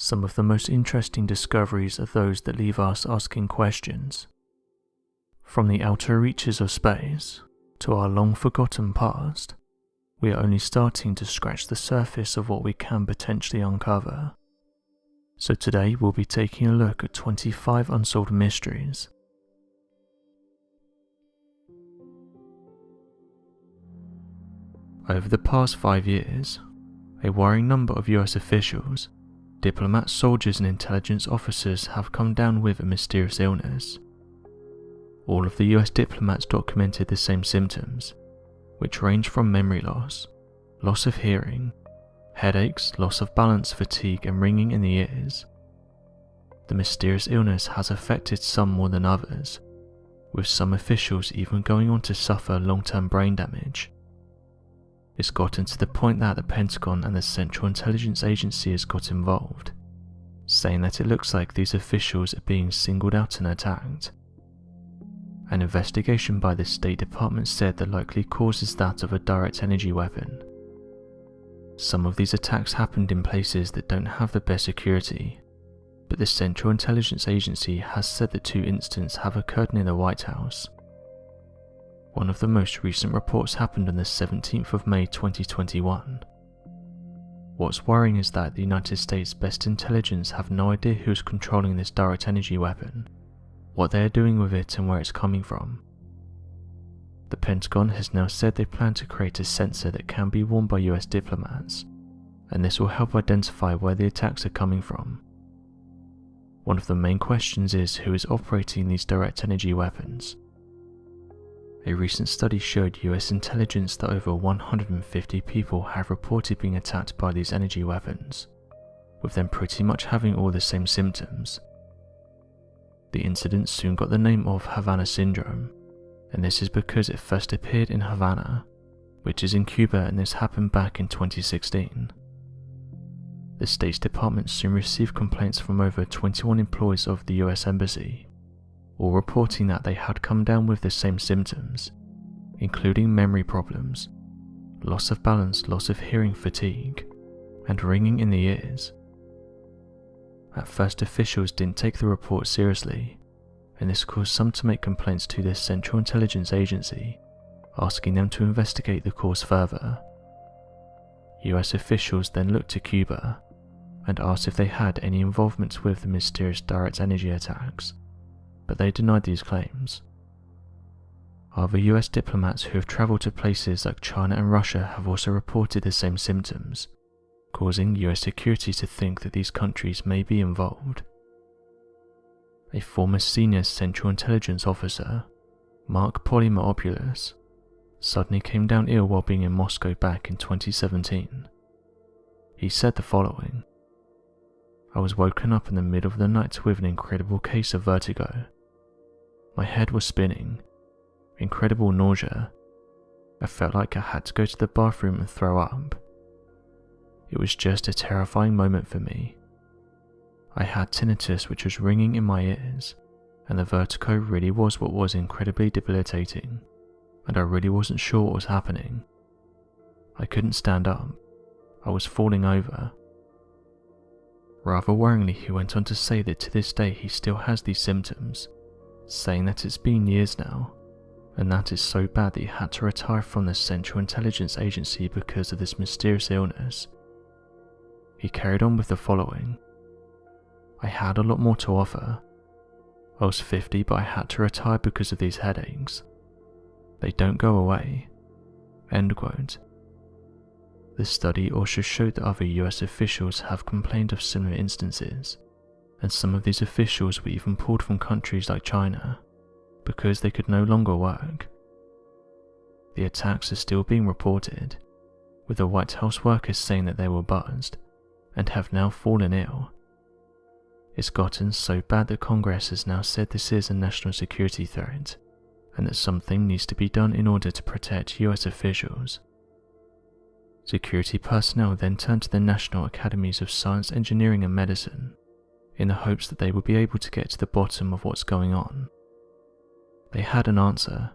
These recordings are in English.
Some of the most interesting discoveries are those that leave us asking questions. From the outer reaches of space to our long-forgotten past, we are only starting to scratch the surface of what we can potentially uncover. So today we'll be taking a look at 25 unsolved mysteries. Over the past 5 years, a worrying number of US officials, diplomats, soldiers and intelligence officers have come down with a mysterious illness. All of the US diplomats documented the same symptoms, which range from memory loss, loss of hearing, headaches, loss of balance, fatigue and ringing in the ears. The mysterious illness has affected some more than others, with some officials even going on to suffer long-term brain damage. It's gotten to the point that the Pentagon and the Central Intelligence Agency has got involved, saying that it looks like these officials are being singled out and attacked. An investigation by the State Department said the likely cause is that of a direct energy weapon. Some of these attacks happened in places that don't have the best security, but the Central Intelligence Agency has said that 2 incidents have occurred near the White House. One of the most recent reports happened on the 17th of May 2021. What's worrying is that the United States best intelligence have no idea who is controlling this direct energy weapon, what they are doing with it and where it's coming from. The Pentagon has now said they plan to create a sensor that can be worn by US diplomats, and this will help identify where the attacks are coming from. One of the main questions is who is operating these direct energy weapons. A recent study showed US intelligence that over 150 people have reported being attacked by these energy weapons, with them pretty much having all the same symptoms. The incident soon got the name of Havana Syndrome, and this is because it first appeared in Havana, which is in Cuba, and this happened back in 2016. The State Department soon received complaints from over 21 employees of the US Embassy, all reporting that they had come down with the same symptoms, including memory problems, loss of balance, loss of hearing, fatigue, and ringing in the ears. At first, officials didn't take the report seriously, and this caused some to make complaints to the Central Intelligence Agency, asking them to investigate the cause further. US officials then looked to Cuba and asked if they had any involvement with the mysterious direct energy attacks, but they denied these claims. Other US diplomats who have travelled to places like China and Russia have also reported the same symptoms, causing US security to think that these countries may be involved. A former senior Central Intelligence officer, Mark Polymeropoulos, suddenly came down ill while being in Moscow back in 2017. He said the following: "I was woken up in the middle of the night with an incredible case of vertigo. My head was spinning, incredible nausea. I felt like I had to go to the bathroom and throw up. It was just a terrifying moment for me. I had tinnitus which was ringing in my ears, and the vertigo really was what was incredibly debilitating, and I really wasn't sure what was happening. I couldn't stand up. I was falling over." Rather worryingly, he went on to say that to this day he still has these symptoms, saying that it's been years now, and that is so bad that he had to retire from the Central Intelligence Agency because of this mysterious illness. He carried on with the following: "I had a lot more to offer. I was 50, but I had to retire because of these headaches. They don't go away." End quote. The study also showed that other US officials have complained of similar instances, and some of these officials were even pulled from countries like China because they could no longer work. The attacks are still being reported, with the White House workers saying that they were buzzed and have now fallen ill. It's gotten so bad that Congress has now said this is a national security threat, and that something needs to be done in order to protect US officials. Security personnel then turned to the National Academies of Science, Engineering and Medicine in the hopes that they would be able to get to the bottom of what's going on. They had an answer.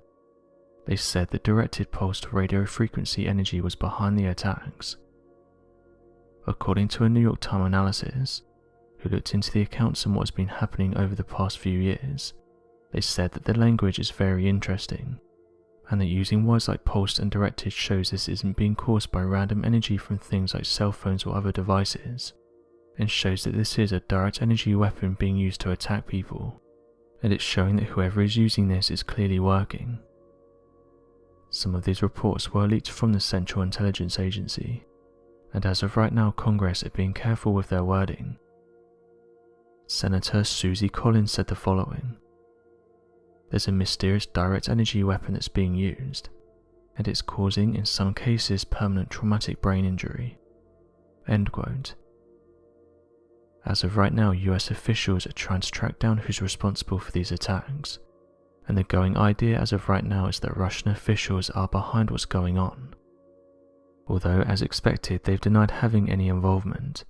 They said that directed pulsed radio frequency energy was behind the attacks. According to a New York Times analysis, who looked into the accounts and what's been happening over the past few years. They said that the language is very interesting, and that using words like pulsed and directed shows this isn't being caused by random energy from things like cell phones or other devices, and shows that this is a direct energy weapon being used to attack people, and it's showing that whoever is using this is clearly working. Some of these reports were leaked from the Central Intelligence Agency, and as of right now Congress are being careful with their wording. Senator Susie Collins said the following: "There's a mysterious direct energy weapon that's being used, and it's causing in some cases permanent traumatic brain injury." End quote. As of right now, US officials are trying to track down who's responsible for these attacks, and the going idea as of right now is that Russian officials are behind what's going on, although as expected they've denied having any involvement.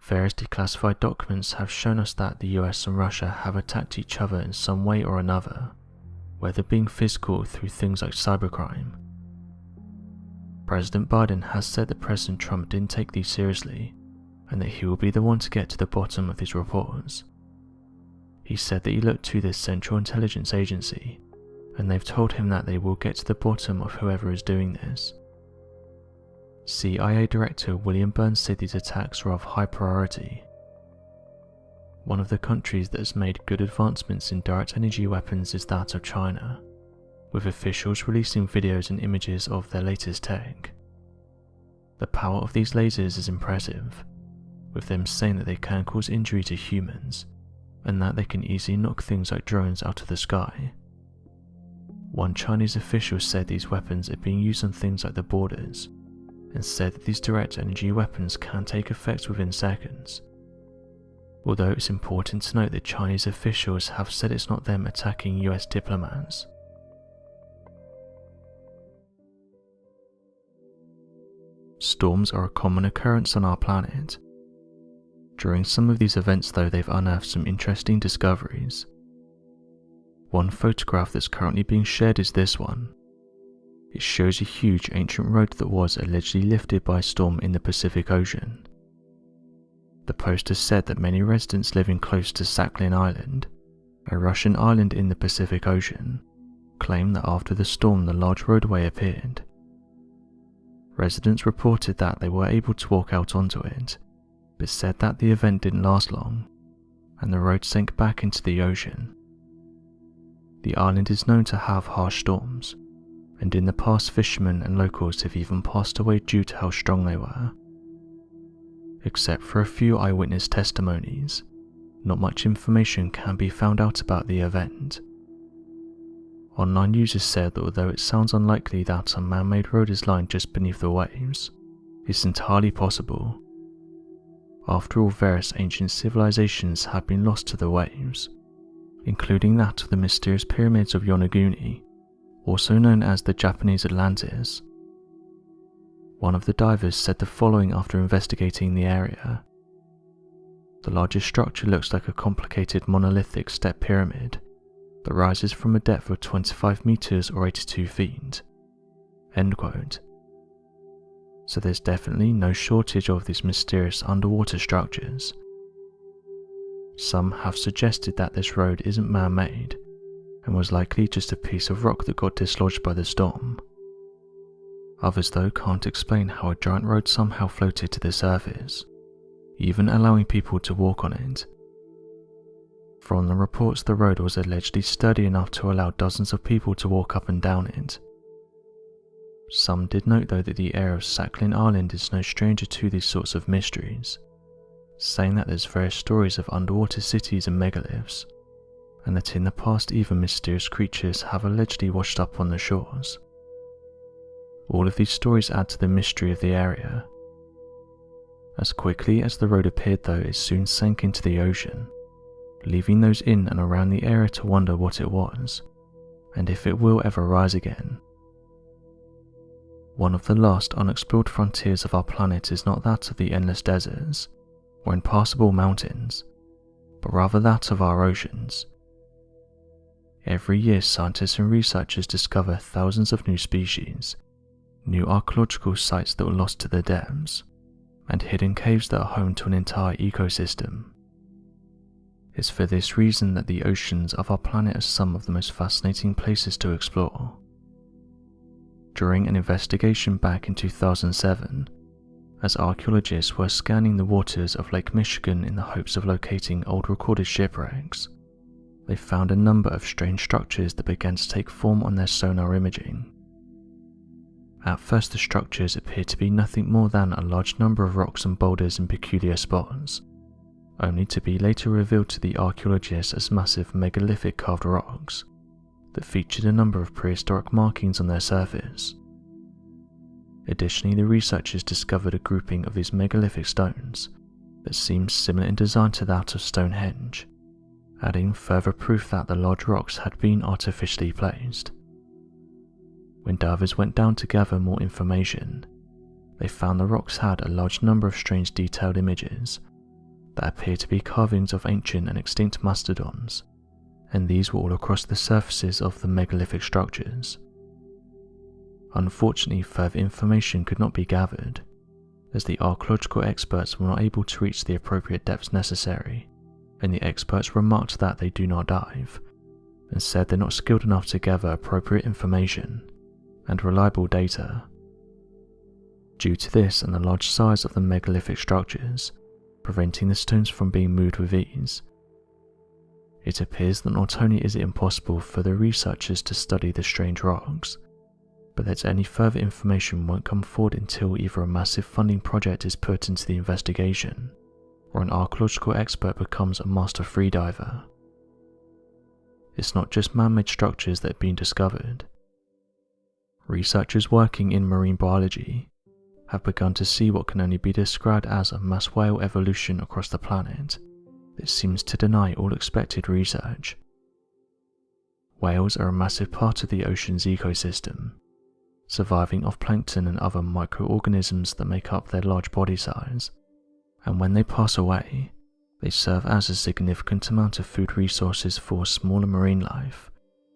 Various declassified documents have shown us that the US and Russia have attacked each other in some way or another, whether being physical through things like cybercrime. President Biden has said that President Trump didn't take these seriously, and that he will be the one to get to the bottom of these reports. He said that he looked to this Central Intelligence Agency, and they've told him that they will get to the bottom of whoever is doing this. CIA Director William Burns said these attacks are of high priority. One of the countries that has made good advancements in direct energy weapons is that of China, with officials releasing videos and images of their latest tech. The power of these lasers is impressive, with them saying that they can cause injury to humans, and that they can easily knock things like drones out of the sky. One Chinese official said these weapons are being used on things like the borders, and said that these direct energy weapons can take effect within seconds. Although it's important to note that Chinese officials have said it's not them attacking US diplomats. Storms are a common occurrence on our planet. During some of these events though, they've unearthed some interesting discoveries. One photograph that's currently being shared is this one. It shows a huge ancient road that was allegedly lifted by a storm in the Pacific Ocean. The poster said that many residents living close to Sakhalin Island, a Russian island in the Pacific Ocean, claim that after the storm the large roadway appeared. Residents reported that they were able to walk out onto it, but said that the event didn't last long, and the road sank back into the ocean. The island is known to have harsh storms, and in the past fishermen and locals have even passed away due to how strong they were. Except for a few eyewitness testimonies, not much information can be found out about the event. Online users said that although it sounds unlikely that a man-made road is lying just beneath the waves, it's entirely possible. After all, various ancient civilizations have been lost to the waves, including that of the mysterious pyramids of Yonaguni, also known as the Japanese Atlantis. One of the divers said the following after investigating the area. The largest structure looks like a complicated monolithic step pyramid that rises from a depth of 25 meters or 82 feet. End quote. So there's definitely no shortage of these mysterious underwater structures. Some have suggested that this road isn't man-made, and was likely just a piece of rock that got dislodged by the storm. Others though can't explain how a giant road somehow floated to the surface, even allowing people to walk on it. From the reports, the road was allegedly sturdy enough to allow dozens of people to walk up and down it. Some did note though that the area of Sakhalin Island is no stranger to these sorts of mysteries, saying that there's various stories of underwater cities and megaliths, and that in the past even mysterious creatures have allegedly washed up on the shores. All of these stories add to the mystery of the area. As quickly as the road appeared though, it soon sank into the ocean, leaving those in and around the area to wonder what it was, and if it will ever rise again. One of the last unexplored frontiers of our planet is not that of the endless deserts or impassable mountains, but rather that of our oceans. Every year scientists and researchers discover thousands of new species, new archaeological sites that were lost to the depths, and hidden caves that are home to an entire ecosystem. It's for this reason that the oceans of our planet are some of the most fascinating places to explore. During an investigation back in 2007, as archaeologists were scanning the waters of Lake Michigan in the hopes of locating old recorded shipwrecks, they found a number of strange structures that began to take form on their sonar imaging. At first, the structures appeared to be nothing more than a large number of rocks and boulders in peculiar spots, only to be later revealed to the archaeologists as massive megalithic carved rocks that featured a number of prehistoric markings on their surface. Additionally, the researchers discovered a grouping of these megalithic stones that seemed similar in design to that of Stonehenge, adding further proof that the large rocks had been artificially placed. When divers went down to gather more information, they found the rocks had a large number of strange detailed images that appeared to be carvings of ancient and extinct mastodons, and these were all across the surfaces of the megalithic structures. Unfortunately, further information could not be gathered, as the archaeological experts were not able to reach the appropriate depths necessary, and the experts remarked that they do not dive, and said they're not skilled enough to gather appropriate information and reliable data. Due to this and the large size of the megalithic structures, preventing the stones from being moved with ease, it appears that not only is it impossible for the researchers to study the strange rocks, but that any further information won't come forward until either a massive funding project is put into the investigation, or an archaeological expert becomes a master freediver. It's not just man-made structures that have been discovered. Researchers working in marine biology have begun to see what can only be described as a mass whale evolution across the planet that seems to deny all expected research. Whales are a massive part of the ocean's ecosystem, surviving off plankton and other microorganisms that make up their large body size, and when they pass away, they serve as a significant amount of food resources for smaller marine life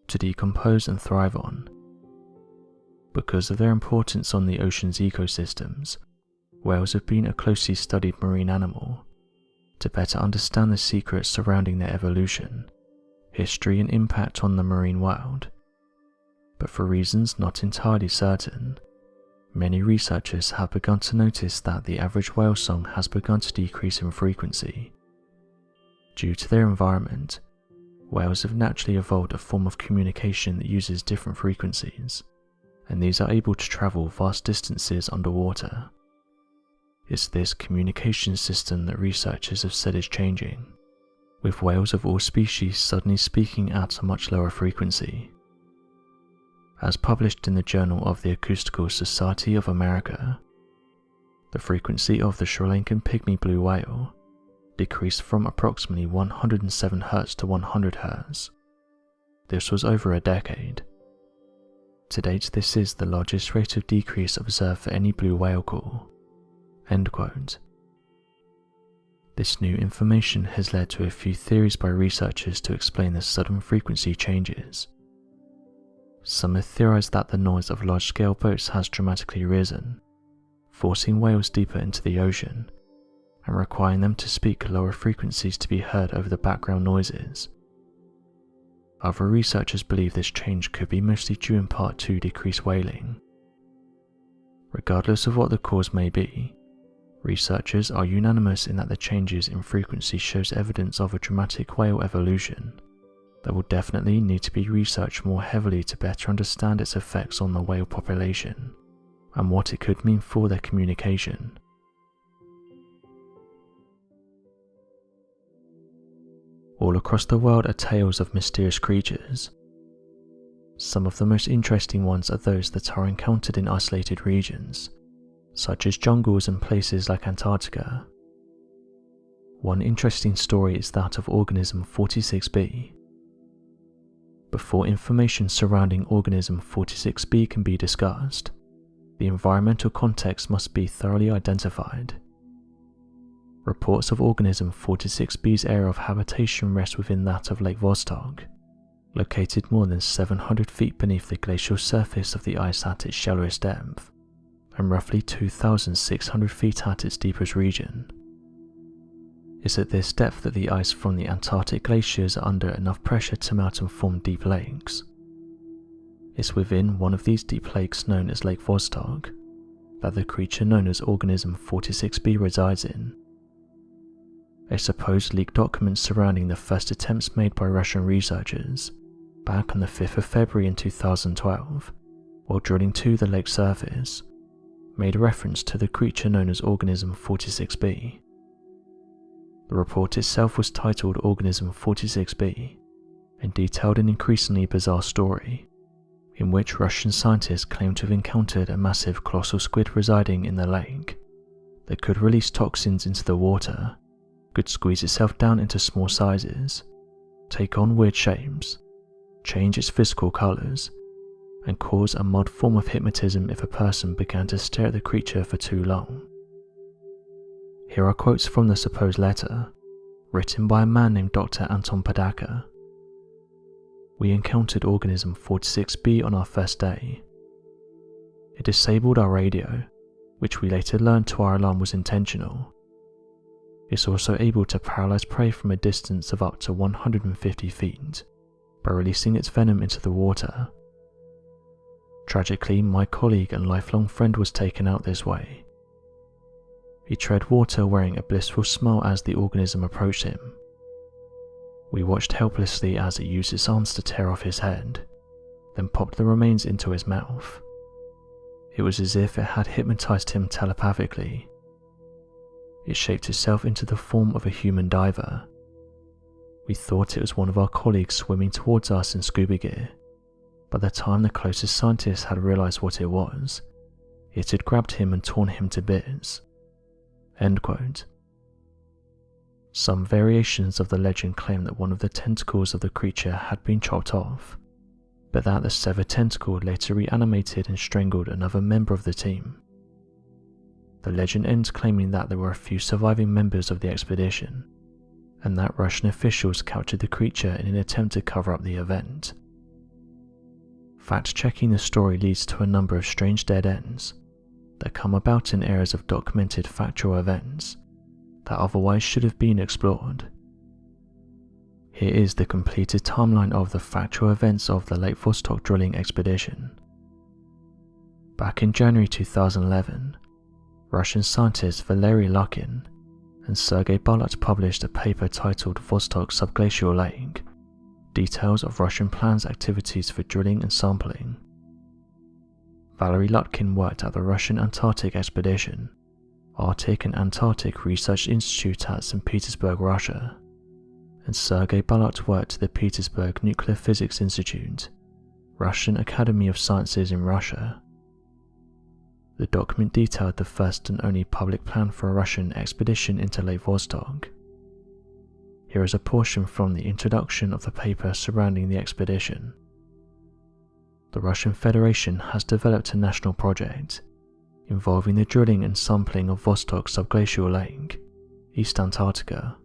to decompose and thrive on. Because of their importance on the ocean's ecosystems, whales have been a closely studied marine animal to better understand the secrets surrounding their evolution, history and impact on the marine world. But for reasons not entirely certain, many researchers have begun to notice that the average whale song has begun to decrease in frequency. Due to their environment, whales have naturally evolved a form of communication that uses different frequencies, and these are able to travel vast distances underwater. It's this communication system that researchers have said is changing, with whales of all species suddenly speaking at a much lower frequency. As published in the Journal of the Acoustical Society of America, the frequency of the Sri Lankan pygmy blue whale decreased from approximately 107 Hz to 100 Hz. This was over a decade. To date, this is the largest rate of decrease observed for any blue whale call." End quote. This new information has led to a few theories by researchers to explain the sudden frequency changes. Some have theorized that the noise of large-scale boats has dramatically risen, forcing whales deeper into the ocean and requiring them to speak lower frequencies to be heard over the background noises. Other researchers believe this change could be mostly due in part to decreased whaling. Regardless of what the cause may be, researchers are unanimous in that the changes in frequency shows evidence of a dramatic whale evolution that will definitely need to be researched more heavily to better understand its effects on the whale population and what it could mean for their communication. All across the world are tales of mysterious creatures. Some of the most interesting ones are those that are encountered in isolated regions, such as jungles and places like Antarctica. One interesting story is that of organism 46b. Before information surrounding organism 46b can be discussed, the environmental context must be thoroughly identified. Reports of organism 46b's area of habitation rest within that of Lake Vostok, located more than 700 feet beneath the glacial surface of the ice at its shallowest depth, and roughly 2,600 feet at its deepest region. It's at this depth that the ice from the Antarctic glaciers are under enough pressure to melt and form deep lakes. It's within one of these deep lakes, known as Lake Vostok, that the creature known as Organism 46b resides in. A supposed leaked document surrounding the first attempts made by Russian researchers back on the 5th of February in 2012, while drilling to the lake's surface, made reference to the creature known as Organism 46b. The report itself was titled Organism 46b and detailed an increasingly bizarre story, in which Russian scientists claimed to have encountered a massive colossal squid residing in the lake that could release toxins into the water, could squeeze itself down into small sizes, take on weird shapes, change its physical colours, and cause a mild form of hypnotism if a person began to stare at the creature for too long. Here are quotes from the supposed letter, written by a man named Dr. Anton Padaka. We encountered Organism 46b on our first day. It disabled our radio, which we later learned to our alarm was intentional. It's also able to paralyze prey from a distance of up to 150 feet by releasing its venom into the water. Tragically, my colleague and lifelong friend was taken out this way. He tread water wearing a blissful smile as the organism approached him. We watched helplessly as it used its arms to tear off his head, then popped the remains into his mouth. It was as if it had hypnotized him telepathically. It shaped itself into the form of a human diver. We thought it was one of our colleagues swimming towards us in scuba gear. By the time the closest scientists had realized what it was, it had grabbed him and torn him to bits. End quote. Some variations of the legend claim that one of the tentacles of the creature had been chopped off, but that the severed tentacle later reanimated and strangled another member of the team. The legend ends claiming that there were a few surviving members of the expedition, and that Russian officials captured the creature in an attempt to cover up the event. Fact-checking the story leads to a number of strange dead ends that come about in areas of documented factual events that otherwise should have been explored. Here is the completed timeline of the factual events of the Lake Vostok drilling expedition. Back in January 2011, Russian scientists Valery Lukin and Sergei Balat published a paper titled Vostok Subglacial Lake, Details of Russian Plans, Activities for Drilling and Sampling. Valery Lutkin worked at the Russian Antarctic Expedition, Arctic and Antarctic Research Institute at St. Petersburg, Russia, and Sergei Balat worked at the Petersburg Nuclear Physics Institute, Russian Academy of Sciences in Russia. The document detailed the first and only public plan for a Russian expedition into Lake Vostok. Here is a portion from the introduction of the paper surrounding the expedition. The Russian Federation has developed a national project involving the drilling and sampling of Vostok Subglacial Lake, East Antarctica.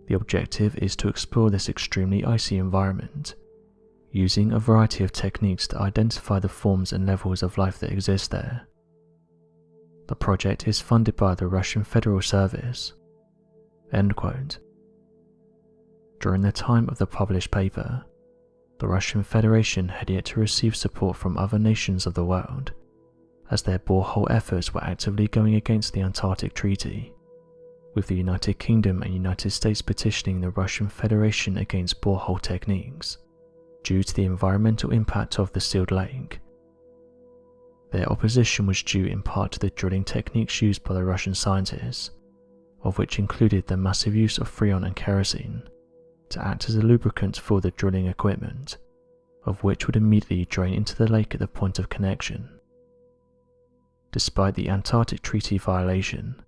The objective is to explore this extremely icy environment, using a variety of techniques to identify the forms and levels of life that exist there. The project is funded by the Russian Federal Service. End quote. During the time of the published paper, the Russian Federation had yet to receive support from other nations of the world, as their borehole efforts were actively going against the Antarctic Treaty, with the United Kingdom and United States petitioning the Russian Federation against borehole techniques, due to the environmental impact of the sealed lake. Their opposition was due in part to the drilling techniques used by the Russian scientists, of which included the massive use of freon and kerosene to act as a lubricant for the drilling equipment, of which would immediately drain into the lake at the point of connection. Despite the Antarctic Treaty violation,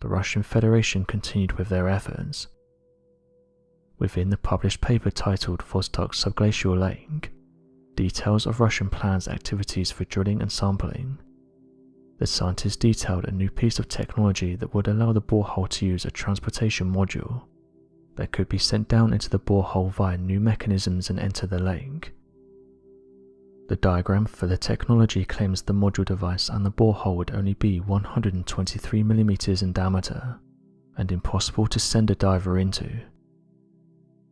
the Russian Federation continued with their efforts. Within the published paper titled Vostok Subglacial Lake, Details of Russian Plans, Activities for Drilling and Sampling, the scientists detailed a new piece of technology that would allow the borehole to use a transportation module that could be sent down into the borehole via new mechanisms and enter the lake. The diagram for the technology claims the module device and the borehole would only be 123mm in diameter and impossible to send a diver into.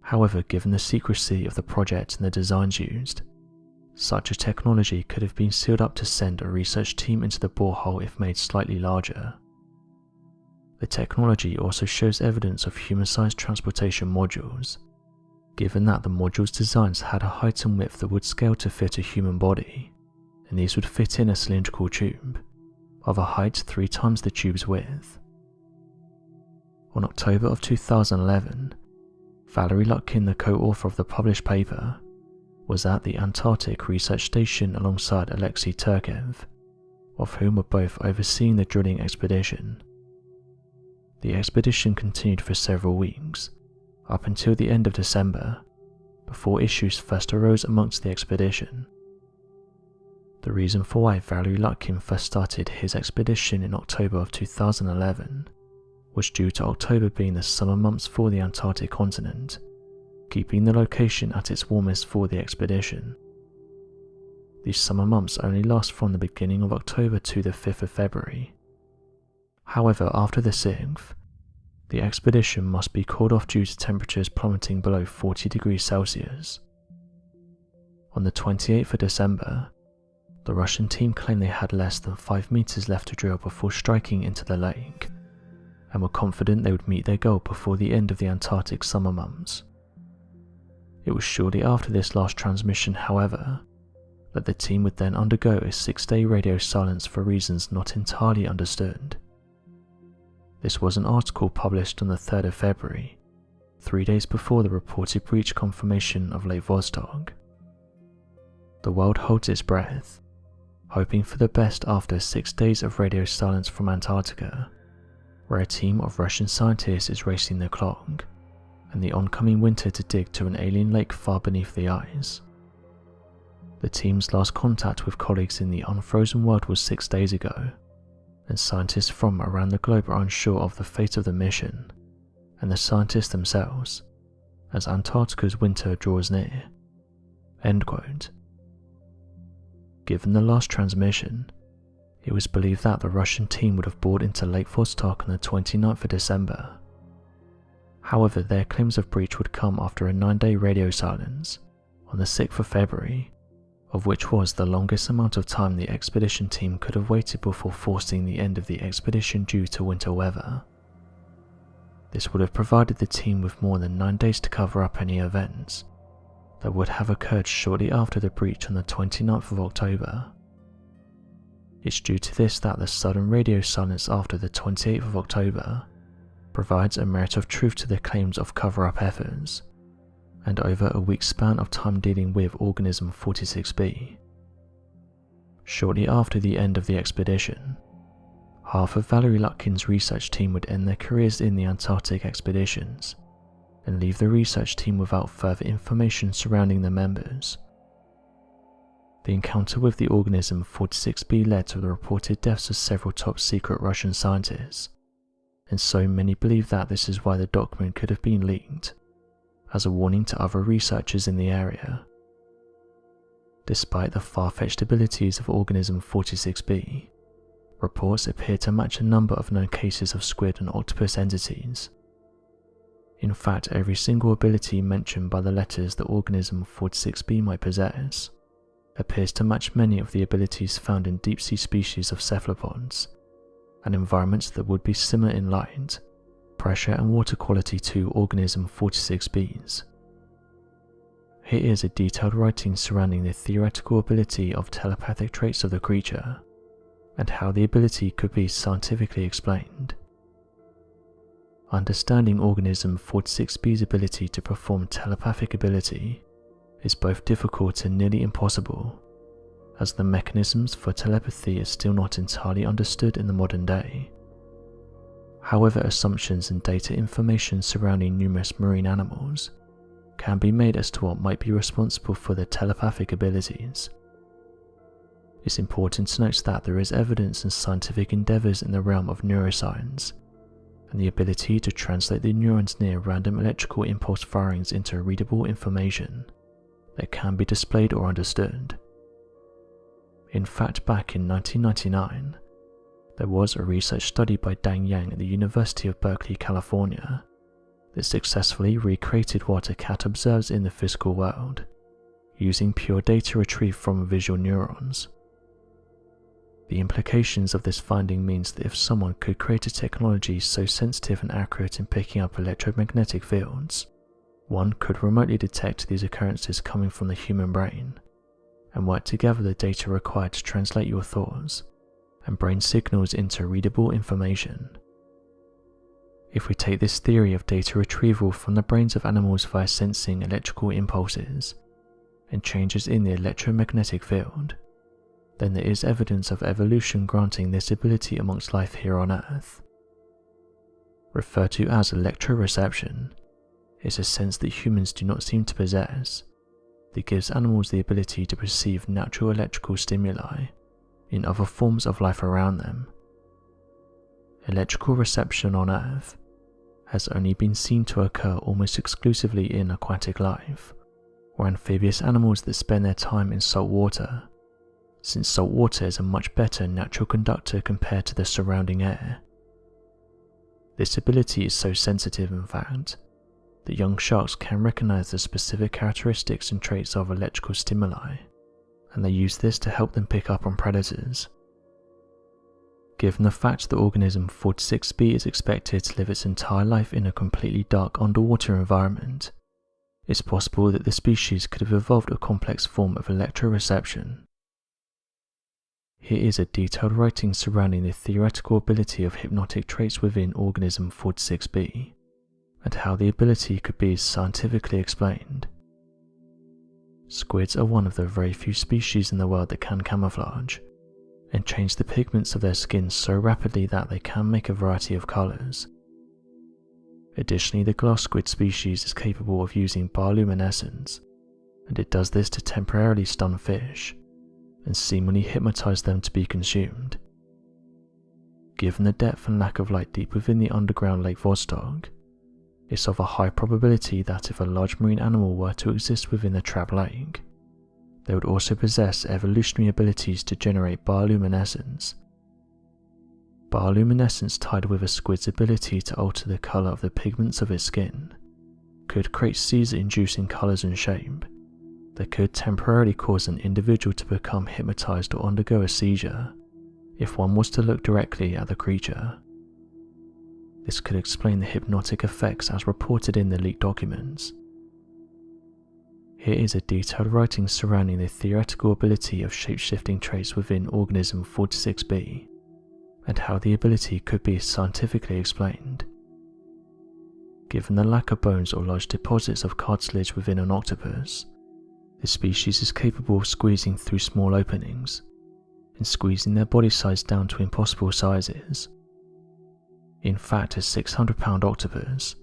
However, given the secrecy of the project and the designs used, such a technology could have been sealed up to send a research team into the borehole if made slightly larger. The technology also shows evidence of human-sized transportation modules, given that the module's designs had a height and width that would scale to fit a human body, and these would fit in a cylindrical tube, of a height 3 times the tube's width. On October of 2011, Valery Lutkin, the co-author of the published paper, was at the Antarctic Research Station alongside Alexei Turkev, of whom were both overseeing the drilling expedition. The expedition continued for several weeks, up until the end of December, before issues first arose amongst the expedition. The reason for why Valery Lutkin first started his expedition in October of 2011 was due to October being the summer months for the Antarctic continent, keeping the location at its warmest for the expedition. These summer months only last from the beginning of October to the 5th of February. However, after the 6th, the expedition must be called off due to temperatures plummeting below 40 degrees Celsius. On the 28th of December, the Russian team claimed they had less than 5 meters left to drill before striking into the lake, and were confident they would meet their goal before the end of the Antarctic summer months. It was shortly after this last transmission, however, that the team would then undergo a 6-day radio silence for reasons not entirely understood. This was an article published on the 3rd of February, 3 days before the reported breach confirmation of Lake Vostok. The world holds its breath, hoping for the best after 6 days of radio silence from Antarctica, where a team of Russian scientists is racing the clock, and the oncoming winter to dig to an alien lake far beneath the ice. The team's last contact with colleagues in the unfrozen world was 6 days ago, and scientists from around the globe are unsure of the fate of the mission, and the scientists themselves, as Antarctica's winter draws near." End quote. Given the last transmission, it was believed that the Russian team would have bored into Lake Vostok on the 29th of December. However, their claims of breach would come after a 9-day radio silence on the 6th of February, of which was the longest amount of time the expedition team could have waited before forcing the end of the expedition due to winter weather. This would have provided the team with more than 9 days to cover up any events that would have occurred shortly after the breach on the 29th of October. It's due to this that the sudden radio silence after the 28th of October provides a merit of truth to the claims of cover-up efforts, and over a week's span of time dealing with Organism 46b. Shortly after the end of the expedition, half of Valery Lutkin's research team would end their careers in the Antarctic expeditions, and leave the research team without further information surrounding the members. The encounter with the Organism 46b led to the reported deaths of several top-secret Russian scientists, and so many believe that this is why the document could have been leaked, as a warning to other researchers in the area. Despite the far-fetched abilities of Organism 46b, reports appear to match a number of known cases of squid and octopus entities. In fact, every single ability mentioned by the letters that Organism 46b might possess appears to match many of the abilities found in deep-sea species of cephalopods, and environments that would be similar in light, pressure and water quality to Organism 46b's. Here is a detailed writing surrounding the theoretical ability of telepathic traits of the creature, and how the ability could be scientifically explained. Understanding Organism 46b's ability to perform telepathic ability is both difficult and nearly impossible, as the mechanisms for telepathy are still not entirely understood in the modern day. However, assumptions and data information surrounding numerous marine animals can be made as to what might be responsible for their telepathic abilities. It's important to note that there is evidence and scientific endeavours in the realm of neuroscience, and the ability to translate the neurons near random electrical impulse firings into readable information that can be displayed or understood, In fact, back in 1999, there was a research study by Dang Yang at the University of Berkeley, California, that successfully recreated what a cat observes in the physical world, using pure data retrieved from visual neurons. The implications of this finding means that if someone could create a technology so sensitive and accurate in picking up electromagnetic fields, one could remotely detect these occurrences coming from the human brain, and work together the data required to translate your thoughts and brain signals into readable information. If we take this theory of data retrieval from the brains of animals via sensing electrical impulses and changes in the electromagnetic field, then there is evidence of evolution granting this ability amongst life here on Earth. Referred to as electroreception, is a sense that humans do not seem to possess that gives animals the ability to perceive natural electrical stimuli in other forms of life around them. Electrical reception on Earth has only been seen to occur almost exclusively in aquatic life, or amphibious animals that spend their time in salt water, since salt water is a much better natural conductor compared to the surrounding air. This ability is so sensitive, in fact, that young sharks can recognize the specific characteristics and traits of electrical stimuli, and they use this to help them pick up on predators. Given the fact that organism 46B is expected to live its entire life in a completely dark underwater environment, it's possible that the species could have evolved a complex form of electroreception. Here is a detailed writing surrounding the theoretical ability of hypnotic traits within organism 46B, and how the ability could be scientifically explained. Squids are one of the very few species in the world that can camouflage, and change the pigments of their skin so rapidly that they can make a variety of colours. Additionally, the glass squid species is capable of using bioluminescence, and it does this to temporarily stun fish, and seemingly hypnotize them to be consumed. Given the depth and lack of light deep within the underground Lake Vostok, it's of a high probability that if a large marine animal were to exist within the trapped lake, they would also possess evolutionary abilities to generate bioluminescence. Bioluminescence tied with a squid's ability to alter the colour of the pigments of its skin could create seizure-inducing colours and shape that could temporarily cause an individual to become hypnotized or undergo a seizure if one was to look directly at the creature. This could explain the hypnotic effects as reported in the leaked documents. Here is a detailed writing surrounding the theoretical ability of shape-shifting traits within organism 46B, and how the ability could be scientifically explained. Given the lack of bones or large deposits of cartilage within an octopus, the species is capable of squeezing through small openings, and squeezing their body size down to impossible sizes. In fact, a 600-pound octopus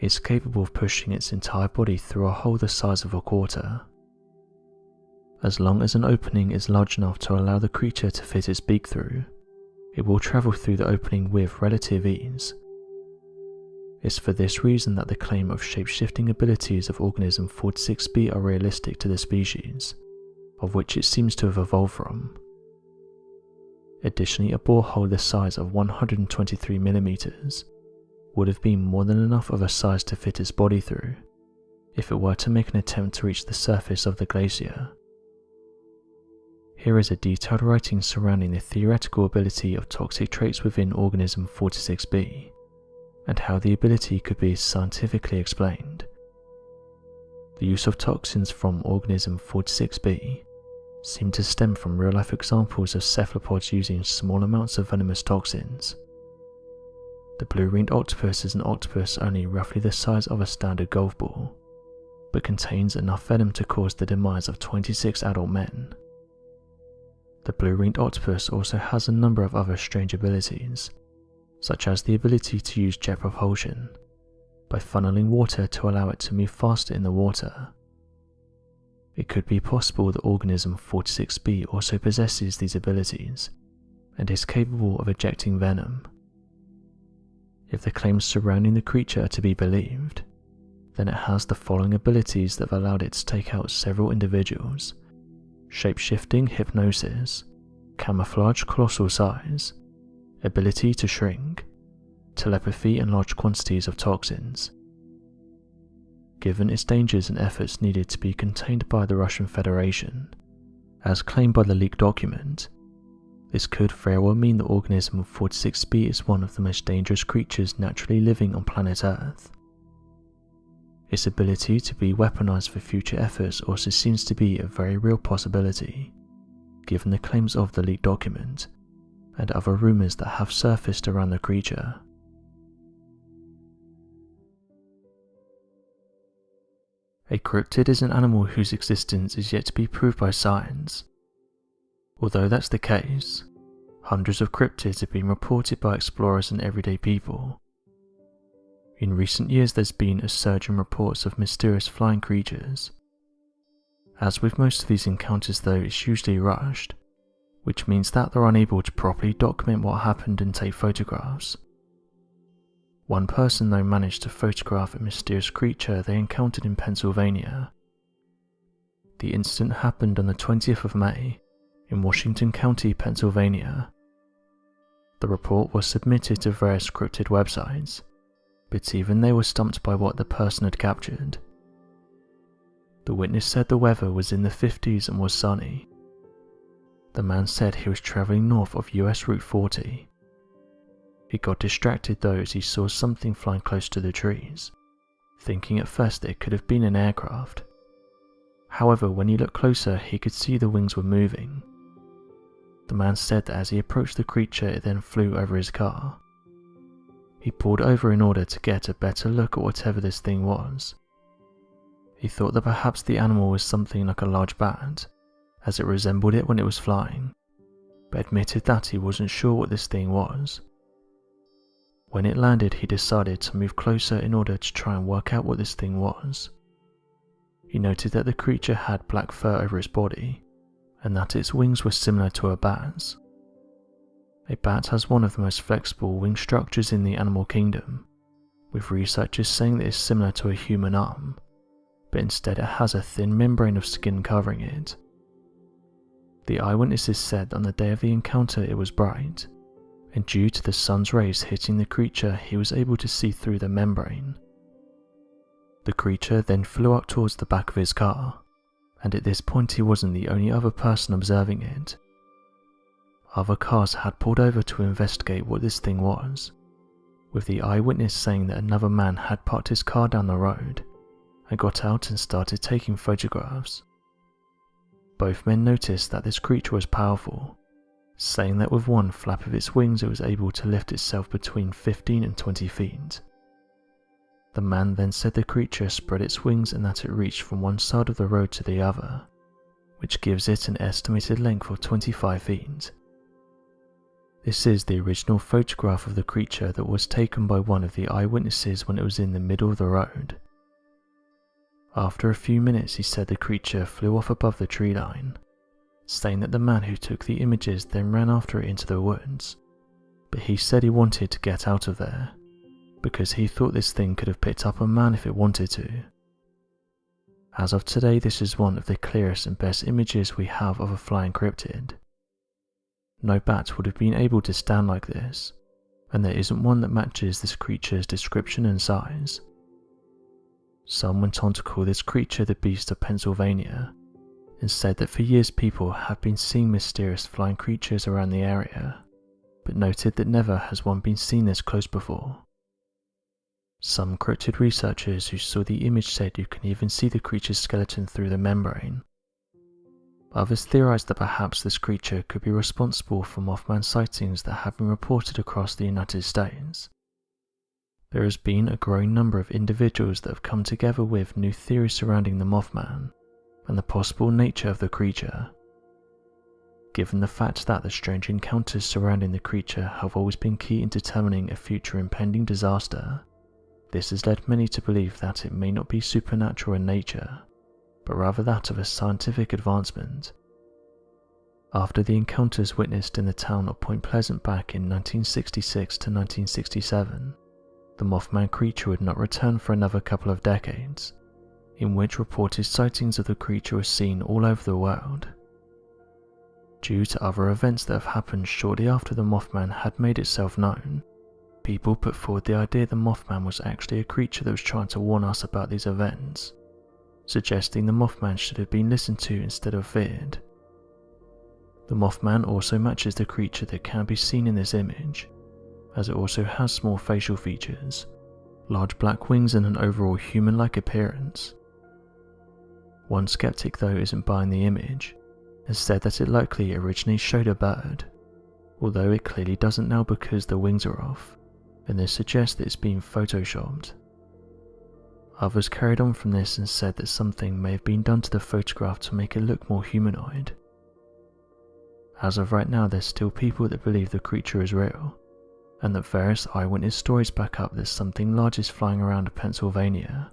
is capable of pushing its entire body through a hole the size of a quarter. As long as an opening is large enough to allow the creature to fit its beak through, it will travel through the opening with relative ease. It's for this reason that the claim of shape-shifting abilities of organism 46B are realistic to the species, of which it seems to have evolved from. Additionally, a borehole the size of 123 millimeters would have been more than enough of a size to fit its body through, if it were to make an attempt to reach the surface of the glacier. Here is a detailed writing surrounding the theoretical ability of toxic traits within organism 46B, and how the ability could be scientifically explained. The use of toxins from organism 46B seem to stem from real-life examples of cephalopods using small amounts of venomous toxins. The blue-ringed octopus is an octopus only roughly the size of a standard golf ball, but contains enough venom to cause the demise of 26 adult men. The blue-ringed octopus also has a number of other strange abilities, such as the ability to use jet propulsion, by funneling water to allow it to move faster in the water. It could be possible that organism 46B also possesses these abilities, and is capable of ejecting venom. If the claims surrounding the creature are to be believed, then it has the following abilities that have allowed it to take out several individuals, shape-shifting hypnosis, camouflage colossal size, ability to shrink, telepathy and large quantities of toxins. Given its dangers and efforts needed to be contained by the Russian Federation, as claimed by the leaked document, this could very well mean the organism of 46B is one of the most dangerous creatures naturally living on planet Earth. Its ability to be weaponized for future efforts also seems to be a very real possibility, given the claims of the leaked document and other rumors that have surfaced around the creature. A cryptid is an animal whose existence is yet to be proved by science. Although that's the case, hundreds of cryptids have been reported by explorers and everyday people. In recent years there's been a surge in reports of mysterious flying creatures. As with most of these encounters though, it's usually rushed, which means that they're unable to properly document what happened and take photographs. One person though managed to photograph a mysterious creature they encountered in Pennsylvania. The incident happened on the 20th of May in Washington County, Pennsylvania. The report was submitted to various cryptid websites, but even they were stumped by what the person had captured. The witness said the weather was in the 50s and was sunny. The man said he was travelling north of US Route 40. He got distracted though as he saw something flying close to the trees, thinking at first that it could have been an aircraft. However, when he looked closer he could see the wings were moving. The man said that as he approached the creature it then flew over his car. He pulled over in order to get a better look at whatever this thing was. He thought that perhaps the animal was something like a large bat, as it resembled it when it was flying, but admitted that he wasn't sure what this thing was. When it landed he decided to move closer in order to try and work out what this thing was. He noted that the creature had black fur over its body, and that its wings were similar to a bat's. A bat has one of the most flexible wing structures in the animal kingdom, with researchers saying that it's similar to a human arm, but instead it has a thin membrane of skin covering it. The eyewitnesses said on the day of the encounter it was bright, and due to the sun's rays hitting the creature he was able to see through the membrane. The creature then flew up towards the back of his car, and at this point he wasn't the only other person observing it. Other cars had pulled over to investigate what this thing was, with the eyewitness saying that another man had parked his car down the road and got out and started taking photographs. Both men noticed that this creature was powerful, saying that with one flap of its wings it was able to lift itself between 15 and 20 feet. The man then said the creature spread its wings and that it reached from one side of the road to the other, which gives it an estimated length of 25 feet. This is the original photograph of the creature that was taken by one of the eyewitnesses when it was in the middle of the road. After a few minutes he said the creature flew off above the tree line, saying that the man who took the images then ran after it into the woods, but he said he wanted to get out of there, because he thought this thing could have picked up a man if it wanted to. As of today this is one of the clearest and best images we have of a flying cryptid. No bat would have been able to stand like this, and there isn't one that matches this creature's description and size. Some went on to call this creature the Beast of Pennsylvania, and said that for years people have been seeing mysterious flying creatures around the area, but noted that never has one been seen this close before. Some cryptid researchers who saw the image said you can even see the creature's skeleton through the membrane. Others theorized that perhaps this creature could be responsible for Mothman sightings that have been reported across the United States. There has been a growing number of individuals that have come together with new theories surrounding the Mothman and the possible nature of the creature. Given the fact that the strange encounters surrounding the creature have always been key in determining a future impending disaster, this has led many to believe that it may not be supernatural in nature, but rather that of a scientific advancement. After the encounters witnessed in the town of Point Pleasant back in 1966 to 1967, the Mothman creature would not return for another couple of decades, in which reported sightings of the creature were seen all over the world, Due to other events that have happened shortly after the Mothman had made itself known, people put forward the idea the Mothman was actually a creature that was trying to warn us about these events, suggesting the Mothman should have been listened to instead of feared. The Mothman also matches the creature that can be seen in this image, as it also has small facial features, large black wings and an overall human-like appearance. One skeptic though isn't buying the image, and said that it likely originally showed a bird, although it clearly doesn't now because the wings are off, and this suggests that it's been photoshopped. Others carried on from this and said that something may have been done to the photograph to make it look more humanoid. As of right now, there's still people that believe the creature is real, and that various eyewitness stories back up that something large is flying around Pennsylvania.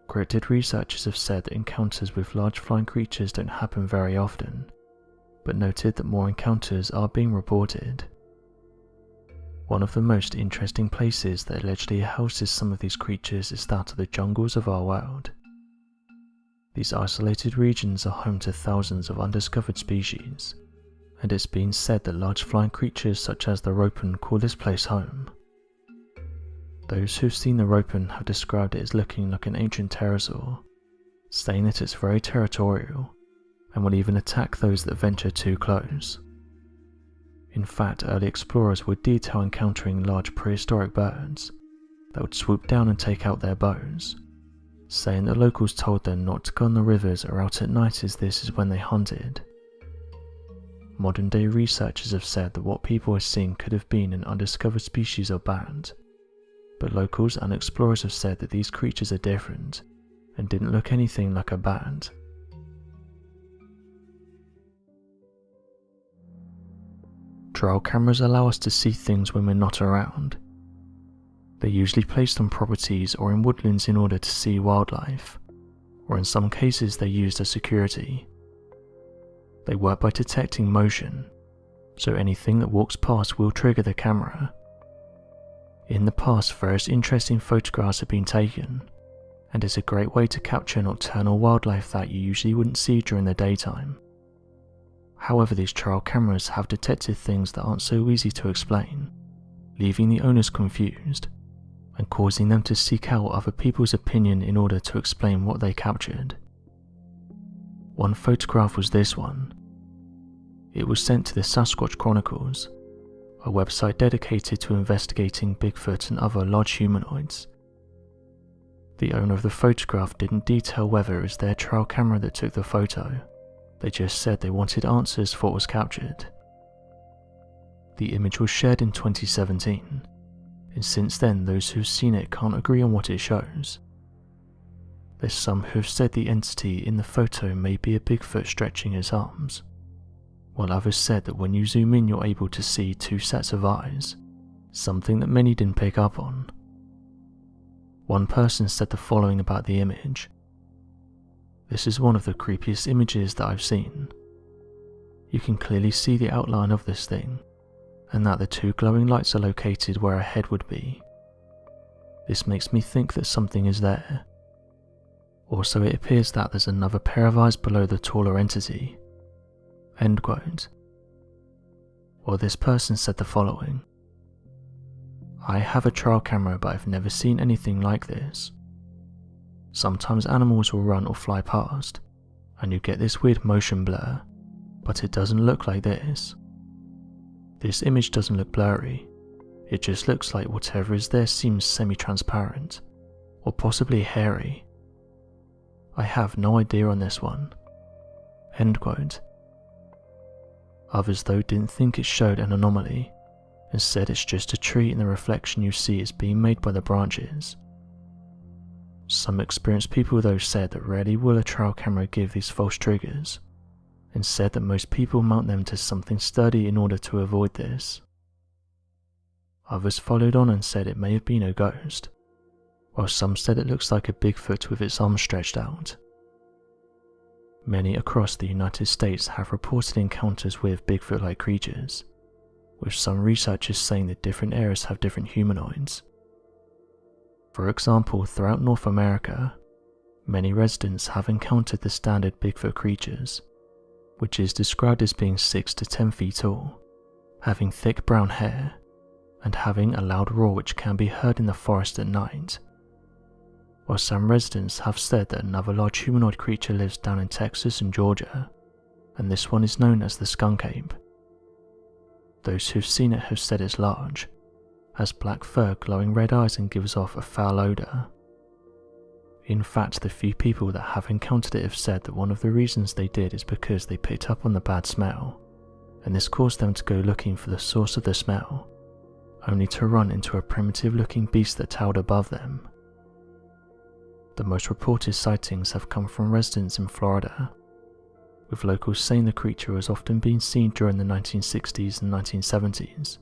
Cryptid researchers have said that encounters with large flying creatures don't happen very often, but noted that more encounters are being reported. One of the most interesting places that allegedly houses some of these creatures is that of the jungles of our world. These isolated regions are home to thousands of undiscovered species, and it's been said that large flying creatures such as the ropen call this place home. Those who've seen the ropen have described it as looking like an ancient pterosaur, saying that it's very territorial and will even attack those that venture too close. In fact, early explorers would detail encountering large prehistoric birds that would swoop down and take out their bows, saying that locals told them not to go on the rivers or out at night as this is when they hunted. Modern day researchers have said that what people are seeing could have been an undiscovered species or bat, but locals and explorers have said that these creatures are different and didn't look anything like a bat. Trail cameras allow us to see things when we're not around. They're usually placed on properties or in woodlands in order to see wildlife, or in some cases they're used as security. They work by detecting motion, so anything that walks past will trigger the camera. In the past, various interesting photographs have been taken, and it's a great way to capture nocturnal wildlife that you usually wouldn't see during the daytime. However, these trail cameras have detected things that aren't so easy to explain, leaving the owners confused, and causing them to seek out other people's opinion in order to explain what they captured. One photograph was this one. It was sent to the Sasquatch Chronicles, a website dedicated to investigating Bigfoot and other large humanoids. The owner of the photograph didn't detail whether it was their trail camera that took the photo, they just said they wanted answers for what was captured. The image was shared in 2017, and since then those who've seen it can't agree on what it shows. There's some who have said the entity in the photo may be a Bigfoot stretching his arms, while others said that when you zoom in you're able to see two sets of eyes, something that many didn't pick up on. One person said the following about the image. "This is one of the creepiest images that I've seen. You can clearly see the outline of this thing, and that the two glowing lights are located where a head would be. This makes me think that something is there. Also, it appears that there's another pair of eyes below the taller entity." End quote. Well, this person said the following. "I have a trail camera, but I've never seen anything like this. Sometimes animals will run or fly past, and you get this weird motion blur, but it doesn't look like this. This image doesn't look blurry, it just looks like whatever is there seems semi-transparent, or possibly hairy. I have no idea on this one." End quote. Others though didn't think it showed an anomaly, and said it's just a tree and the reflection you see is being made by the branches. Some experienced people though said that rarely will a trail camera give these false triggers, and said that most people mount them to something sturdy in order to avoid this. Others followed on and said it may have been a ghost, while some said it looks like a Bigfoot with its arms stretched out. Many across the United States have reported encounters with Bigfoot-like creatures, with some researchers saying that different areas have different humanoids. For example, throughout North America, many residents have encountered the standard Bigfoot creatures, which is described as being 6 to 10 feet tall, having thick brown hair, and having a loud roar which can be heard in the forest at night. While some residents have said that another large humanoid creature lives down in Texas and Georgia, and this one is known as the skunk ape. Those who've seen it have said it's large, has black fur, glowing red eyes, and gives off a foul odour. In fact, the few people that have encountered it have said that one of the reasons they did is because they picked up on the bad smell, and this caused them to go looking for the source of the smell, only to run into a primitive-looking beast that towered above them. The most reported sightings have come from residents in Florida, with locals saying the creature has often been seen during the 1960s and 1970s.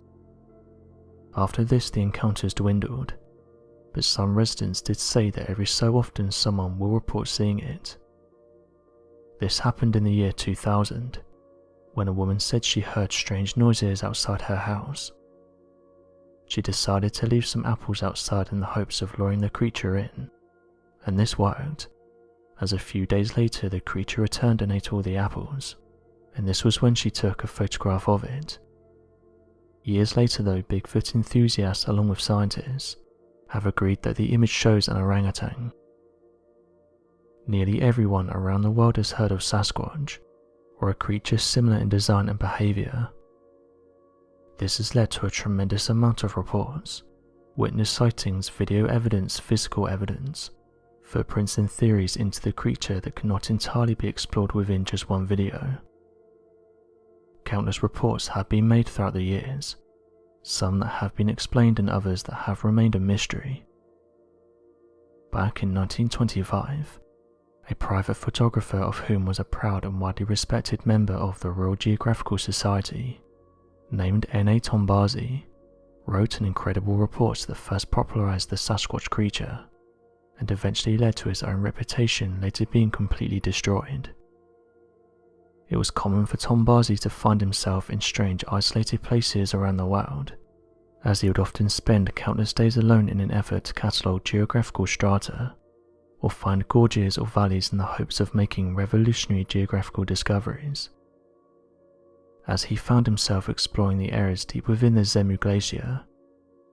After this, the encounters dwindled, but some residents did say that every so often someone will report seeing it. This happened in the year 2000, when a woman said she heard strange noises outside her house. She decided to leave some apples outside in the hopes of luring the creature in, and this worked, as a few days later the creature returned and ate all the apples, and this was when she took a photograph of it. Years later though, Bigfoot enthusiasts along with scientists have agreed that the image shows an orangutan. Nearly everyone around the world has heard of Sasquatch, or a creature similar in design and behaviour. This has led to a tremendous amount of reports, witness sightings, video evidence, physical evidence, footprints and theories into the creature that cannot entirely be explored within just one video. Countless reports have been made throughout the years, some that have been explained and others that have remained a mystery. Back in 1925, a private photographer, of whom was a proud and widely respected member of the Royal Geographical Society, named N.A. Tombazi, wrote an incredible report that first popularized the Sasquatch creature, and eventually led to his own reputation later being completely destroyed. It was common for Tombazi to find himself in strange isolated places around the world, as he would often spend countless days alone in an effort to catalogue geographical strata, or find gorges or valleys in the hopes of making revolutionary geographical discoveries. As he found himself exploring the areas deep within the Zemu Glacier,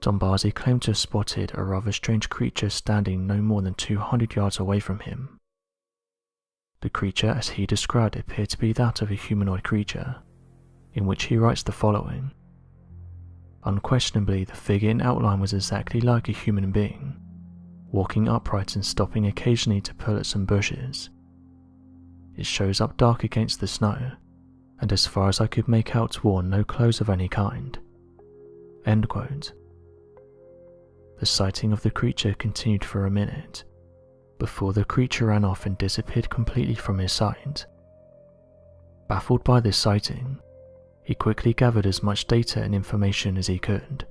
Tombazi claimed to have spotted a rather strange creature standing no more than 200 yards away from him. The creature, as he described, appeared to be that of a humanoid creature, in which he writes the following: "Unquestionably, the figure in outline was exactly like a human being, walking upright and stopping occasionally to pull at some bushes. It shows up dark against the snow, and as far as I could make out wore no clothes of any kind." End quote. The sighting of the creature continued for a minute, before the creature ran off and disappeared completely from his sight. Baffled by this sighting, he quickly gathered as much data and information as he could.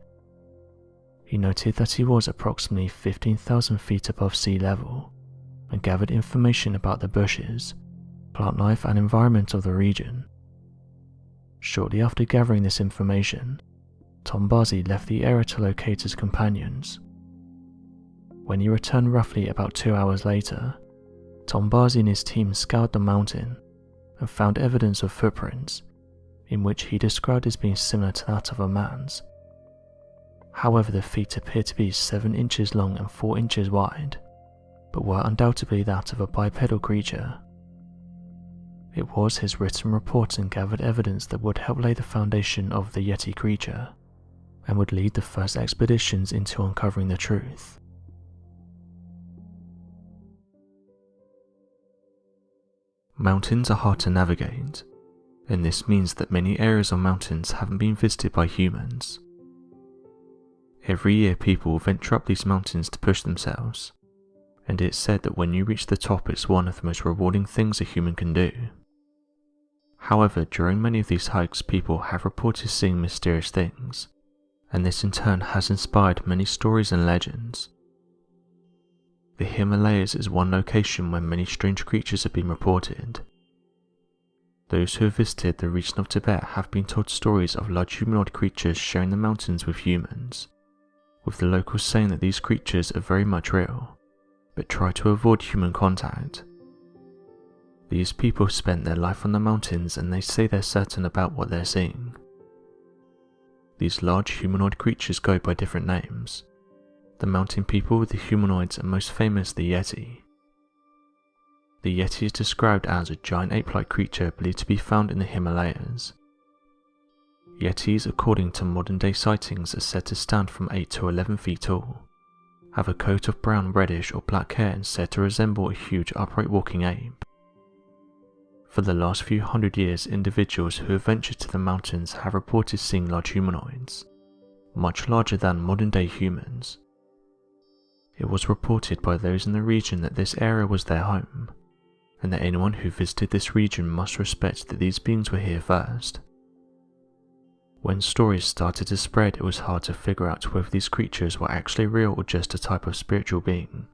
He noted that he was approximately 15,000 feet above sea level, and gathered information about the bushes, plant life and environment of the region. Shortly after gathering this information, Tombazi left the area to locate his companions. When he returned roughly about 2 hours later, Tombazi and his team scoured the mountain and found evidence of footprints, in which he described as being similar to that of a man's. However, the feet appeared to be 7 inches long and 4 inches wide, but were undoubtedly that of a bipedal creature. It was his written report and gathered evidence that would help lay the foundation of the Yeti creature, and would lead the first expeditions into uncovering the truth. Mountains are hard to navigate, and this means that many areas on mountains haven't been visited by humans. Every year people venture up these mountains to push themselves, and it's said that when you reach the top it's one of the most rewarding things a human can do. However, during many of these hikes people have reported seeing mysterious things, and this in turn has inspired many stories and legends. The Himalayas is one location where many strange creatures have been reported. Those who have visited the region of Tibet have been told stories of large humanoid creatures sharing the mountains with humans, with the locals saying that these creatures are very much real, but try to avoid human contact. These people spent their life on the mountains and they say they're certain about what they're seeing. These large humanoid creatures go by different names. The mountain people, the humanoids, and most famous the Yeti. The Yeti is described as a giant ape-like creature believed to be found in the Himalayas. Yetis, according to modern-day sightings, are said to stand from 8 to 11 feet tall, have a coat of brown, reddish, or black hair and said to resemble a huge upright walking ape. For the last few hundred years, individuals who have ventured to the mountains have reported seeing large humanoids, much larger than modern-day humans. It was reported by those in the region that this area was their home, and that anyone who visited this region must respect that these beings were here first. When stories started to spread, it was hard to figure out whether these creatures were actually real or just a type of spiritual being,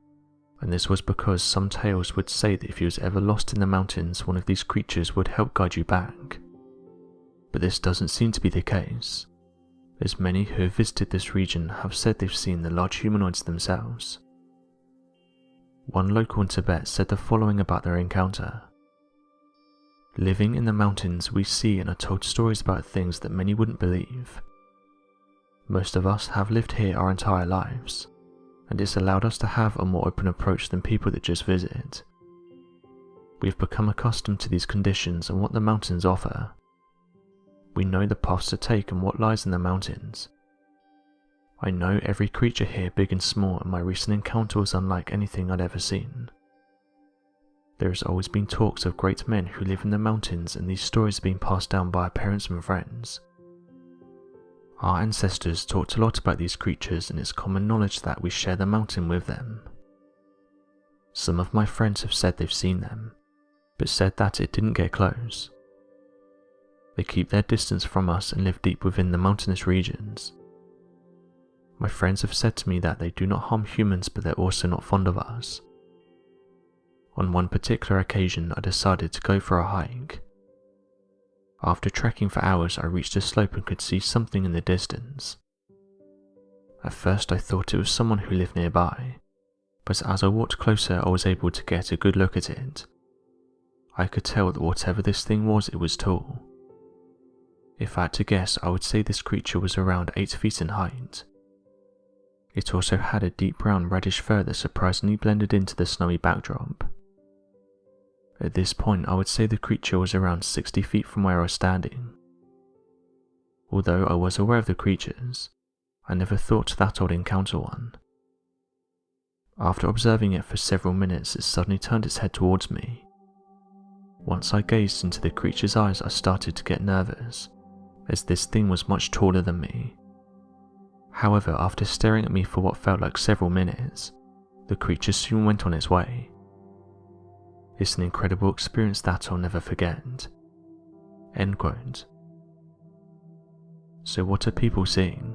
and this was because some tales would say that if you was ever lost in the mountains, one of these creatures would help guide you back. But this doesn't seem to be the case, as many who have visited this region have said they've seen the large humanoids themselves. One local in Tibet said the following about their encounter. Living in the mountains, we see and are told stories about things that many wouldn't believe. Most of us have lived here our entire lives, and it's allowed us to have a more open approach than people that just visit. We've become accustomed to these conditions and what the mountains offer. We know the paths to take and what lies in the mountains. I know every creature here, big and small, and my recent encounter was unlike anything I'd ever seen. There has always been talks of great men who live in the mountains, and these stories have been passed down by our parents and friends. Our ancestors talked a lot about these creatures, and it's common knowledge that we share the mountain with them. Some of my friends have said they've seen them, but said that it didn't get close. They keep their distance from us and live deep within the mountainous regions. My friends have said to me that they do not harm humans, but they're also not fond of us. On one particular occasion, I decided to go for a hike. After trekking for hours, I reached a slope and could see something in the distance. At first I thought it was someone who lived nearby, but as I walked closer I was able to get a good look at it. I could tell that whatever this thing was, it was tall. If I had to guess, I would say this creature was around 8 feet in height. It also had a deep brown reddish fur that surprisingly blended into the snowy backdrop. At this point, I would say the creature was around 60 feet from where I was standing. Although I was aware of the creatures, I never thought that I would encounter one. After observing it for several minutes, it suddenly turned its head towards me. Once I gazed into the creature's eyes, I started to get nervous, as this thing was much taller than me. However, after staring at me for what felt like several minutes, the creature soon went on its way. It's an incredible experience that I'll never forget." End quote. So what are people seeing?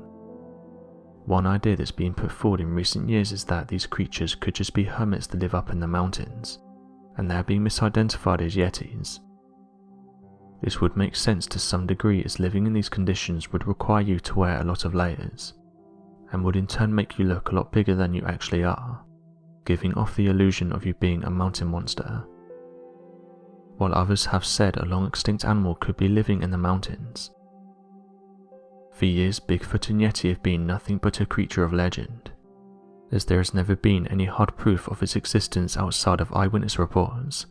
One idea that's been put forward in recent years is that these creatures could just be hermits that live up in the mountains, and they are being misidentified as yetis. This would make sense to some degree, as living in these conditions would require you to wear a lot of layers, and would in turn make you look a lot bigger than you actually are, giving off the illusion of you being a mountain monster. While others have said a long extinct animal could be living in the mountains. For years, Bigfoot and Yeti have been nothing but a creature of legend, as there has never been any hard proof of its existence outside of eyewitness reports.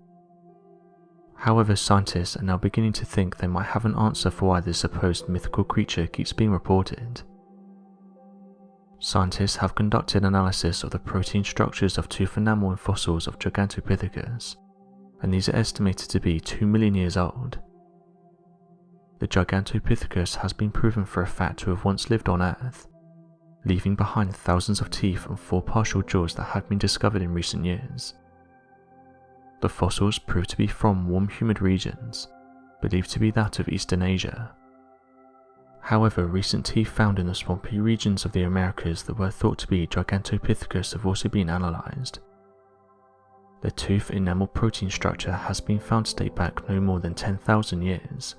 However, scientists are now beginning to think they might have an answer for why this supposed mythical creature keeps being reported. Scientists have conducted analysis of the protein structures of tooth enamel in fossils of Gigantopithecus, and these are estimated to be 2 million years old. The Gigantopithecus has been proven for a fact to have once lived on Earth, leaving behind thousands of teeth and 4 partial jaws that have been discovered in recent years. The fossils prove to be from warm humid regions, believed to be that of Eastern Asia. However, recent teeth found in the swampy regions of the Americas that were thought to be Gigantopithecus have also been analysed. The tooth enamel protein structure has been found to date back no more than 10,000 years.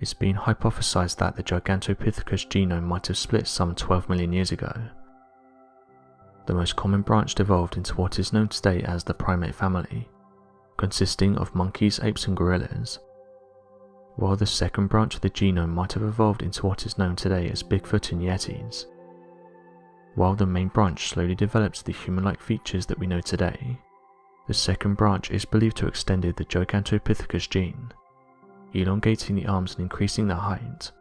It's been hypothesized that the Gigantopithecus genome might have split some 12 million years ago. The most common branch evolved into what is known today as the primate family, consisting of monkeys, apes and gorillas. While the second branch of the genome might have evolved into what is known today as Bigfoot and Yetis. While the main branch slowly develops the human-like features that we know today, the second branch is believed to have extended the Gigantopithecus gene, elongating the arms and increasing their height.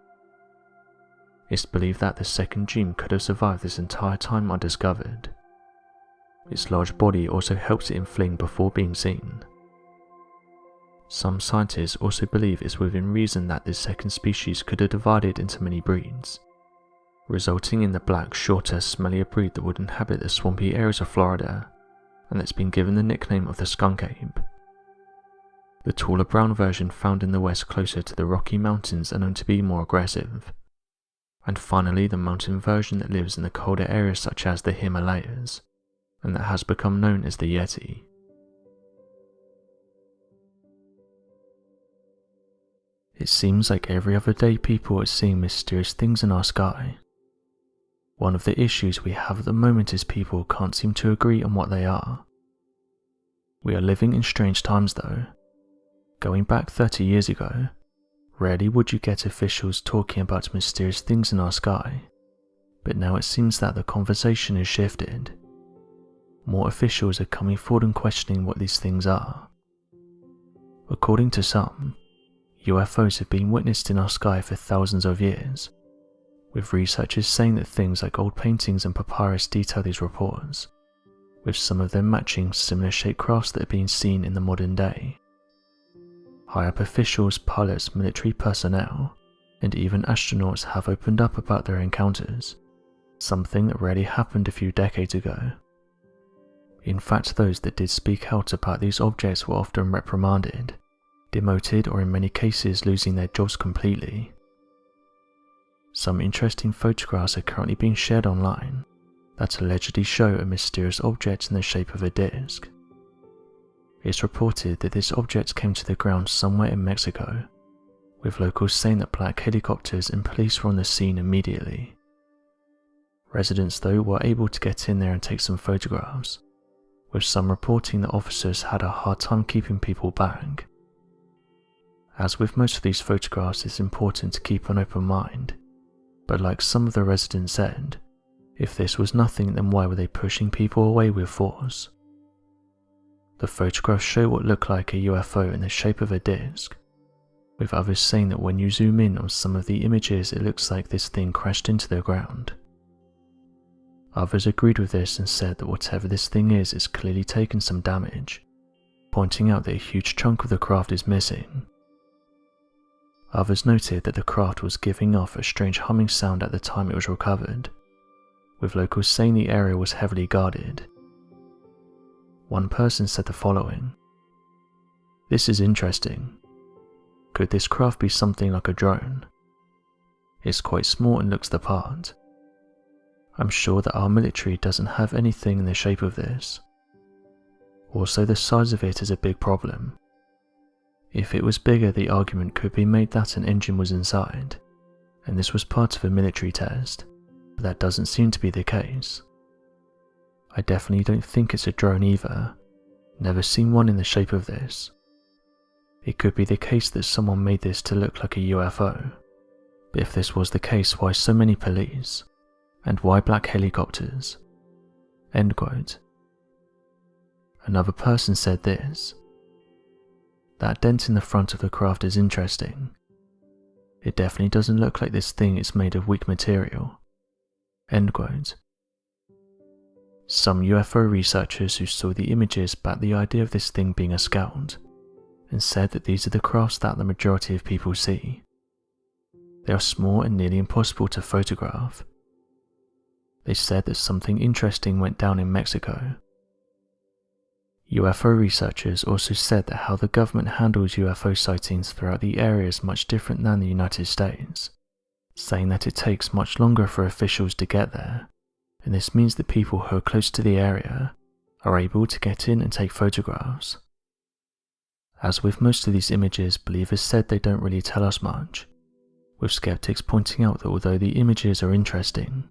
It's believed that the second gene could have survived this entire time undiscovered. Its large body also helps it inflame before being seen. Some scientists also believe it's within reason that this second species could have divided into many breeds, resulting in the black, shorter, smellier breed that would inhabit the swampy areas of Florida, and that's been given the nickname of the skunk ape. The taller brown version found in the west closer to the Rocky Mountains are known to be more aggressive. And finally, the mountain version that lives in the colder areas such as the Himalayas, and that has become known as the Yeti. It seems like every other day people are seeing mysterious things in our sky. One of the issues we have at the moment is people can't seem to agree on what they are. We are living in strange times though. Going back 30 years ago, rarely would you get officials talking about mysterious things in our sky, but now it seems that the conversation has shifted. More officials are coming forward and questioning what these things are. According to some, UFOs have been witnessed in our sky for thousands of years, with researchers saying that things like old paintings and papyrus detail these reports, with some of them matching similar shaped crafts that are being seen in the modern day. High-up officials, pilots, military personnel, and even astronauts have opened up about their encounters, something that rarely happened a few decades ago. In fact, those that did speak out about these objects were often reprimanded, demoted, or in many cases losing their jobs completely. Some interesting photographs are currently being shared online that allegedly show a mysterious object in the shape of a disc. It's reported that this object came to the ground somewhere in Mexico, with locals saying that black helicopters and police were on the scene immediately. Residents though were able to get in there and take some photographs, with some reporting that officers had a hard time keeping people back. As with most of these photographs, it's important to keep an open mind, but like some of the residents said, if this was nothing, then why were they pushing people away with force? The photographs show what looked like a UFO in the shape of a disc, with others saying that when you zoom in on some of the images it looks like this thing crashed into the ground. Others agreed with this and said that whatever this thing is, it's clearly taken some damage, pointing out that a huge chunk of the craft is missing. Others noted that the craft was giving off a strange humming sound at the time it was recovered, with locals saying the area was heavily guarded. One person said the following: "This is interesting. Could this craft be something like a drone? It's quite small and looks the part. I'm sure that our military doesn't have anything in the shape of this. Also, the size of it is a big problem. If it was bigger, the argument could be made that an engine was inside, and this was part of a military test, but that doesn't seem to be the case. I definitely don't think it's a drone either. Never seen one in the shape of this. It could be the case that someone made this to look like a UFO, but if this was the case, why so many police? And why black helicopters?" End quote. Another person said this: "That dent in the front of the craft is interesting. It definitely doesn't look like this thing is made of weak material." End quote. Some UFO researchers who saw the images backed the idea of this thing being a scout, and said that these are the crafts that the majority of people see. They are small and nearly impossible to photograph. They said that something interesting went down in Mexico. UFO researchers also said that how the government handles UFO sightings throughout the area is much different than the United States, saying that it takes much longer for officials to get there, and this means that people who are close to the area are able to get in and take photographs. As with most of these images, believers said they don't really tell us much, with skeptics pointing out that although the images are interesting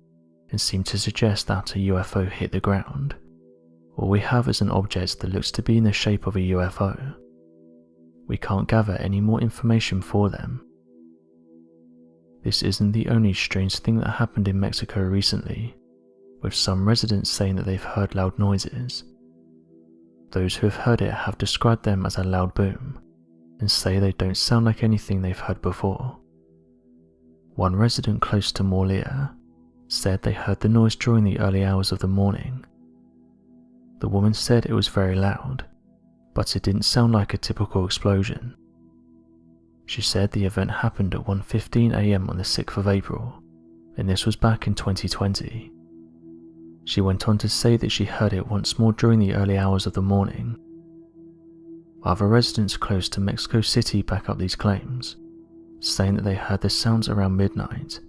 and seem to suggest that a UFO hit the ground, All we have is an object that looks to be in the shape of a UFO. We can't gather any more information for them. This isn't the only strange thing that happened in Mexico recently, with some residents saying that they've heard loud noises. Those who have heard it have described them as a loud boom, and say they don't sound like anything they've heard before. One resident close to Morlea said they heard the noise during the early hours of the morning. The woman said it was very loud, but it didn't sound like a typical explosion. She said the event happened at 1:15 AM on the 6th of April, and this was back in 2020. She went on to say that she heard it once more during the early hours of the morning. Other residents close to Mexico City back up these claims, saying that they heard the sounds around midnight.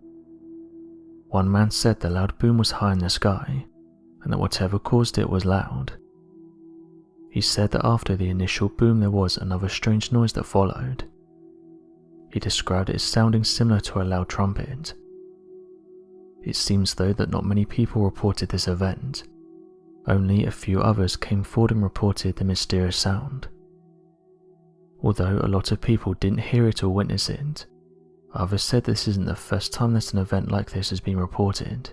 One man said the loud boom was high in the sky, and that whatever caused it was loud. He said that after the initial boom there was another strange noise that followed. He described it as sounding similar to a loud trumpet. It seems though that not many people reported this event. Only a few others came forward and reported the mysterious sound. Although a lot of people didn't hear it or witness it, others said this isn't the first time that an event like this has been reported.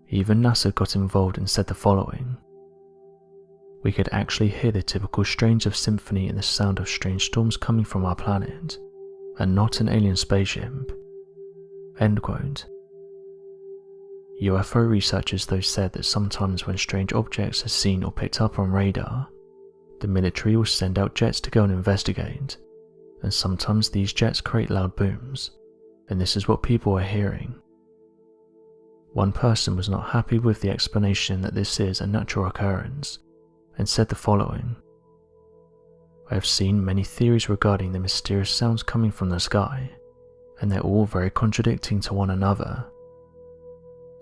Even NASA got involved and said the following: "We could actually hear the typical strains of symphony and the sound of strange storms coming from our planet, and not an alien spaceship." End quote. UFO researchers though said that sometimes when strange objects are seen or picked up on radar, the military will send out jets to go and investigate, and sometimes these jets create loud booms, and this is what people are hearing. One person was not happy with the explanation that this is a natural occurrence, and said the following: "I have seen many theories regarding the mysterious sounds coming from the sky, and they're all very contradicting to one another.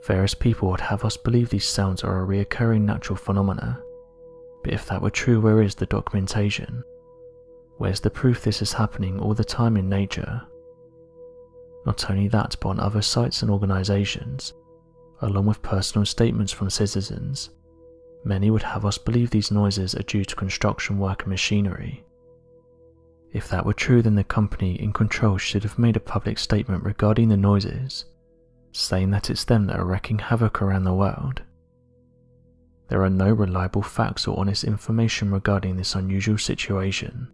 Various people would have us believe these sounds are a reoccurring natural phenomena, but if that were true, where is the documentation? Where's the proof this is happening all the time in nature? Not only that, but on other sites and organizations, along with personal statements from citizens, many would have us believe these noises are due to construction work and machinery. If that were true, then the company in control should have made a public statement regarding the noises, saying that it's them that are wreaking havoc around the world. There are no reliable facts or honest information regarding this unusual situation."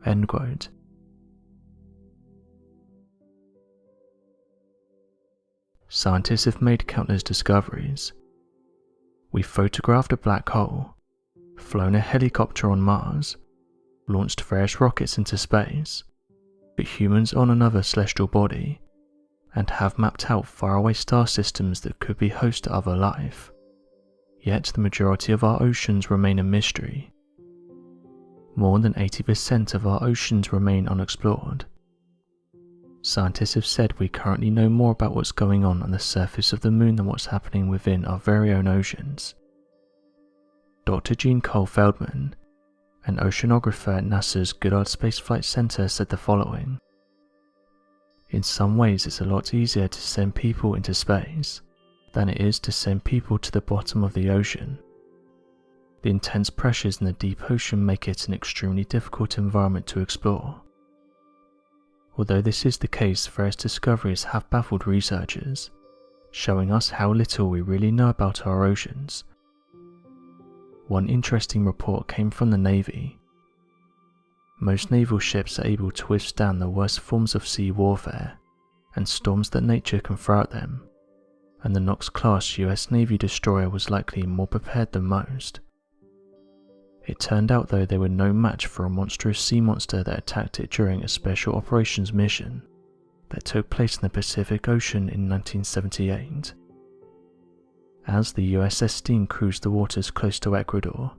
End quote. Scientists have made countless discoveries. We photographed a black hole, flown a helicopter on Mars, launched various rockets into space, put humans on another celestial body, and have mapped out faraway star systems that could be host to other life. Yet the majority of our oceans remain a mystery. More than 80% of our oceans remain unexplored. Scientists have said we currently know more about what's going on the surface of the moon than what's happening within our very own oceans. Dr. Gene Cole Feldman, an oceanographer at NASA's Goddard Space Flight Center, said the following: "In some ways it's a lot easier to send people into space than it is to send people to the bottom of the ocean. The intense pressures in the deep ocean make it an extremely difficult environment to explore. Although this is the case, various discoveries have baffled researchers, showing us how little we really know about our oceans. One interesting report came from the Navy. Most naval ships are able to withstand the worst forms of sea warfare and storms that nature can throw at them, and the Knox-class US Navy destroyer was likely more prepared than most. It turned out though they were no match for a monstrous sea monster that attacked it during a special operations mission that took place in the Pacific Ocean in 1978. As the USS Steen cruised the waters close to Ecuador,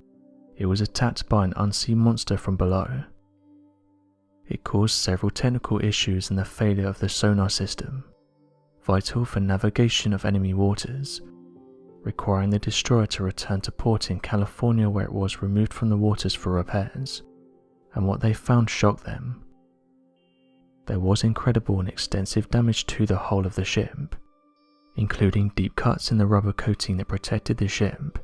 it was attacked by an unseen monster from below. It caused several technical issues and the failure of the sonar system, vital for navigation of enemy waters, requiring the destroyer to return to port in California where it was removed from the waters for repairs, and what they found shocked them. There was incredible and extensive damage to the hull of the ship, including deep cuts in the rubber coating that protected the ship.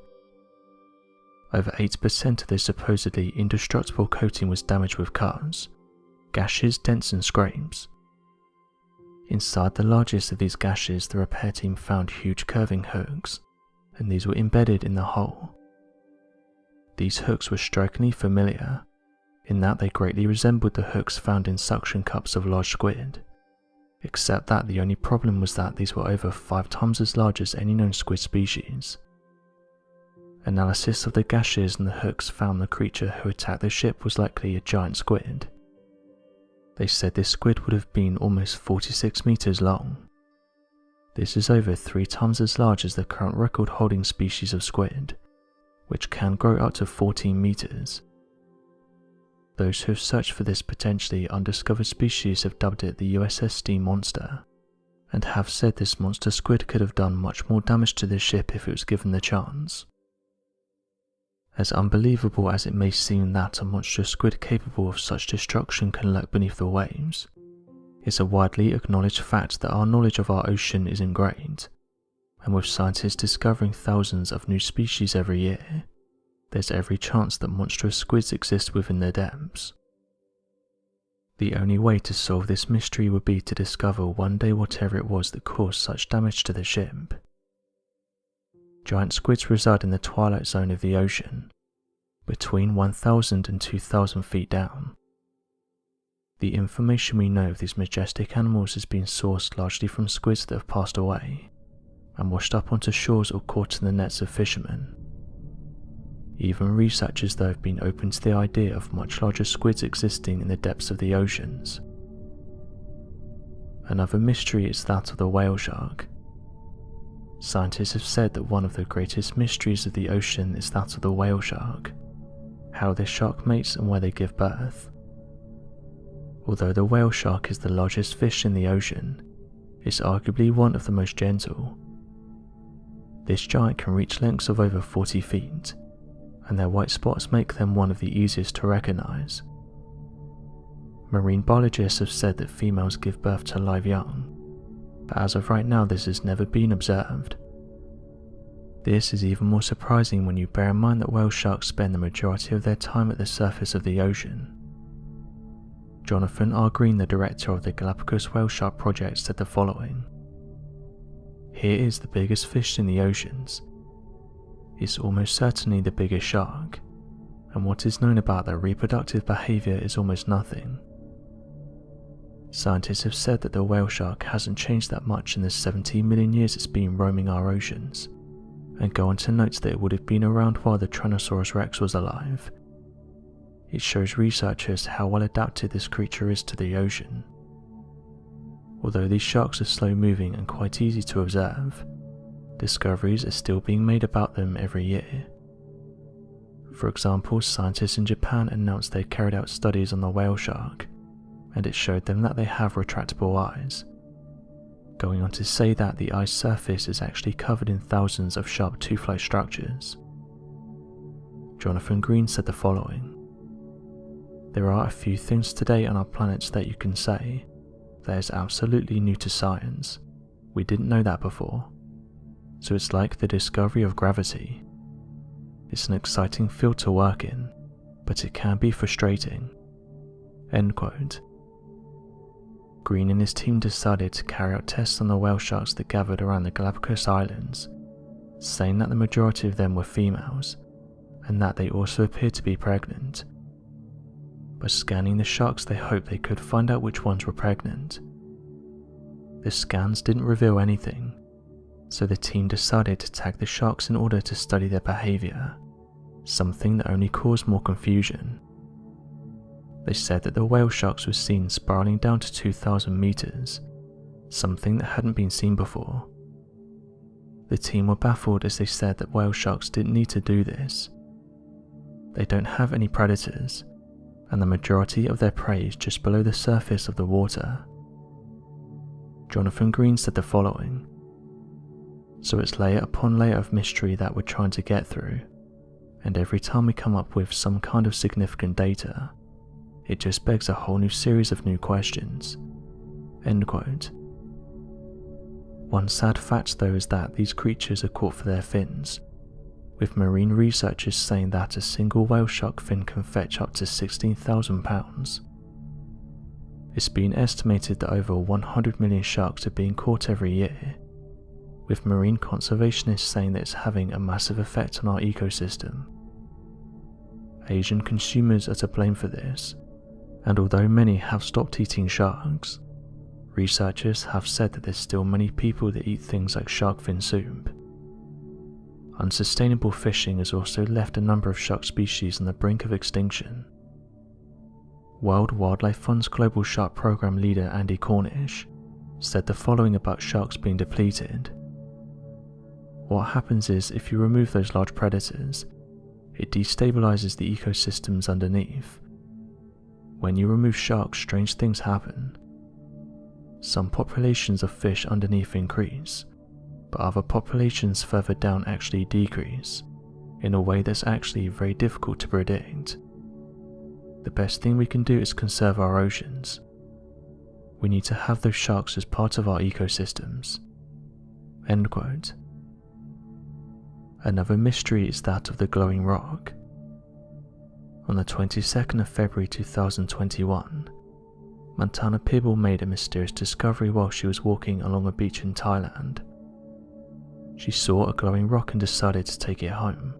over 80% of their supposedly indestructible coating was damaged with cuts, gashes, dents and scrapes. Inside the largest of these gashes, the repair team found huge curving hooks, and these were embedded in the hull. These hooks were strikingly familiar, in that they greatly resembled the hooks found in suction cups of large squid, except that the only problem was that these were over 5 times as large as any known squid species. Analysis of the gashes and the hooks found the creature who attacked the ship was likely a giant squid. They said this squid would have been almost 46 meters long. This is over 3 times as large as the current record-holding species of squid, which can grow up to 14 meters. Those who have searched for this potentially undiscovered species have dubbed it the USS Monster, and have said this monster squid could have done much more damage to the ship if it was given the chance. As unbelievable as it may seem that a monstrous squid capable of such destruction can lurk beneath the waves, it's a widely acknowledged fact that our knowledge of our ocean is ingrained, and with scientists discovering thousands of new species every year, there's every chance that monstrous squids exist within the depths. The only way to solve this mystery would be to discover one day whatever it was that caused such damage to the ship. Giant squids reside in the twilight zone of the ocean, between 1,000 and 2,000 feet down. The information we know of these majestic animals has been sourced largely from squids that have passed away, and washed up onto shores or caught in the nets of fishermen. Even researchers though have been open to the idea of much larger squids existing in the depths of the oceans. Another mystery is that of the whale shark. Scientists have said that one of the greatest mysteries of the ocean is that of the whale shark, how this shark mates and where they give birth. Although the whale shark is the largest fish in the ocean, it's arguably one of the most gentle. This giant can reach lengths of over 40 feet, and their white spots make them one of the easiest to recognize. Marine biologists have said that females give birth to live young, but as of right now this has never been observed. This is even more surprising when you bear in mind that whale sharks spend the majority of their time at the surface of the ocean. Jonathan R. Green, the director of the Galapagos Whale Shark Project, said the following: "Here is the biggest fish in the oceans. It's almost certainly the biggest shark, and what is known about their reproductive behavior is almost nothing. Scientists have said that the whale shark hasn't changed that much in the 17 million years it's been roaming our oceans, and go on to note that it would have been around while the Tyrannosaurus rex was alive. It shows researchers how well adapted this creature is to the ocean. Although these sharks are slow moving and quite easy to observe, discoveries are still being made about them every year. For example, scientists in Japan announced they carried out studies on the whale shark, and it showed them that they have retractable eyes, going on to say that the eye's surface is actually covered in thousands of sharp tooth-like structures. Jonathan Green said the following: "There are a few things today on our planet that you can say that is absolutely new to science. We didn't know that before. So it's like the discovery of gravity. It's an exciting field to work in, but it can be frustrating." End quote. Green and his team decided to carry out tests on the whale sharks that gathered around the Galapagos Islands, saying that the majority of them were females, and that they also appeared to be pregnant. By scanning the sharks, they hoped they could find out which ones were pregnant. The scans didn't reveal anything, so the team decided to tag the sharks in order to study their behavior, something that only caused more confusion. They said that the whale sharks were seen spiraling down to 2,000 meters, something that hadn't been seen before. The team were baffled as they said that whale sharks didn't need to do this. They don't have any predators, and the majority of their prey is just below the surface of the water. Jonathan Green said the following: "So it's layer upon layer of mystery that we're trying to get through, and every time we come up with some kind of significant data, it just begs a whole new series of new questions." End quote. One sad fact though is that these creatures are caught for their fins, with marine researchers saying that a single whale shark fin can fetch up to £16,000. It's been estimated that over 100 million sharks are being caught every year, with marine conservationists saying that it's having a massive effect on our ecosystem. Asian consumers are to blame for this, and although many have stopped eating sharks, researchers have said that there's still many people that eat things like shark fin soup. Unsustainable fishing has also left a number of shark species on the brink of extinction. World Wildlife Fund's Global Shark Program leader Andy Cornish said the following about sharks being depleted. What happens is, if you remove those large predators, it destabilizes the ecosystems underneath. When you remove sharks, strange things happen. Some populations of fish underneath increase, but other populations further down actually decrease, in a way that's actually very difficult to predict. The best thing we can do is conserve our oceans. We need to have those sharks as part of our ecosystems." End quote. Another mystery is that of the glowing rock. On the 22nd of February 2021, Montana Pibble made a mysterious discovery while she was walking along a beach in Thailand. She saw a glowing rock and decided to take it home,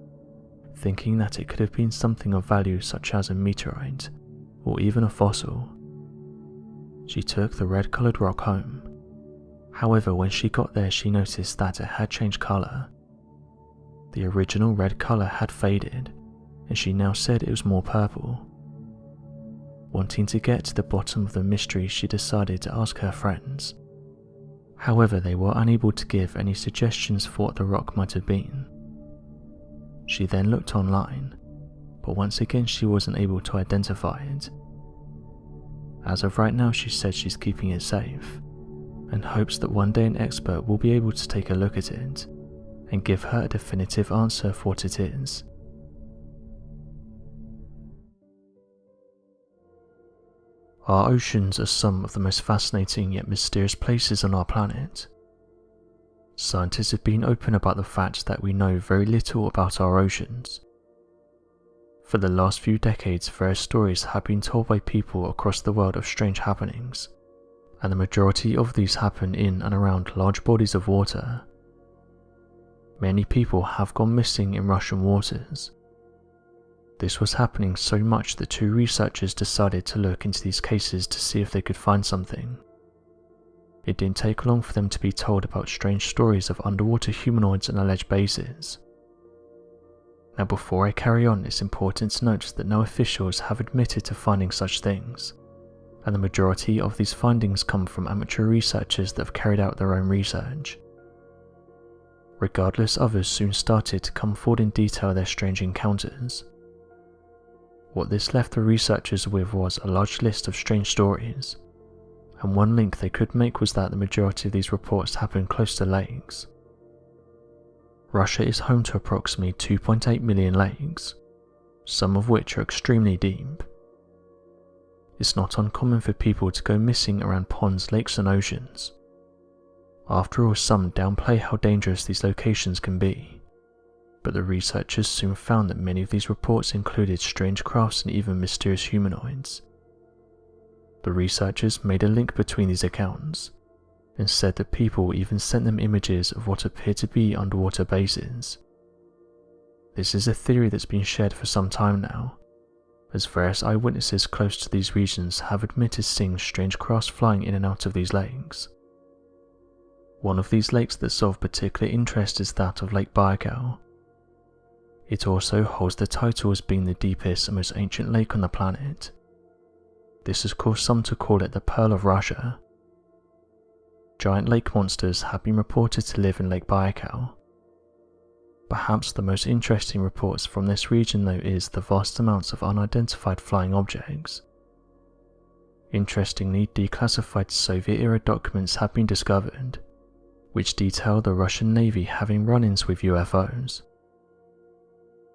thinking that it could have been something of value such as a meteorite or even a fossil. She took the red-coloured rock home. However, when she got there, she noticed that it had changed colour. The original red colour had faded, and she now said it was more purple. Wanting to get to the bottom of the mystery, she decided to ask her friends. However, they were unable to give any suggestions for what the rock might have been. She then looked online, but once again she wasn't able to identify it. As of right now, she said she's keeping it safe, and hopes that one day an expert will be able to take a look at it and give her a definitive answer for what it is. Our oceans are some of the most fascinating yet mysterious places on our planet. Scientists have been open about the fact that we know very little about our oceans. For the last few decades, various stories have been told by people across the world of strange happenings, and the majority of these happen in and around large bodies of water. Many people have gone missing in Russian waters. This was happening so much that two researchers decided to look into these cases to see if they could find something. It didn't take long for them to be told about strange stories of underwater humanoids and alleged bases. Now, before I carry on, it's important to note that no officials have admitted to finding such things, and the majority of these findings come from amateur researchers that have carried out their own research. Regardless, others soon started to come forward in detail their strange encounters. What this left the researchers with was a large list of strange stories, and one link they could make was that the majority of these reports happened close to lakes. Russia is home to approximately 2.8 million lakes, some of which are extremely deep. It's not uncommon for people to go missing around ponds, lakes and oceans. After all, some downplay how dangerous these locations can be, but the researchers soon found that many of these reports included strange crafts and even mysterious humanoids. The researchers made a link between these accounts, and said that people even sent them images of what appeared to be underwater bases. This is a theory that's been shared for some time now, as various eyewitnesses close to these regions have admitted seeing strange crafts flying in and out of these lakes. One of these lakes that's of particular interest is that of Lake Baikal. It also holds the title as being the deepest and most ancient lake on the planet. This has caused some to call it the Pearl of Russia. Giant lake monsters have been reported to live in Lake Baikal. Perhaps the most interesting reports from this region though is the vast amounts of unidentified flying objects. Interestingly, declassified Soviet-era documents have been discovered, which detail the Russian Navy having run-ins with UFOs.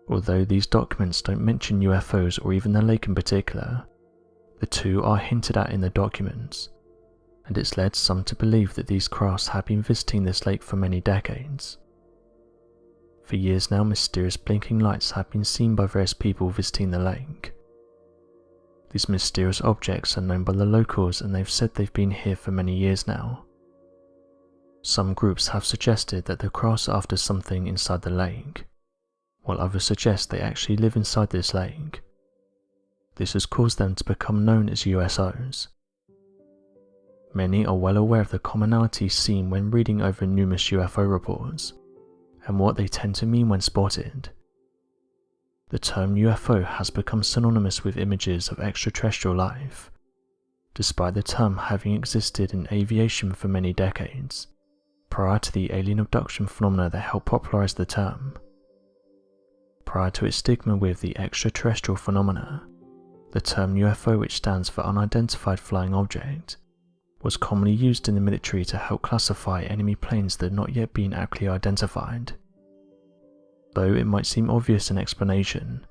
Although these documents don't mention UFOs or even the lake in particular, the two are hinted at in the documents, and it's led some to believe that these crafts have been visiting this lake for many decades. For years now, mysterious blinking lights have been seen by various people visiting the lake. These mysterious objects are known by the locals, and they've said they've been here for many years now. Some groups have suggested that the crafts are after something inside the lake, while others suggest they actually live inside this lake. This has caused them to become known as USOs. Many are well aware of the commonalities seen when reading over numerous UFO reports, and what they tend to mean when spotted. The term UFO has become synonymous with images of extraterrestrial life, despite the term having existed in aviation for many decades, prior to the alien abduction phenomena that helped popularize the term. Prior to its stigma with the extraterrestrial phenomena, the term UFO, which stands for Unidentified Flying Object, was commonly used in the military to help classify enemy planes that had not yet been accurately identified. Though it might seem obvious in explanation,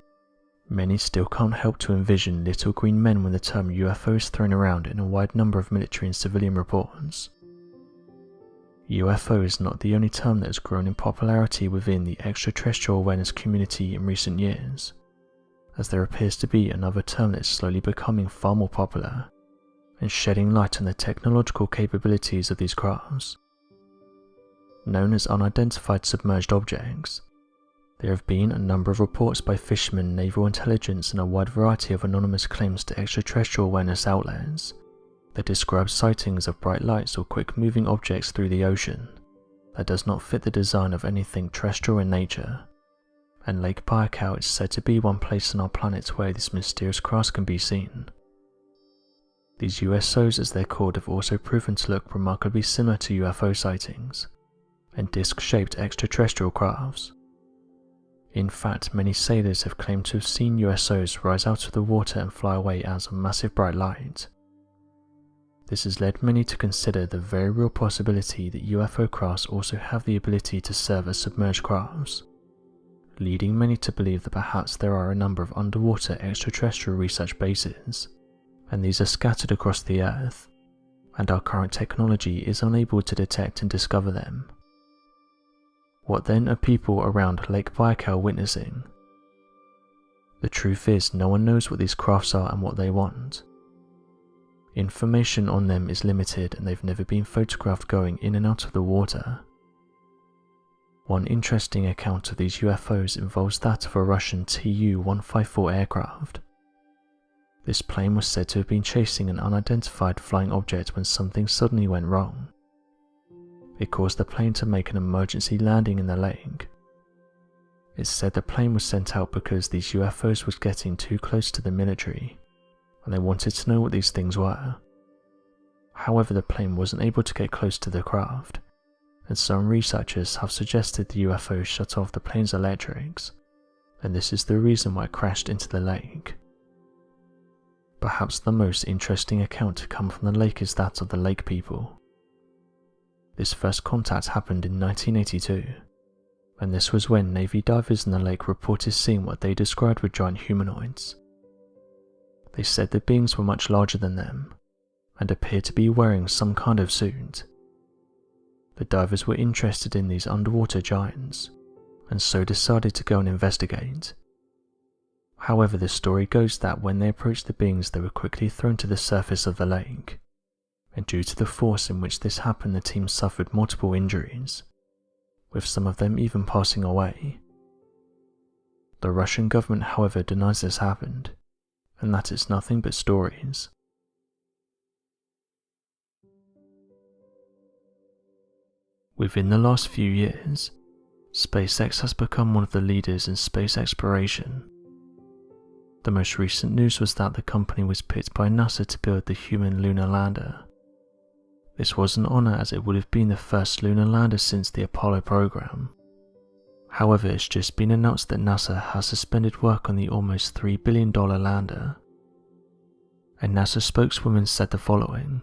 many still can't help to envision little green men when the term UFO is thrown around in a wide number of military and civilian reports. UFO is not the only term that has grown in popularity within the extraterrestrial awareness community in recent years, as there appears to be another term that is slowly becoming far more popular and shedding light on the technological capabilities of these crafts. Known as unidentified submerged objects, there have been a number of reports by fishermen, naval intelligence, and a wide variety of anonymous claims to extraterrestrial awareness outlets that describe sightings of bright lights or quick-moving objects through the ocean that does not fit the design of anything terrestrial in nature, and Lake Baikal is said to be one place on our planet where these mysterious crafts can be seen. These USOs, as they're called, have also proven to look remarkably similar to UFO sightings and disc-shaped extraterrestrial crafts. In fact, many sailors have claimed to have seen USOs rise out of the water and fly away as a massive bright light. This has led many to consider the very real possibility that UFO crafts also have the ability to serve as submerged crafts, leading many to believe that perhaps there are a number of underwater extraterrestrial research bases, and these are scattered across the Earth, and our current technology is unable to detect and discover them. What then are people around Lake Baikal witnessing? The truth is, no one knows what these crafts are and what they want. Information on them is limited, and they've never been photographed going in and out of the water. One interesting account of these UFOs involves that of a Russian Tu-154 aircraft. This plane was said to have been chasing an unidentified flying object when something suddenly went wrong. It caused the plane to make an emergency landing in the lake. It's said the plane was sent out because these UFOs was getting too close to the military, and they wanted to know what these things were. However, the plane wasn't able to get close to the craft, and some researchers have suggested the UFO shut off the plane's electrics, and this is the reason why it crashed into the lake. Perhaps the most interesting account to come from the lake is that of the lake people. This first contact happened in 1982, and this was when Navy divers in the lake reported seeing what they described were giant humanoids. They said the beings were much larger than them, and appeared to be wearing some kind of suit. The divers were interested in these underwater giants, and so decided to go and investigate. However, the story goes that when they approached the beings, they were quickly thrown to the surface of the lake, and due to the force in which this happened, the team suffered multiple injuries, with some of them even passing away. The Russian government, however, denies this happened, and that it's nothing but stories. Within the last few years, SpaceX has become one of the leaders in space exploration. The most recent news was that the company was picked by NASA to build the human lunar lander. This was an honour, as it would have been the first lunar lander since the Apollo program. However, it's just been announced that NASA has suspended work on the almost $3 billion lander. A NASA spokeswoman said the following: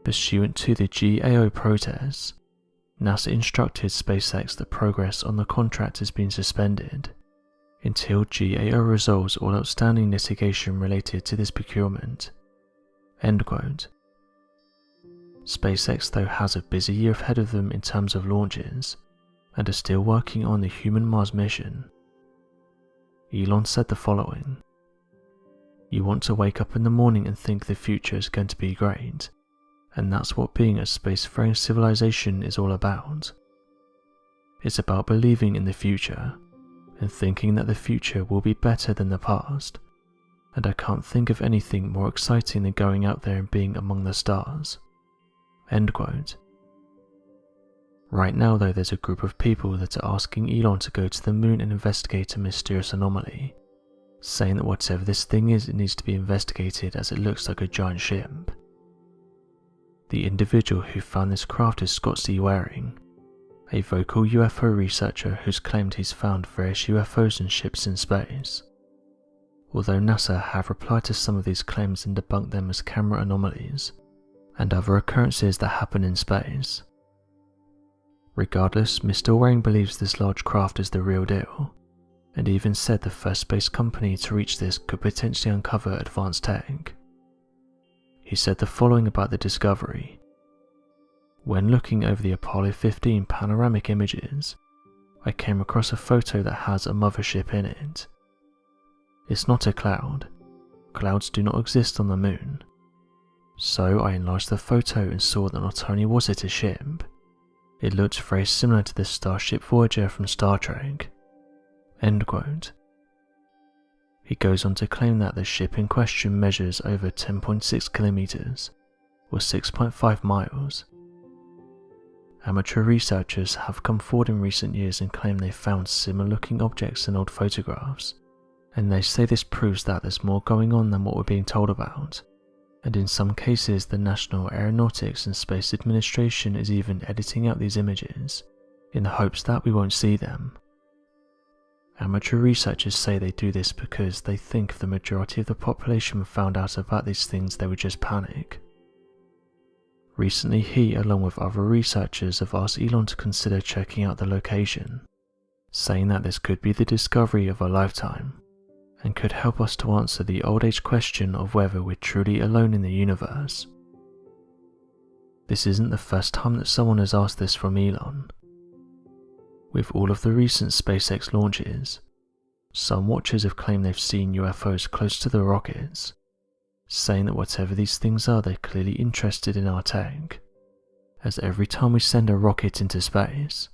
"Pursuant to the GAO protests, NASA instructed SpaceX that progress on the contract has been suspended until GAO resolves all outstanding litigation related to this procurement." End quote. SpaceX though has a busy year ahead of them in terms of launches, and are still working on the human Mars mission. Elon said the following: "You want to wake up in the morning and think the future is going to be great, and that's what being a spacefaring civilization is all about. It's about believing in the future and thinking that the future will be better than the past, and I can't think of anything more exciting than going out there and being among the stars." End quote. Right now though, there's a group of people that are asking Elon to go to the moon and investigate a mysterious anomaly, saying that whatever this thing is, it needs to be investigated as it looks like a giant ship. The individual who found this craft is Scott C. Waring, a vocal UFO researcher who's claimed he's found various UFOs and ships in space, although NASA have replied to some of these claims and debunked them as camera anomalies and other occurrences that happen in space. Regardless, Mr. Waring believes this large craft is the real deal, and even said the first space company to reach this could potentially uncover advanced tech. He said the following about the discovery: "When looking over the Apollo 15 panoramic images, I came across a photo that has a mothership in it. It's not a cloud. Clouds do not exist on the moon. So I enlarged the photo and saw that not only was it a ship, it looked very similar to the Starship Voyager from Star Trek." End quote. He goes on to claim that the ship in question measures over 10.6 kilometers, or 6.5 miles. Amateur researchers have come forward in recent years and claim they found similar looking objects in old photographs, and they say this proves that there's more going on than what we're being told about, and in some cases the National Aeronautics and Space Administration is even editing out these images in the hopes that we won't see them. Amateur researchers say they do this because they think if the majority of the population found out about these things, they would just panic. Recently he, along with other researchers, have asked Elon to consider checking out the location, saying that this could be the discovery of a lifetime, and could help us to answer the old age question of whether we're truly alone in the universe. This isn't the first time that someone has asked this from Elon. With all of the recent SpaceX launches, some watchers have claimed they've seen UFOs close to the rockets, saying that whatever these things are, they're clearly interested in our tech, as every time we send a rocket into space,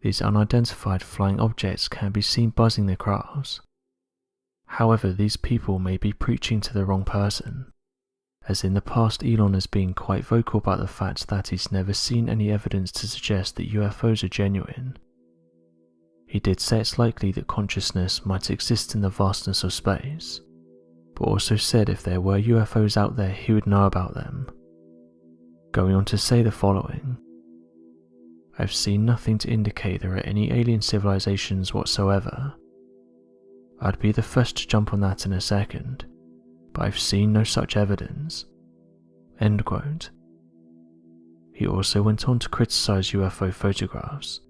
these unidentified flying objects can be seen buzzing the crafts. However, these people may be preaching to the wrong person, as in the past Elon has been quite vocal about the fact that he's never seen any evidence to suggest that UFOs are genuine. He did say it's likely that consciousness might exist in the vastness of space, but also said if there were UFOs out there he would know about them, going on to say the following: "I've seen nothing to indicate there are any alien civilizations whatsoever. I'd be the first to jump on that in a second, but I've seen no such evidence." End quote. He also went on to criticize UFO photographs,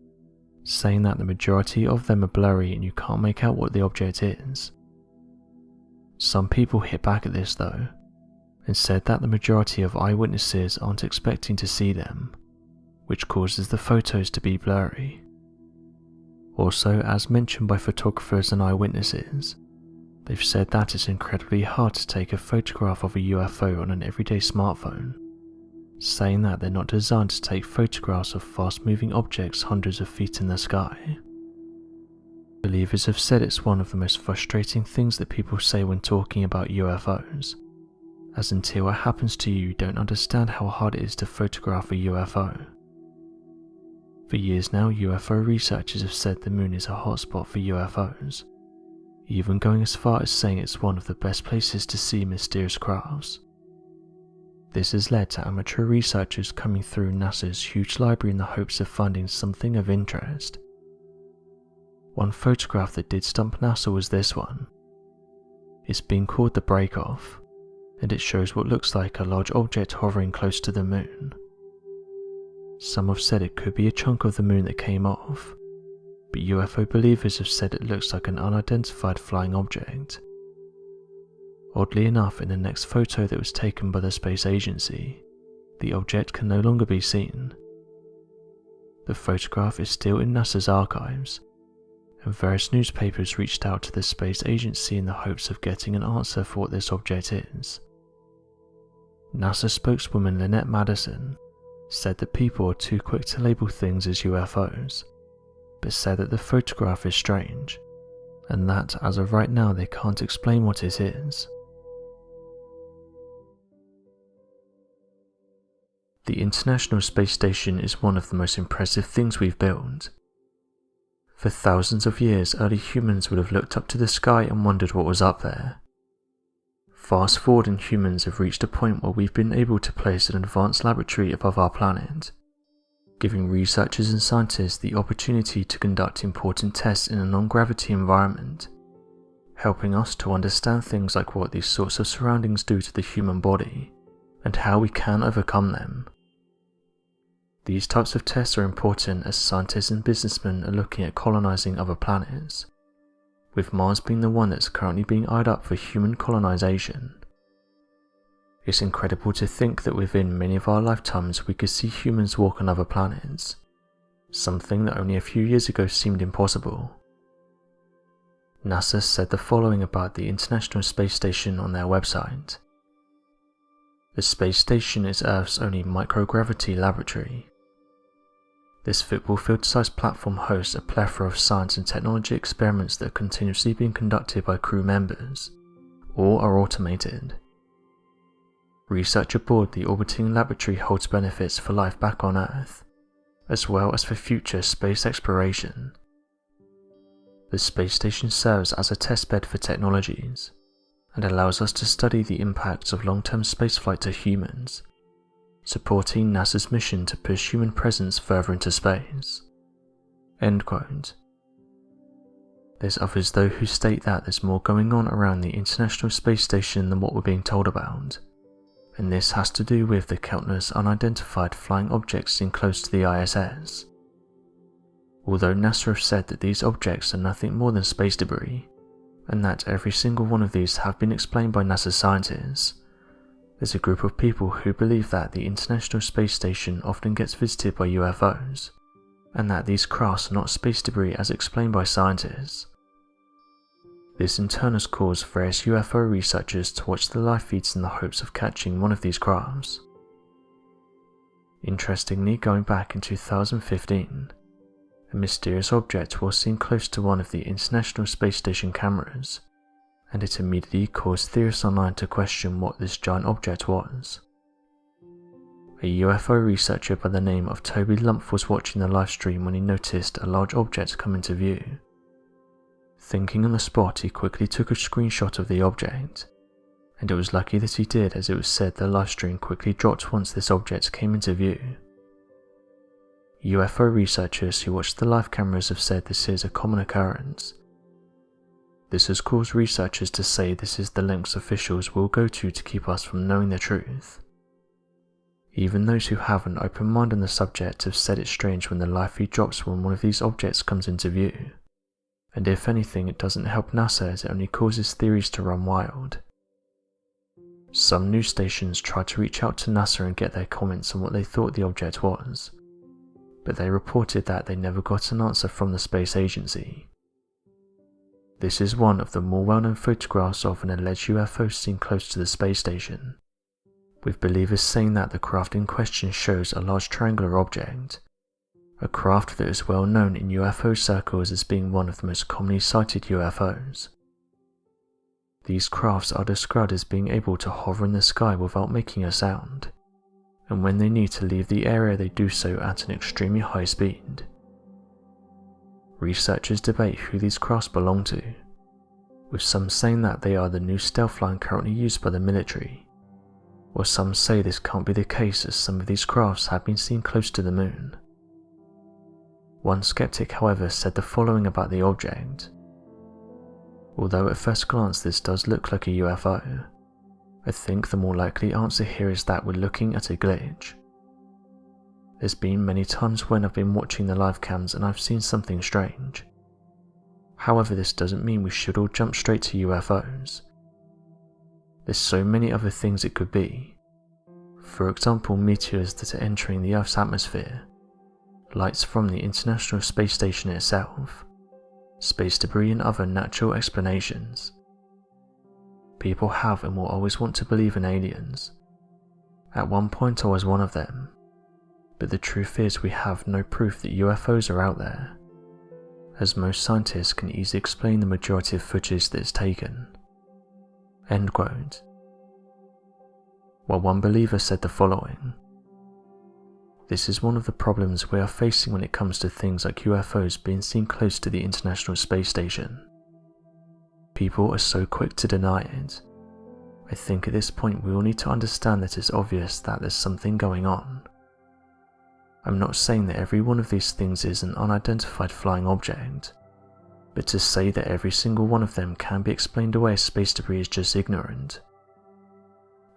saying that the majority of them are blurry and you can't make out what the object is. Some people hit back at this though, and said that the majority of eyewitnesses aren't expecting to see them, which causes the photos to be blurry. Also, as mentioned by photographers and eyewitnesses, they've said that it's incredibly hard to take a photograph of a UFO on an everyday smartphone, saying that they're not designed to take photographs of fast-moving objects hundreds of feet in the sky. Believers have said it's one of the most frustrating things that people say when talking about UFOs, as until it happens to you, you don't understand how hard it is to photograph a UFO. For years now, UFO researchers have said the moon is a hotspot for UFOs, even going as far as saying it's one of the best places to see mysterious crafts. This has led to amateur researchers coming through NASA's huge library in the hopes of finding something of interest. One photograph that did stump NASA was this one. It's been called the break-off, and it shows what looks like a large object hovering close to the moon. Some have said it could be a chunk of the moon that came off, but UFO believers have said it looks like an unidentified flying object. Oddly enough, in the next photo that was taken by the space agency, the object can no longer be seen. the photograph is still in NASA's archives, and various newspapers reached out to the space agency in the hopes of getting an answer for what this object is. NASA spokeswoman Lynette Madison said that people are too quick to label things as UFOs, but said that the photograph is strange, and that as of right now they can't explain what it is. The International Space Station is one of the most impressive things we've built. For thousands of years, early humans would have looked up to the sky and wondered what was up there. Fast forward and humans have reached a point where we've been able to place an advanced laboratory above our planet, giving researchers and scientists the opportunity to conduct important tests in a non-gravity environment, helping us to understand things like what these sorts of surroundings do to the human body, and how we can overcome them. These types of tests are important as scientists and businessmen are looking at colonizing other planets, with Mars being the one that's currently being eyed up for human colonization. It's incredible to think that within many of our lifetimes we could see humans walk on other planets, something that only a few years ago seemed impossible. NASA said the following about the International Space Station on their website. The space station is Earth's only microgravity laboratory. This football field-sized platform hosts a plethora of science and technology experiments that are continuously being conducted by crew members, or are automated. Research aboard the orbiting laboratory holds benefits for life back on Earth, as well as for future space exploration. The space station serves as a testbed for technologies, and allows us to study the impacts of long-term spaceflight to humans, supporting NASA's mission to push human presence further into space." End quote. There's others though who state that there's more going on around the International Space Station than what we're being told about, and this has to do with the countless unidentified flying objects seen close to the ISS. Although NASA have said that these objects are nothing more than space debris, and that every single one of these have been explained by NASA scientists, there's a group of people who believe that the International Space Station often gets visited by UFOs, and that these crafts are not space debris as explained by scientists. This in turn has caused various UFO researchers to watch the live feeds in the hopes of catching one of these crafts. Interestingly, going back in 2015, a mysterious object was seen close to one of the International Space Station cameras, and it immediately caused theorists online to question what this giant object was. A UFO researcher by the name of Toby Lumpf was watching the live stream when he noticed a large object come into view. Thinking on the spot, he quickly took a screenshot of the object, and it was lucky that he did, as it was said the live stream quickly dropped once this object came into view. UFO researchers who watched the live cameras have said this is a common occurrence. This has caused researchers to say this is the lengths officials will go to keep us from knowing the truth. Even those who have an open mind on the subject have said it's strange when the live feed drops when one of these objects comes into view, and if anything it doesn't help NASA as it only causes theories to run wild. Some news stations tried to reach out to NASA and get their comments on what they thought the object was, but they reported that they never got an answer from the space agency. This is one of the more well-known photographs of an alleged UFO seen close to the space station, with believers saying that the craft in question shows a large triangular object, a craft that is well known in UFO circles as being one of the most commonly sighted UFOs. These crafts are described as being able to hover in the sky without making a sound, and when they need to leave the area they do so at an extremely high speed. Researchers debate who these crafts belong to, with some saying that they are the new stealth line currently used by the military, while some say this can't be the case as some of these crafts have been seen close to the moon. One skeptic, however, said the following about the object. Although at first glance this does look like a UFO, I think the more likely answer here is that we're looking at a glitch. There's been many times when I've been watching the live cams and I've seen something strange. However, this doesn't mean we should all jump straight to UFOs. There's so many other things it could be. For example, meteors that are entering the Earth's atmosphere, lights from the International Space Station itself, space debris and other natural explanations. People have and will always want to believe in aliens. At one point I was one of them, but the truth is we have no proof that UFOs are out there, as most scientists can easily explain the majority of footage that is taken." End quote. While one believer said the following: "This is one of the problems we are facing when it comes to things like UFOs being seen close to the International Space Station. People are so quick to deny it. I think at this point we all need to understand that it's obvious that there's something going on. I'm not saying that every one of these things is an unidentified flying object, but to say that every single one of them can be explained away as space debris is just ignorant.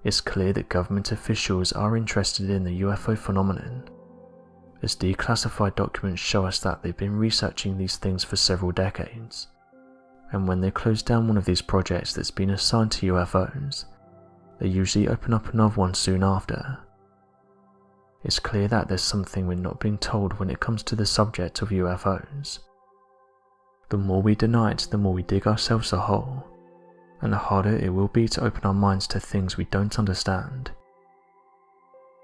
It's clear that government officials are interested in the UFO phenomenon, as declassified documents show us that they've been researching these things for several decades, and when they close down one of these projects that's been assigned to UFOs, they usually open up another one soon after. It's clear that there's something we're not being told when it comes to the subject of UFOs. The more we deny it, the more we dig ourselves a hole, and the harder it will be to open our minds to things we don't understand.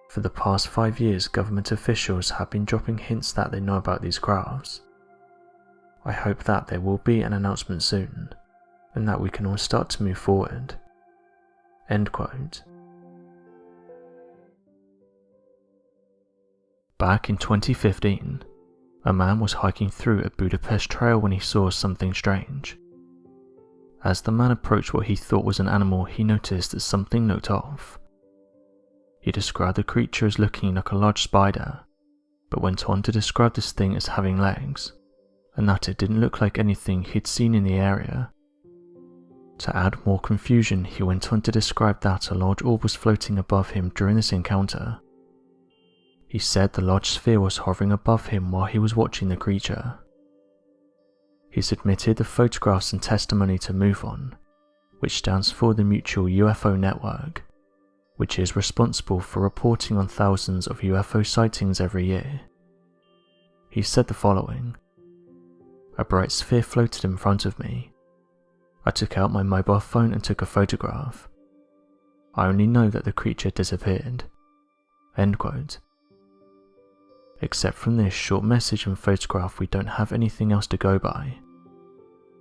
For the past 5 years, government officials have been dropping hints that they know about these crafts. I hope that there will be an announcement soon, and that we can all start to move forward." End quote. Back in 2015, a man was hiking through a Budapest trail when he saw something strange. As the man approached what he thought was an animal, he noticed that something looked off. He described the creature as looking like a large spider, but went on to describe this thing as having legs, and that it didn't look like anything he'd seen in the area. To add more confusion, he went on to describe that a large orb was floating above him during this encounter. He said the large sphere was hovering above him while he was watching the creature. He submitted the photographs and testimony to MUFON, which stands for the Mutual UFO Network, which is responsible for reporting on thousands of UFO sightings every year. He said the following: "A bright sphere floated in front of me. I took out my mobile phone and took a photograph. I only know that the creature disappeared." End quote. Except from this short message and photograph, we don't have anything else to go by.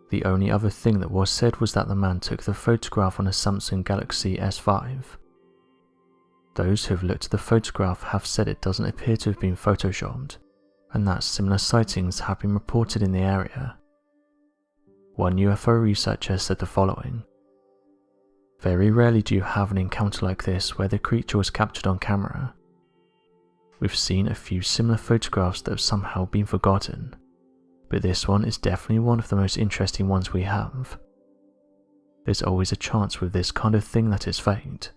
The only other thing that was said was that the man took the photograph on a Samsung Galaxy S5. Those who have looked at the photograph have said it doesn't appear to have been photoshopped, and that similar sightings have been reported in the area. One UFO researcher said the following: "Very rarely do you have an encounter like this where the creature was captured on camera. We've seen a few similar photographs that have somehow been forgotten, but this one is definitely one of the most interesting ones we have. There's always a chance with this kind of thing that it's faked,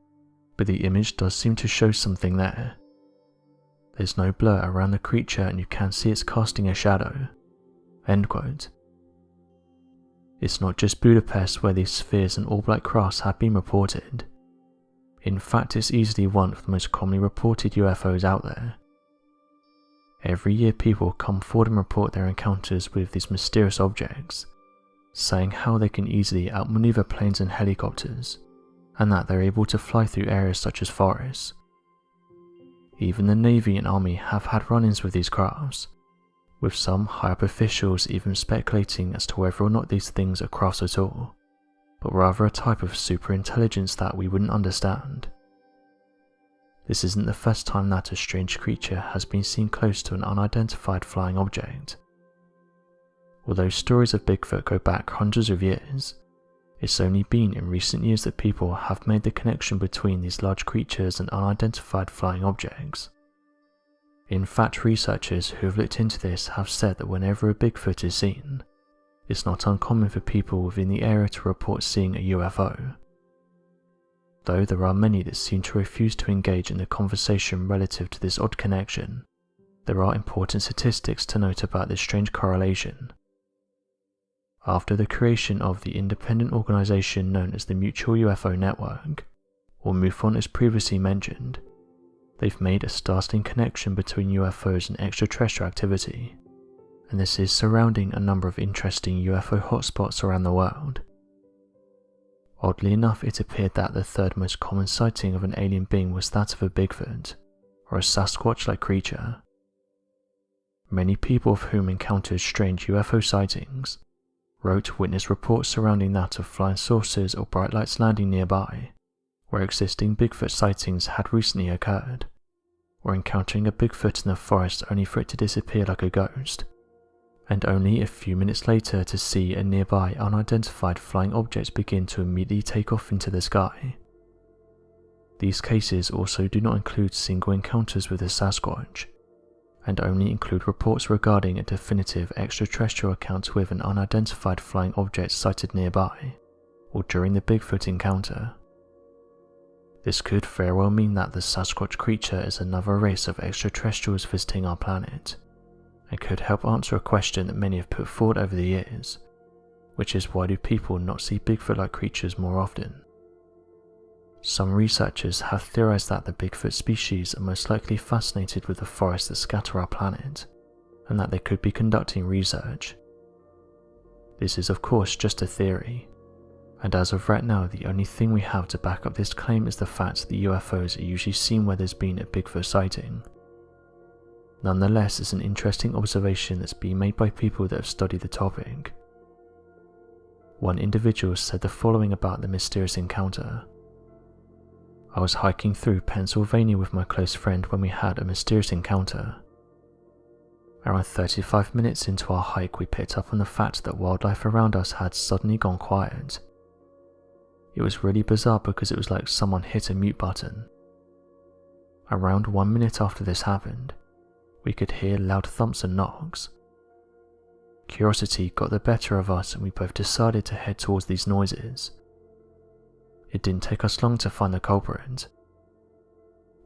but the image does seem to show something there. There's no blur around the creature and you can see it's casting a shadow." End quote. It's not just Budapest where these spheres and orb-like crafts have been reported. In fact, it's easily one of the most commonly reported UFOs out there. Every year people come forward and report their encounters with these mysterious objects, saying how they can easily outmaneuver planes and helicopters, and that they're able to fly through areas such as forests. Even the Navy and Army have had run-ins with these crafts, with some high-up officials even speculating as to whether or not these things are crafts at all, but rather a type of superintelligence that we wouldn't understand. This isn't the first time that a strange creature has been seen close to an unidentified flying object. Although stories of Bigfoot go back hundreds of years, it's only been in recent years that people have made the connection between these large creatures and unidentified flying objects. In fact, researchers who have looked into this have said that whenever a Bigfoot is seen, it's not uncommon for people within the area to report seeing a UFO. Though there are many that seem to refuse to engage in the conversation relative to this odd connection, there are important statistics to note about this strange correlation. After the creation of the independent organisation known as the Mutual UFO Network, or MUFON as previously mentioned, They've made a startling connection between UFOs and extraterrestrial activity, and this is surrounding a number of interesting UFO hotspots around the world. Oddly enough, it appeared that the third most common sighting of an alien being was that of a Bigfoot, or a Sasquatch-like creature. Many people of whom encountered strange UFO sightings wrote witness reports surrounding that of flying saucers or bright lights landing nearby, where existing Bigfoot sightings had recently occurred, or encountering a Bigfoot in the forest only for it to disappear like a ghost, and only a few minutes later to see a nearby unidentified flying object begin to immediately take off into the sky. These cases also do not include single encounters with a Sasquatch, and only include reports regarding a definitive extraterrestrial account with an unidentified flying object sighted nearby, or during the Bigfoot encounter. This could very well mean that the Sasquatch creature is another race of extraterrestrials visiting our planet, and could help answer a question that many have put forward over the years, which is why do people not see Bigfoot-like creatures more often? Some researchers have theorized that the Bigfoot species are most likely fascinated with the forests that scatter our planet, and that they could be conducting research. This is of course just a theory, and as of right now the only thing we have to back up this claim is the fact that UFOs are usually seen where there's been a Bigfoot sighting. Nonetheless, it's an interesting observation that's been made by people that have studied the topic. One individual said the following about the mysterious encounter. I was hiking through Pennsylvania with my close friend when we had a mysterious encounter. Around 35 minutes into our hike, we picked up on the fact that wildlife around us had suddenly gone quiet. It was really bizarre because it was like someone hit a mute button. Around 1 minute after this happened, we could hear loud thumps and knocks. Curiosity got the better of us and we both decided to head towards these noises. It didn't take us long to find the culprit.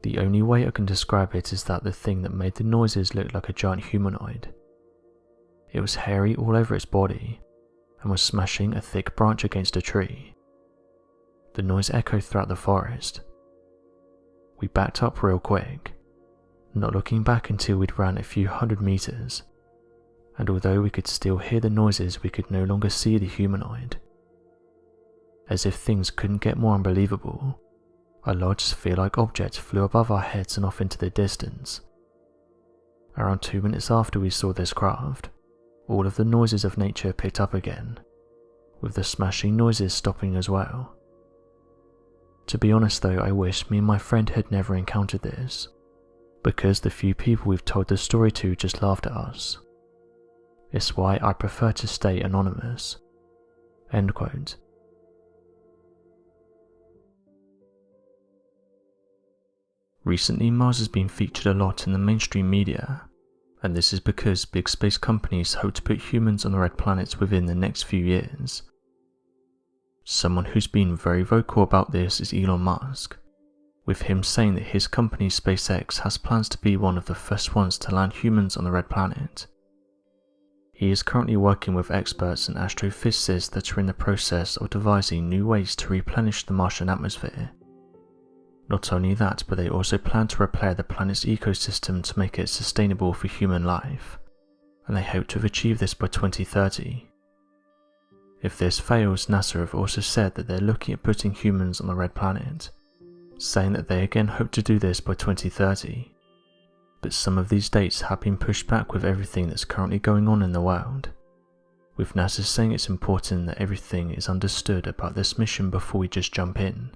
The only way I can describe it is that the thing that made the noises looked like a giant humanoid. It was hairy all over its body and was smashing a thick branch against a tree. The noise echoed throughout the forest. We backed up real quick, not looking back until we'd ran a few hundred meters, and although we could still hear the noises, we could no longer see the humanoid. As if things couldn't get more unbelievable, a large sphere-like object flew above our heads and off into the distance. Around 2 minutes after we saw this craft, all of the noises of nature picked up again, with the smashing noises stopping as well. To be honest though, I wish me and my friend had never encountered this, because the few people we've told the story to just laughed at us. It's why I prefer to stay anonymous." End quote. Recently, Mars has been featured a lot in the mainstream media, and this is because big space companies hope to put humans on the red planet within the next few years. Someone who's been very vocal about this is Elon Musk, with him saying that his company SpaceX has plans to be one of the first ones to land humans on the red planet. He is currently working with experts and astrophysicists that are in the process of devising new ways to replenish the Martian atmosphere. Not only that, but they also plan to repair the planet's ecosystem to make it sustainable for human life, and they hope to have achieved this by 2030. If this fails, NASA have also said that they're looking at putting humans on the red planet, saying that they again hope to do this by 2030. But some of these dates have been pushed back with everything that's currently going on in the world, with NASA saying it's important that everything is understood about this mission before we just jump in.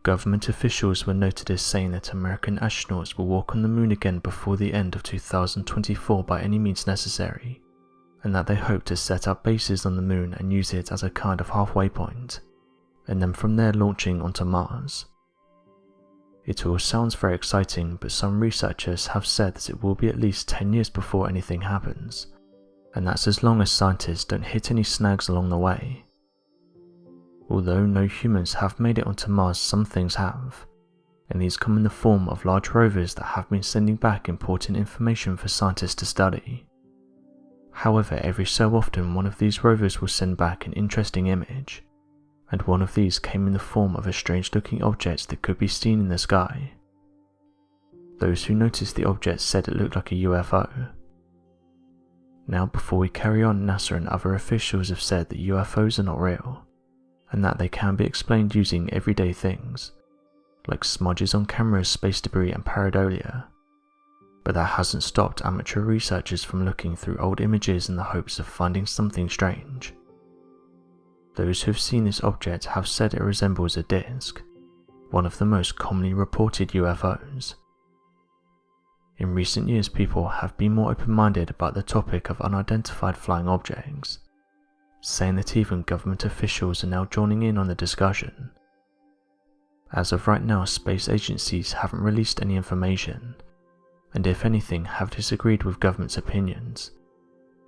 Government officials were noted as saying that American astronauts will walk on the moon again before the end of 2024 by any means necessary, and that they hope to set up bases on the moon and use it as a kind of halfway point, and then from there launching onto Mars. It all sounds very exciting, but some researchers have said that it will be at least 10 years before anything happens, and that's as long as scientists don't hit any snags along the way. Although no humans have made it onto Mars, some things have, and these come in the form of large rovers that have been sending back important information for scientists to study. However, every so often one of these rovers will send back an interesting image, and one of these came in the form of a strange looking object that could be seen in the sky, Those who noticed the object said it looked like a UFO. Now, before we carry on, NASA and other officials have said that UFOs are not real, and that they can be explained using everyday things, like smudges on cameras, space debris and pareidolia. But that hasn't stopped amateur researchers from looking through old images in the hopes of finding something strange. Those who have seen this object have said it resembles a disc, one of the most commonly reported UFOs. In recent years, people have been more open-minded about the topic of unidentified flying objects, saying that even government officials are now joining in on the discussion. As of right now, space agencies haven't released any information, and if anything have disagreed with government's opinions,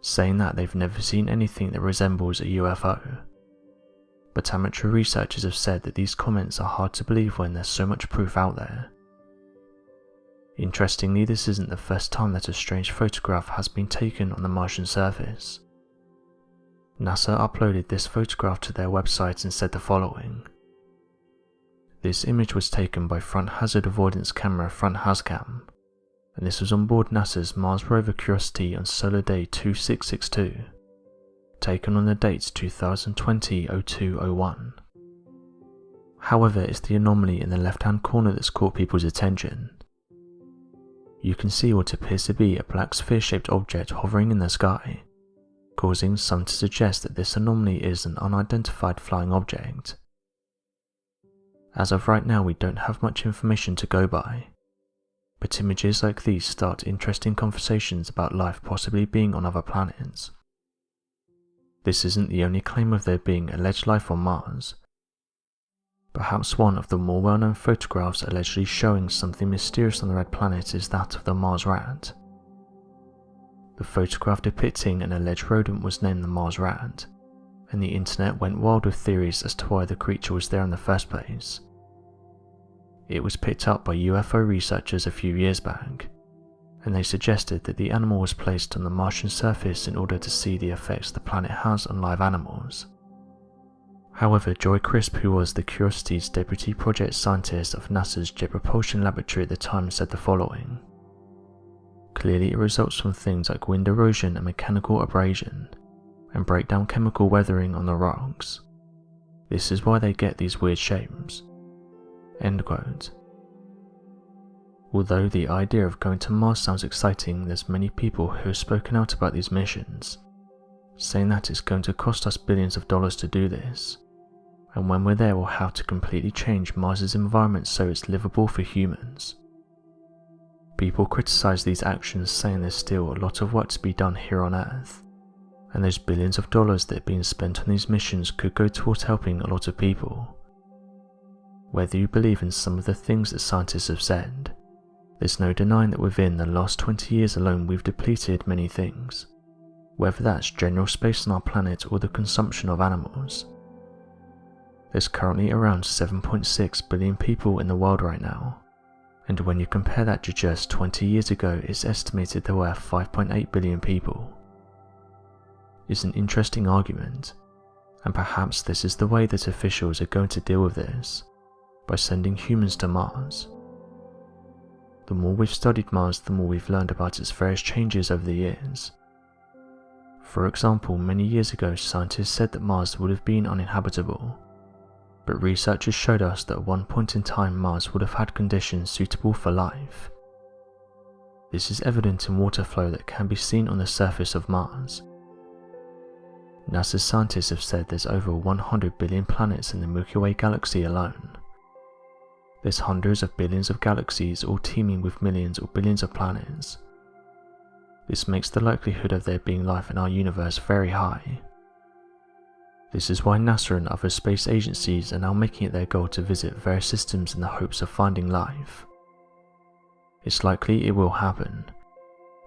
saying that they've never seen anything that resembles a UFO. But amateur researchers have said that these comments are hard to believe when there's so much proof out there. Interestingly, this isn't the first time that a strange photograph has been taken on the Martian surface. NASA uploaded this photograph to their website and said the following. This image was taken by Front Hazard Avoidance Camera Front HazCam, and this was on board NASA's Mars rover Curiosity on Solar Day 2662, taken on the dates 2020-02-01. However, it's the anomaly in the left-hand corner that's caught people's attention. You can see what appears to be a black sphere-shaped object hovering in the sky, causing some to suggest that this anomaly is an unidentified flying object. As of right now, we don't have much information to go by, but images like these start interesting conversations about life possibly being on other planets. This isn't the only claim of there being alleged life on Mars. Perhaps one of the more well-known photographs allegedly showing something mysterious on the red planet is that of the Mars rat. The photograph depicting an alleged rodent was named the Mars rat, and the internet went wild with theories as to why the creature was there in the first place. It was picked up by UFO researchers a few years back, and they suggested that the animal was placed on the Martian surface in order to see the effects the planet has on live animals. However, Joy Crisp, who was the Curiosity's deputy project scientist of NASA's Jet Propulsion Laboratory at the time, said the following. Clearly it results from things like wind erosion and mechanical abrasion, and breakdown chemical weathering on the rocks. This is why they get these weird shapes. End quote. Although the idea of going to Mars sounds exciting, there's many people who have spoken out about these missions, saying that it's going to cost us billions of dollars to do this, and when we're there we'll have to completely change Mars's environment so it's livable for humans. People criticize these actions, saying there's still a lot of work to be done here on Earth, and those billions of dollars that are being spent on these missions could go towards helping a lot of people. Whether you believe in some of the things that scientists have said, there's no denying that within the last 20 years alone we've depleted many things, whether that's general space on our planet or the consumption of animals. There's currently around 7.6 billion people in the world right now, and when you compare that to just 20 years ago, it's estimated there were 5.8 billion people. It's an interesting argument, and perhaps this is the way that officials are going to deal with this, by sending humans to Mars. The more we've studied Mars, the more we've learned about its various changes over the years. For example, many years ago scientists said that Mars would have been uninhabitable, but researchers showed us that at one point in time Mars would have had conditions suitable for life. This is evident in water flow that can be seen on the surface of Mars. NASA's scientists have said there's over 100 billion planets in the Milky Way galaxy alone. There's hundreds of billions of galaxies all teeming with millions or billions of planets. This makes the likelihood of there being life in our universe very high. This is why NASA and other space agencies are now making it their goal to visit various systems in the hopes of finding life. It's likely it will happen.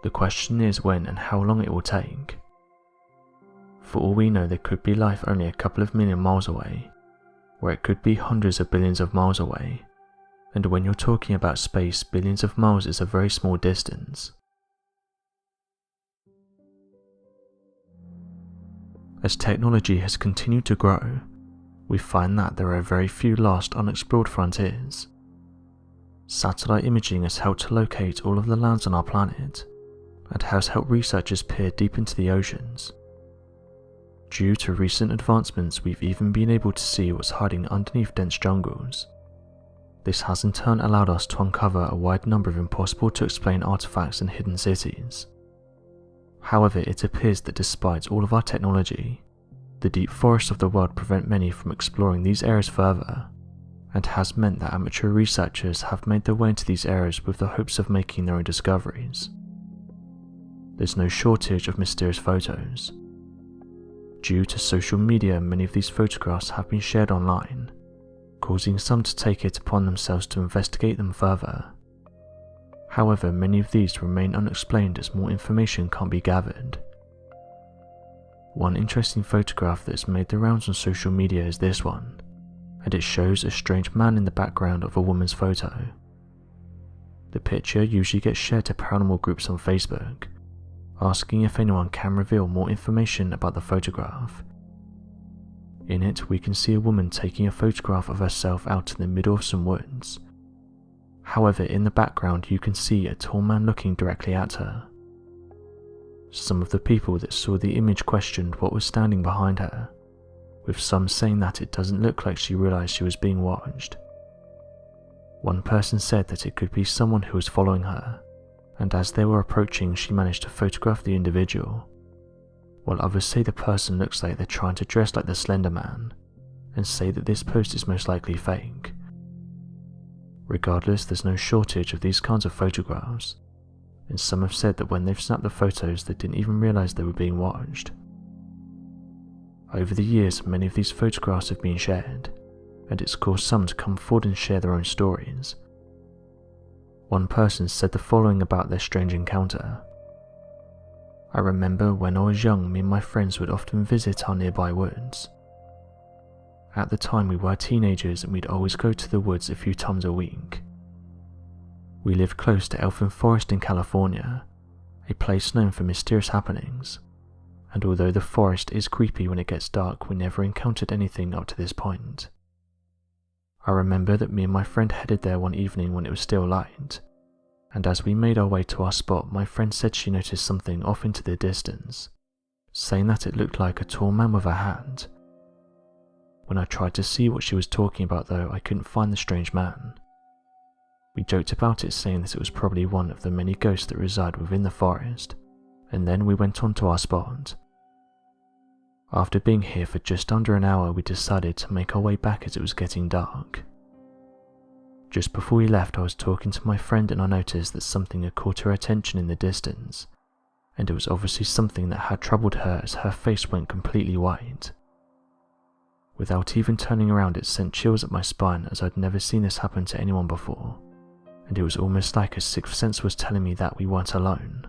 The question is when and how long it will take. For all we know, there could be life only a couple of million miles away, where it could be hundreds of billions of miles away, and when you're talking about space, billions of miles is a very small distance. As technology has continued to grow, we find that there are very few lost unexplored frontiers. Satellite imaging has helped to locate all of the lands on our planet, and has helped researchers peer deep into the oceans. Due to recent advancements, we've even been able to see what's hiding underneath dense jungles. This has in turn allowed us to uncover a wide number of impossible to explain artifacts in hidden cities. However, it appears that despite all of our technology, the deep forests of the world prevent many from exploring these areas further, and has meant that amateur researchers have made their way into these areas with the hopes of making their own discoveries. There's no shortage of mysterious photos. Due to social media, many of these photographs have been shared online, causing some to take it upon themselves to investigate them further. However, many of these remain unexplained as more information can't be gathered. One interesting photograph that's made the rounds on social media is this one, and it shows a strange man in the background of a woman's photo. The picture usually gets shared to paranormal groups on Facebook, asking if anyone can reveal more information about the photograph. In it, we can see a woman taking a photograph of herself out in the middle of some woods. However, in the background you can see a tall man looking directly at her. Some of the people that saw the image questioned what was standing behind her, with some saying that it doesn't look like she realized she was being watched. One person said that it could be someone who was following her, and as they were approaching she managed to photograph the individual, while others say the person looks like they're trying to dress like the Slender Man, and say that this post is most likely fake. Regardless, there's no shortage of these kinds of photographs, and some have said that when they've snapped the photos they didn't even realize they were being watched. Over the years, many of these photographs have been shared, and it's caused some to come forward and share their own stories. One person said the following about their strange encounter. I remember when I was young, me and my friends would often visit our nearby woods. At the time we were teenagers and we'd always go to the woods a few times a week. We lived close to Elfin Forest in California, a place known for mysterious happenings, and although the forest is creepy when it gets dark, we never encountered anything up to this point. I remember that me and my friend headed there one evening when it was still light, and as we made our way to our spot, my friend said she noticed something off into the distance, saying that it looked like a tall man with a hat. When I tried to see what she was talking about though, I couldn't find the strange man. We joked about it, saying that it was probably one of the many ghosts that reside within the forest, and then we went on to our spot. After being here for just under an hour, we decided to make our way back as it was getting dark. Just before we left, I was talking to my friend and I noticed that something had caught her attention in the distance, and it was obviously something that had troubled her as her face went completely white. Without even turning around, it sent chills up my spine as I'd never seen this happen to anyone before, and it was almost like a sixth sense was telling me that we weren't alone.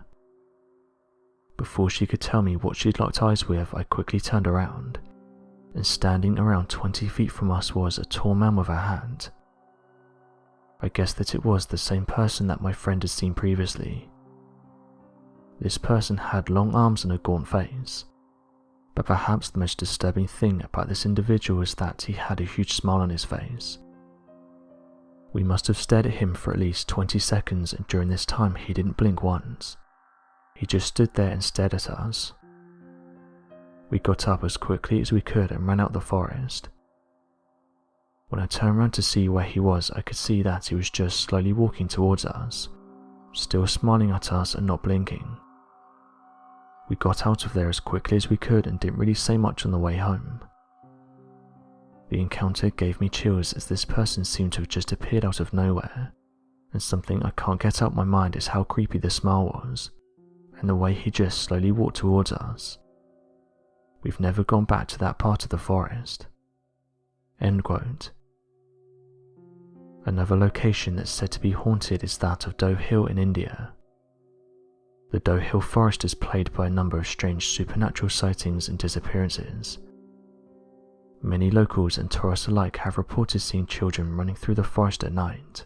Before she could tell me what she'd locked eyes with, I quickly turned around, and standing around 20 feet from us was a tall man with a hat. I guessed that it was the same person that my friend had seen previously. This person had long arms and a gaunt face, but perhaps the most disturbing thing about this individual was that he had a huge smile on his face. We must have stared at him for at least 20 seconds, and during this time he didn't blink once. He just stood there and stared at us. We got up as quickly as we could and ran out the forest. When I turned around to see where he was, I could see that he was just slowly walking towards us, still smiling at us and not blinking. We got out of there as quickly as we could and didn't really say much on the way home. The encounter gave me chills as this person seemed to have just appeared out of nowhere, and something I can't get out my mind is how creepy the smile was, and the way he just slowly walked towards us. We've never gone back to that part of the forest." End quote. Another location that's said to be haunted is that of Doe Hill in India. The Doe Hill forest is plagued by a number of strange supernatural sightings and disappearances. Many locals and tourists alike have reported seeing children running through the forest at night,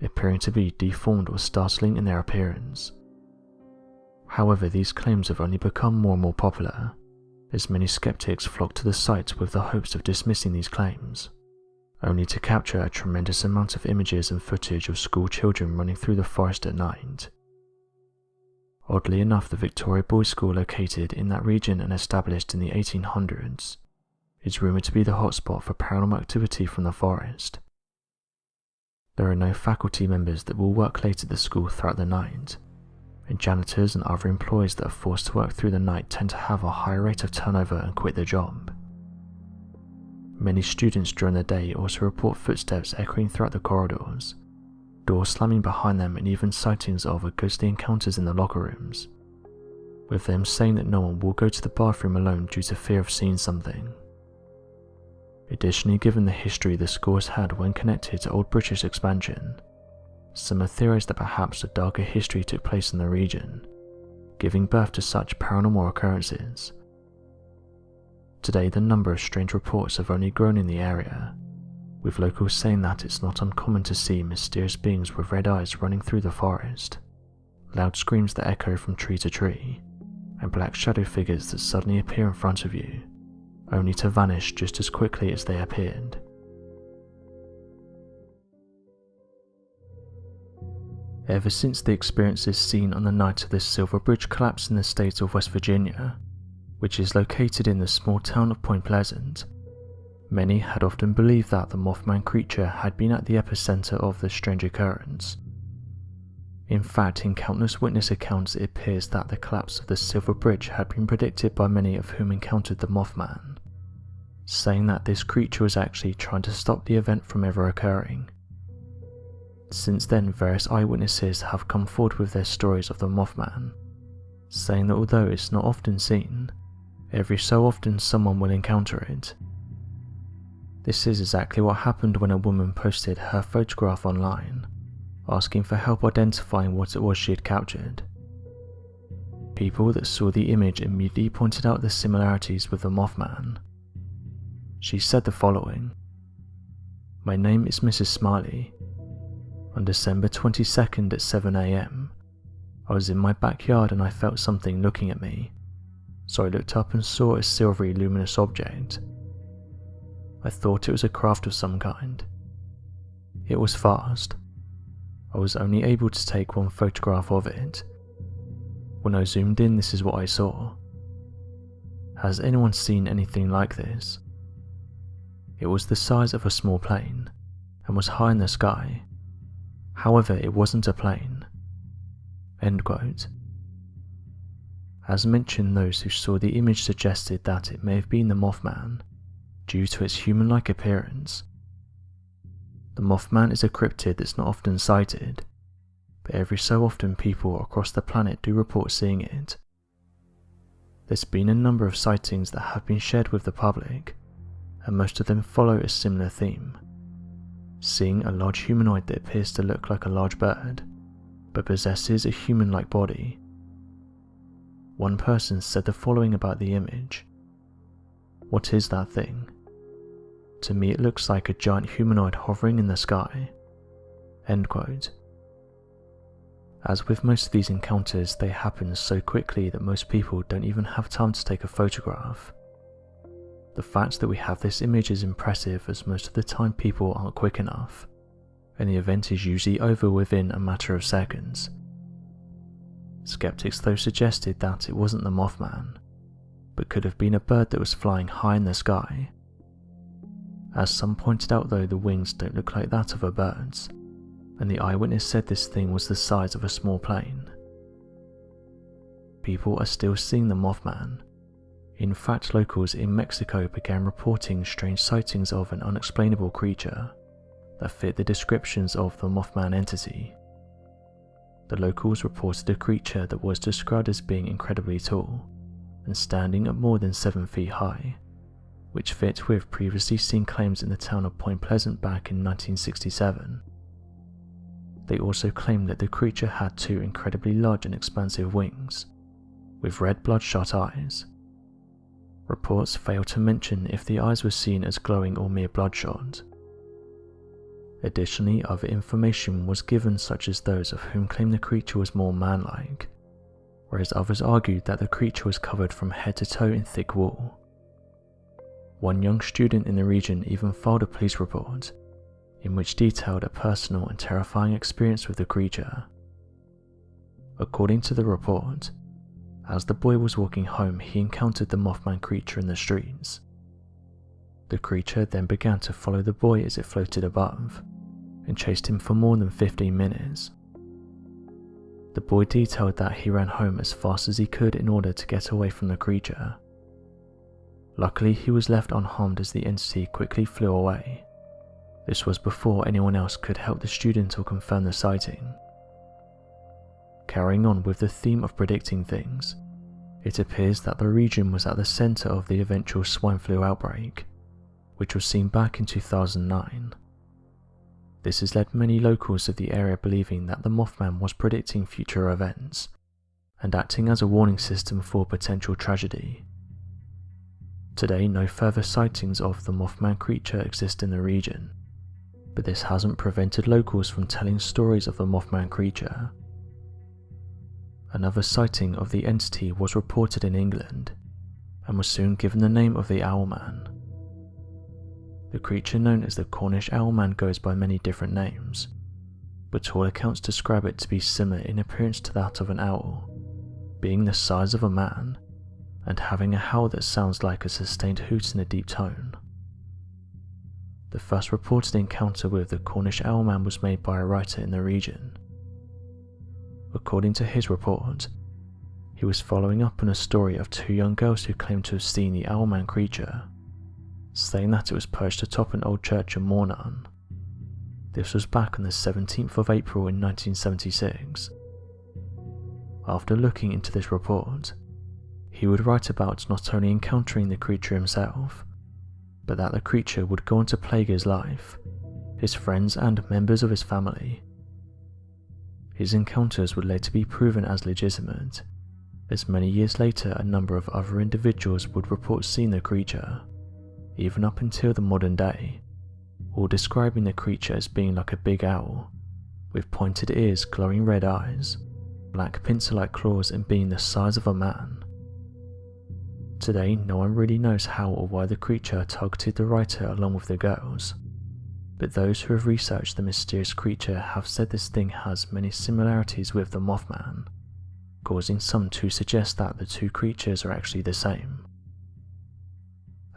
appearing to be deformed or startling in their appearance. However, these claims have only become more and more popular, as many skeptics flock to the site with the hopes of dismissing these claims. only to capture a tremendous amount of images and footage of school children running through the forest at night. Oddly enough, the Victoria Boys' School, located in that region and established in the 1800s, is rumoured to be the hotspot for paranormal activity from the forest. There are no faculty members that will work late at the school throughout the night, and janitors and other employees that are forced to work through the night tend to have a higher rate of turnover and quit their job. Many students during the day also report footsteps echoing throughout the corridors, doors slamming behind them, and even sightings of ghostly encounters in the locker rooms, with them saying that no one will go to the bathroom alone due to fear of seeing something. Additionally, given the history the school has had when connected to old British expansion, some have theorized that perhaps a darker history took place in the region, giving birth to such paranormal occurrences. Today, the number of strange reports have only grown in the area, with locals saying that it's not uncommon to see mysterious beings with red eyes running through the forest, loud screams that echo from tree to tree, and black shadow figures that suddenly appear in front of you, only to vanish just as quickly as they appeared. Ever since the experiences seen on the night of the Silver Bridge collapse in the state of West Virginia, which is located in the small town of Point Pleasant, many had often believed that the Mothman creature had been at the epicenter of the strange occurrence. In fact, in countless witness accounts, it appears that the collapse of the Silver Bridge had been predicted by many of whom encountered the Mothman, saying that this creature was actually trying to stop the event from ever occurring. Since then, various eyewitnesses have come forward with their stories of the Mothman, saying that although it's not often seen, every so often someone will encounter it. This is exactly what happened when a woman posted her photograph online, asking for help identifying what it was she had captured. People that saw the image immediately pointed out the similarities with the Mothman. She said the following: "My name is Mrs. Smiley. On December 22nd at 7 AM, I was in my backyard and I felt something looking at me, so I looked up and saw a silvery luminous object. I thought it was a craft of some kind. It was fast. I was only able to take one photograph of it. When I zoomed in, this is what I saw. Has anyone seen anything like this? It was the size of a small plane and was high in the sky. However, it wasn't a plane." End quote. As mentioned, those who saw the image suggested that it may have been the Mothman, due to its human-like appearance. The Mothman is a cryptid that's not often sighted, but every so often people across the planet do report seeing it. There's been a number of sightings that have been shared with the public, and most of them follow a similar theme. Seeing a large humanoid that appears to look like a large bird, but possesses a human-like body. One person said the following about the image: "What is that thing? To me it looks like a giant humanoid hovering in the sky." End quote. As with most of these encounters, they happen so quickly that most people don't even have time to take a photograph. The fact that we have this image is impressive, as most of the time people aren't quick enough, and the event is usually over within a matter of seconds. Skeptics though suggested that it wasn't the Mothman, but could have been a bird that was flying high in the sky. As some pointed out though, the wings don't look like that of a bird's, and the eyewitness said this thing was the size of a small plane. People are still seeing the Mothman. In fact, locals in Mexico began reporting strange sightings of an unexplainable creature that fit the descriptions of the Mothman entity. The locals reported a creature that was described as being incredibly tall and standing at more than 7 feet high, which fit with previously seen claims in the town of Point Pleasant back in 1967. They also claimed that the creature had 2 incredibly large and expansive wings, with red bloodshot eyes. Reports fail to mention if the eyes were seen as glowing or mere bloodshot. Additionally, other information was given, such as those of whom claimed the creature was more man-like, whereas others argued that the creature was covered from head to toe in thick wool. One young student in the region even filed a police report in which detailed a personal and terrifying experience with the creature. According to the report, as the boy was walking home, he encountered the Mothman creature in the streets. The creature then began to follow the boy as it floated above, and chased him for more than 15 minutes. The boy detailed that he ran home as fast as he could in order to get away from the creature. Luckily, he was left unharmed as the entity quickly flew away. This was before anyone else could help the student or confirm the sighting. Carrying on with the theme of predicting things, it appears that the region was at the centre of the eventual swine flu outbreak, which was seen back in 2009. This has led many locals of the area believing that the Mothman was predicting future events and acting as a warning system for potential tragedy. Today, no further sightings of the Mothman creature exist in the region, but this hasn't prevented locals from telling stories of the Mothman creature. Another sighting of the entity was reported in England and was soon given the name of the Owlman. The creature known as the Cornish Owlman goes by many different names, but all accounts describe it to be similar in appearance to that of an owl, being the size of a man and having a howl that sounds like a sustained hoot in a deep tone. The first reported encounter with the Cornish Owlman was made by a writer in the region. According to his report, he was following up on a story of two young girls who claimed to have seen the Owlman creature, saying that it was perched atop an old church in Mornan. This was back on the 17th of April in 1976. After looking into this report, he would write about not only encountering the creature himself, but that the creature would go on to plague his life, his friends and members of his family. His encounters would later be proven as legitimate, as many years later a number of other individuals would report seeing the creature, even up until the modern day, all describing the creature as being like a big owl, with pointed ears, glowing red eyes, black pincer-like claws, and being the size of a man. Today, no one really knows how or why the creature targeted the writer along with the girls, but those who have researched the mysterious creature have said this thing has many similarities with the Mothman, causing some to suggest that the two creatures are actually the same.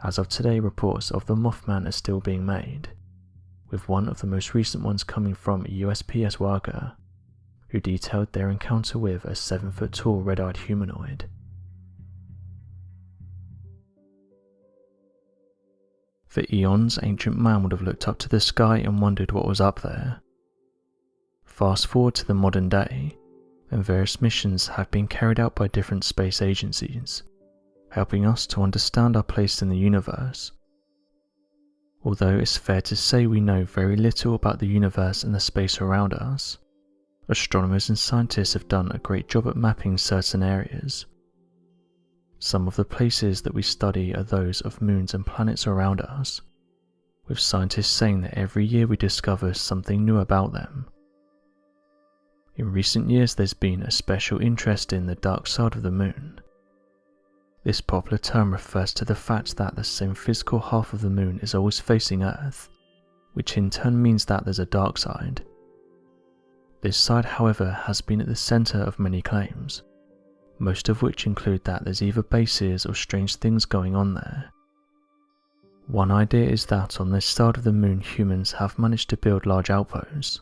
As of today, reports of the Mothman are still being made, with one of the most recent ones coming from USPS Wagga, who detailed their encounter with a 7-foot-tall red-eyed humanoid. For eons, ancient man would have looked up to the sky and wondered what was up there. Fast forward to the modern day, and various missions have been carried out by different space agencies, helping us to understand our place in the universe. Although it's fair to say we know very little about the universe and the space around us, astronomers and scientists have done a great job at mapping certain areas. Some of the places that we study are those of moons and planets around us, with scientists saying that every year we discover something new about them. In recent years there's been a special interest in the dark side of the moon. This popular term refers to the fact that the same physical half of the moon is always facing Earth, which in turn means that there's a dark side. This side, however, has been at the centre of many claims, most of which include that there's either bases or strange things going on there. One idea is that on this side of the moon humans have managed to build large outposts,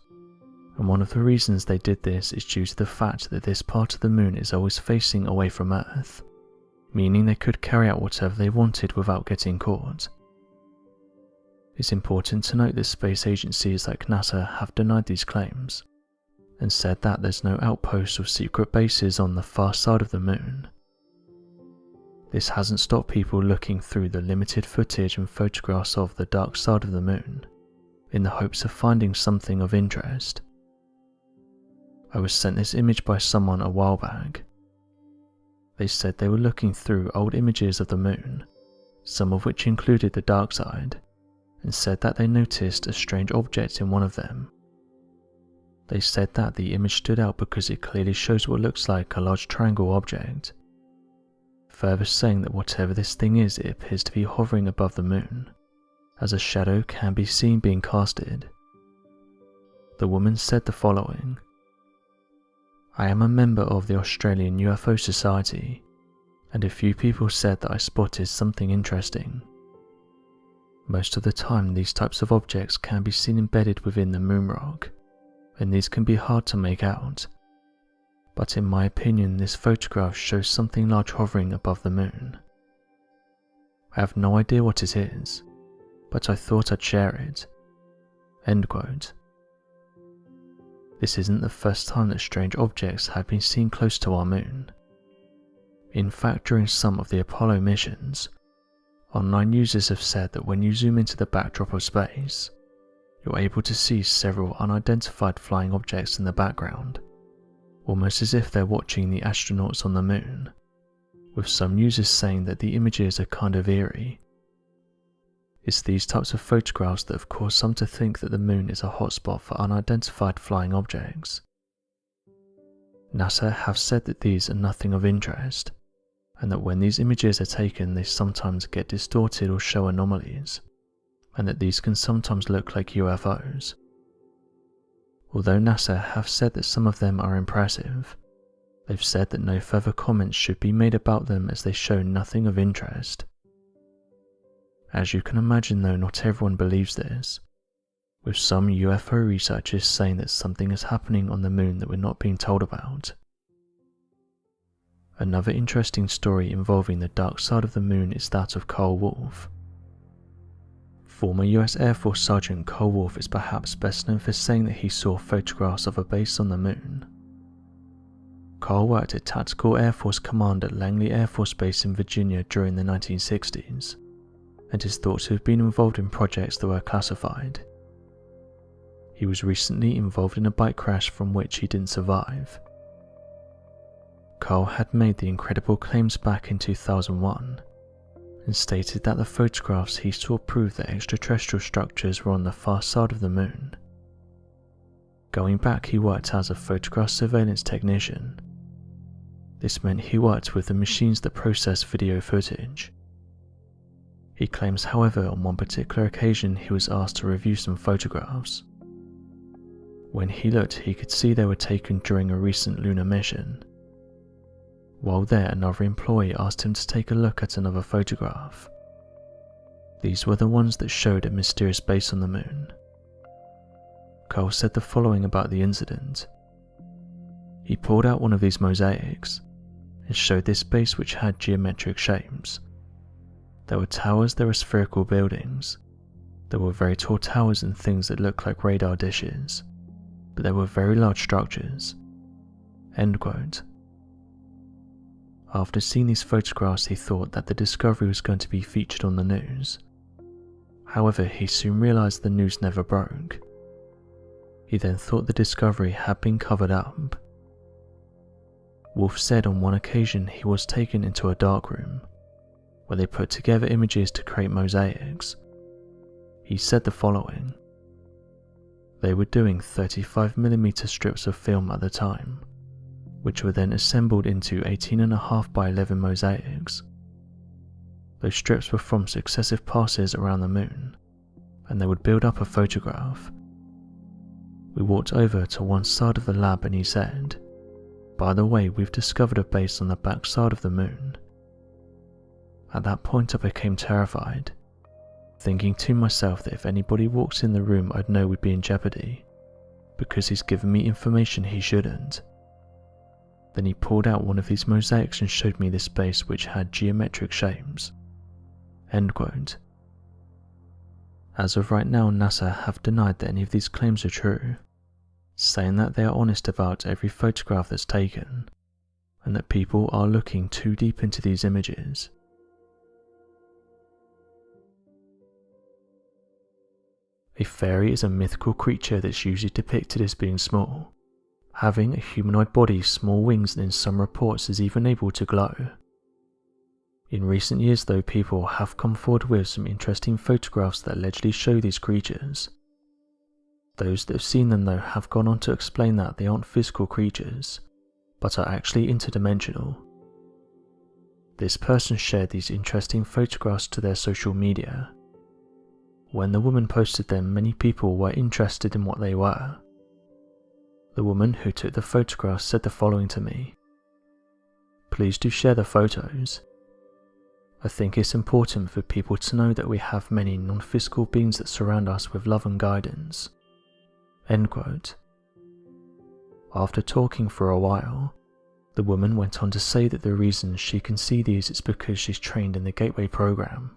and one of the reasons they did this is due to the fact that this part of the moon is always facing away from Earth, meaning they could carry out whatever they wanted without getting caught. It's important to note that space agencies like NASA have denied these claims, and said that there's no outposts or secret bases on the far side of the moon. This hasn't stopped people looking through the limited footage and photographs of the dark side of the moon, in the hopes of finding something of interest. I was sent this image by someone a while back. They said they were looking through old images of the moon, some of which included the dark side, and said that they noticed a strange object in one of them. They said that the image stood out because it clearly shows what looks like a large triangle object. further saying that whatever this thing is, it appears to be hovering above the moon, as a shadow can be seen being casted. The woman said the following: "I am a member of the Australian UFO Society, and a few people said that I spotted something interesting. Most of the time these types of objects can be seen embedded within the moon rock, and these can be hard to make out. But in my opinion, this photograph shows something large hovering above the moon. I have no idea what it is, but I thought I'd share it." End quote. This isn't the first time that strange objects have been seen close to our moon. In fact, during some of the Apollo missions, online users have said that when you zoom into the backdrop of space, you're able to see several unidentified flying objects in the background, almost as if they're watching the astronauts on the moon, with some users saying that the images are kind of eerie. It's these types of photographs that have caused some to think that the moon is a hotspot for unidentified flying objects. NASA have said that these are nothing of interest, and that when these images are taken they sometimes get distorted or show anomalies, and that these can sometimes look like UFOs. Although NASA have said that some of them are impressive, they've said that no further comments should be made about them as they show nothing of interest. As you can imagine though, not everyone believes this, with some UFO researchers saying that something is happening on the moon that we're not being told about. Another interesting story involving the dark side of the moon is that of Carl Wolf. Former US Air Force Sergeant Carl Wolf is perhaps best known for saying that he saw photographs of a base on the moon. Carl worked at Tactical Air Force Command at Langley Air Force Base in Virginia during the 1960s, and is thought to have been involved in projects that were classified. He was recently involved in a bike crash from which he didn't survive. Carl had made the incredible claims back in 2001, and stated that the photographs he saw proved that extraterrestrial structures were on the far side of the moon. Going back, he worked as a photograph surveillance technician. This meant he worked with the machines that process video footage. He claims, however, on one particular occasion he was asked to review some photographs. When he looked, he could see they were taken during a recent lunar mission. While there, another employee asked him to take a look at another photograph. These were the ones that showed a mysterious base on the moon. Carl said the following about the incident. He pulled out one of these mosaics and showed this base which had geometric shapes. There were towers, there were spherical buildings. There were very tall towers and things that looked like radar dishes, but they were very large structures. End quote. After seeing these photographs, he thought that the discovery was going to be featured on the news. However, he soon realized the news never broke. He then thought the discovery had been covered up. Wolf said on one occasion he was taken into a darkroom, where they put together images to create mosaics. He said the following: "They were doing 35mm strips of film at the time, which were then assembled into 18.5 by 11 mosaics. Those strips were from successive passes around the moon, and they would build up a photograph. We walked over to one side of the lab and he said, 'By the way, we've discovered a base on the back side of the moon.' At that point I became terrified, thinking to myself that if anybody walks in the room I'd know we'd be in jeopardy, because he's given me information he shouldn't. Then he pulled out one of these mosaics and showed me this base which had geometric shapes." End quote. As of right now, NASA have denied that any of these claims are true, saying that they are honest about every photograph that's taken, and that people are looking too deep into these images. A fairy is a mythical creature that's usually depicted as being small, having a humanoid body, small wings, and in some reports is even able to glow. In recent years though, people have come forward with some interesting photographs that allegedly show these creatures. Those that have seen them though have gone on to explain that they aren't physical creatures, but are actually interdimensional. This person shared these interesting photographs to their social media. When the woman posted them, many people were interested in what they were. The woman who took the photographs said the following to me: "Please do share the photos. I think it's important for people to know that we have many non-physical beings that surround us with love and guidance." End quote. After talking for a while, the woman went on to say that the reason she can see these is because she's trained in the Gateway program.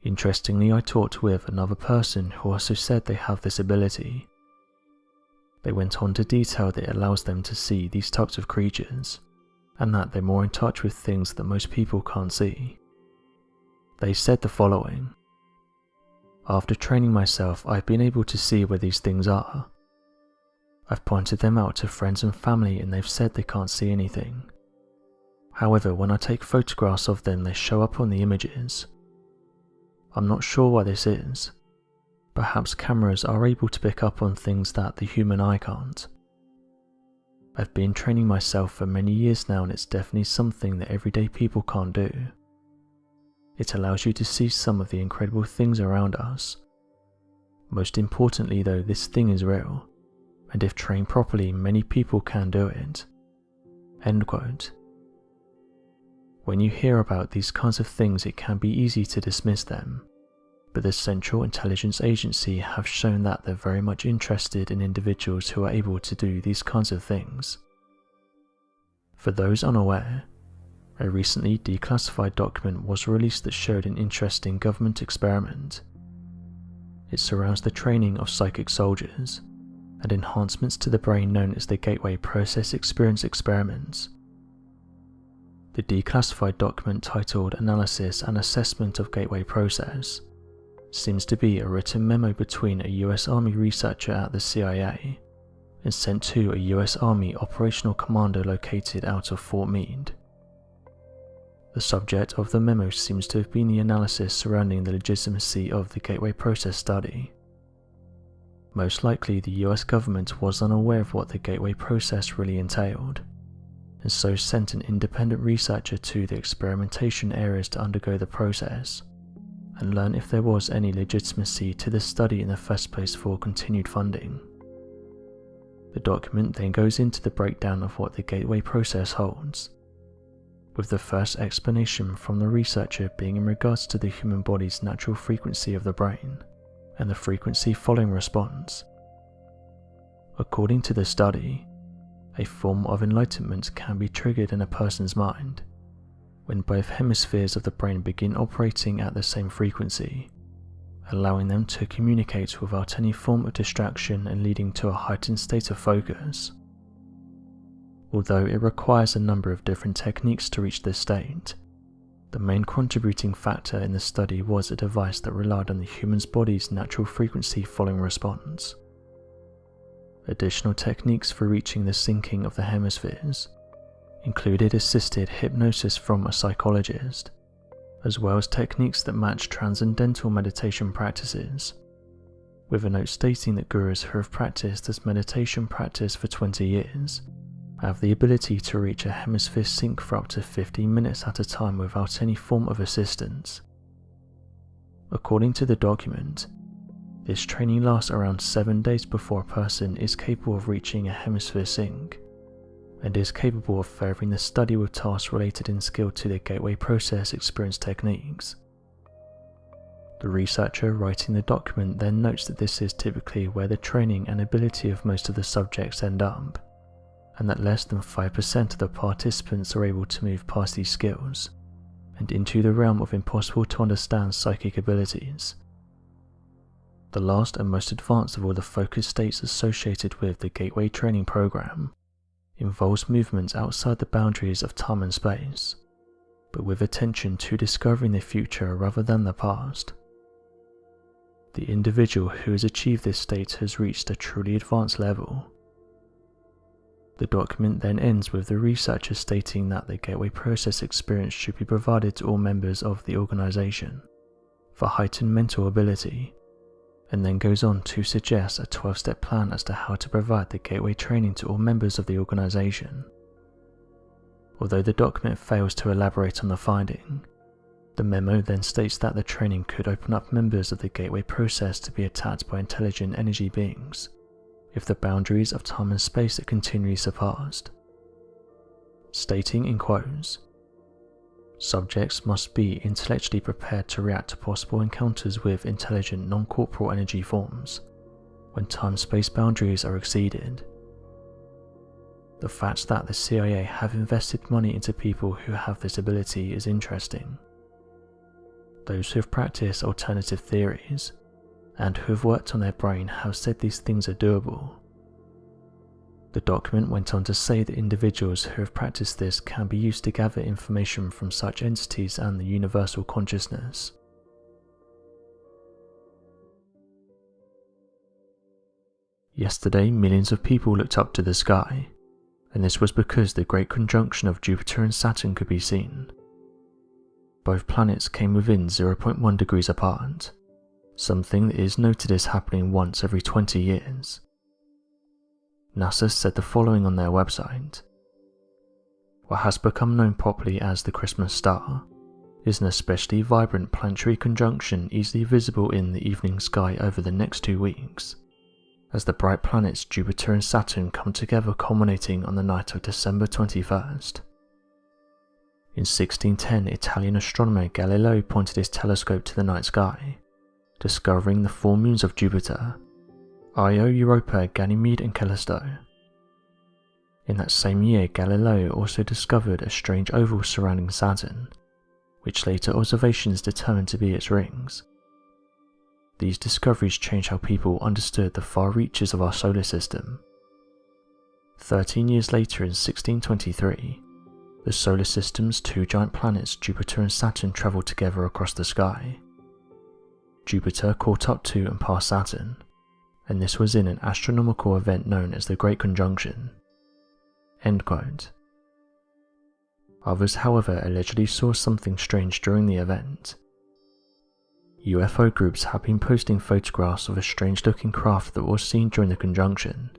Interestingly, I talked with another person who also said they have this ability. They went on to detail that it allows them to see these types of creatures, and that they're more in touch with things that most people can't see. They said the following: "After training myself, I've been able to see where these things are. I've pointed them out to friends and family and they've said they can't see anything. However, when I take photographs of them, they show up on the images. I'm not sure why this is. Perhaps cameras are able to pick up on things that the human eye can't. I've been training myself for many years now, and it's definitely something that everyday people can't do. It allows you to see some of the incredible things around us. Most importantly though, this thing is real, and if trained properly, many people can do it." End quote. When you hear about these kinds of things, it can be easy to dismiss them, but the Central Intelligence Agency have shown that they're very much interested in individuals who are able to do these kinds of things. For those unaware, a recently declassified document was released that showed an interesting government experiment. It surrounds the training of psychic soldiers and enhancements to the brain known as the Gateway Process Experience Experiments. The declassified document, titled Analysis and Assessment of Gateway Process, seems to be a written memo between a US Army researcher at the CIA and sent to a US Army operational commander located out of Fort Meade. The subject of the memo seems to have been the analysis surrounding the legitimacy of the Gateway Process study. Most likely the US government was unaware of what the Gateway Process really entailed, and so sent an independent researcher to the experimentation areas to undergo the process and learn if there was any legitimacy to the study in the first place for continued funding. The document then goes into the breakdown of what the Gateway Process holds, with the first explanation from the researcher being in regards to the human body's natural frequency of the brain and the frequency following response. According to the study, a form of enlightenment can be triggered in a person's mind when both hemispheres of the brain begin operating at the same frequency, allowing them to communicate without any form of distraction and leading to a heightened state of focus. Although it requires a number of different techniques to reach this state, the main contributing factor in the study was a device that relied on the human's body's natural frequency following response. Additional techniques for reaching the syncing of the hemispheres included assisted hypnosis from a psychologist, as well as techniques that match transcendental meditation practices, with a note stating that gurus who have practiced this meditation practice for 20 years have the ability to reach a hemisphere sync for up to 15 minutes at a time without any form of assistance. According to the document, this training lasts around 7 days before a person is capable of reaching a hemisphere sync, and is capable of furthering the study with tasks related in skill to the Gateway Process Experience techniques. The researcher writing the document then notes that this is typically where the training and ability of most of the subjects end up, and that less than 5% of the participants are able to move past these skills and into the realm of impossible to understand psychic abilities. The last and most advanced of all the focus states associated with the Gateway training program involves movements outside the boundaries of time and space, but with attention to discovering the future rather than the past. The individual who has achieved this state has reached a truly advanced level. The document then ends with the researcher stating that the Gateway Process experience should be provided to all members of the organization for heightened mental ability, and then goes on to suggest a 12-step plan as to how to provide the Gateway training to all members of the organization. Although the document fails to elaborate on the finding, the memo then states that the training could open up members of the gateway process to be attacked by intelligent energy beings if the boundaries of time and space are continually surpassed. Stating in quotes, "Subjects must be intellectually prepared to react to possible encounters with intelligent non-corporeal energy forms when time-space boundaries are exceeded." The fact that the CIA have invested money into people who have this ability is interesting. Those who have practiced alternative theories and who have worked on their brain have said these things are doable. The document went on to say that individuals who have practiced this can be used to gather information from such entities and the universal consciousness. Yesterday, millions of people looked up to the sky, and this was because the great conjunction of Jupiter and Saturn could be seen. Both planets came within 0.1 degrees apart, something that is noted as happening once every 20 years. NASA said the following on their website: "What has become known properly as the Christmas star is an especially vibrant planetary conjunction easily visible in the evening sky over the next 2 weeks, as the bright planets Jupiter and Saturn come together, culminating on the night of December 21st. In 1610, Italian astronomer Galileo pointed his telescope to the night sky, discovering the 4 moons of Jupiter, Io, Europa, Ganymede and Callisto. In that same year, Galileo also discovered a strange oval surrounding Saturn, which later observations determined to be its rings. These discoveries changed how people understood the far reaches of our solar system. 13 years later, in 1623, the solar system's 2 giant planets, Jupiter and Saturn, travelled together across the sky. Jupiter caught up to and passed Saturn, and this was in an astronomical event known as the Great Conjunction." End quote. Others, however, allegedly saw something strange during the event. UFO groups have been posting photographs of a strange-looking craft that was seen during the conjunction,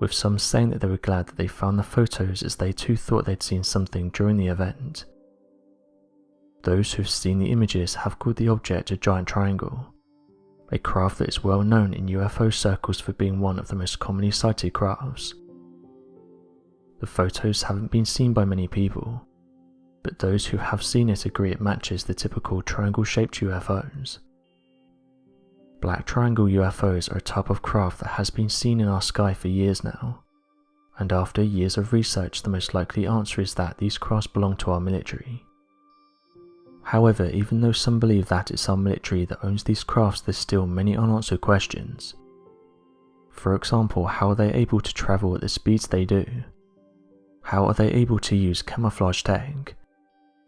with some saying that they were glad that they found the photos as they too thought they'd seen something during the event. Those who've seen the images have called the object a giant triangle, a craft that is well known in UFO circles for being one of the most commonly sighted crafts. The photos haven't been seen by many people, but those who have seen it agree it matches the typical triangle-shaped UFOs. Black triangle UFOs are a type of craft that has been seen in our sky for years now, and after years of research, the most likely answer is that these crafts belong to our military. However, even though some believe that it's our military that owns these crafts, there's still many unanswered questions. For example, how are they able to travel at the speeds they do? How are they able to use camouflage tech?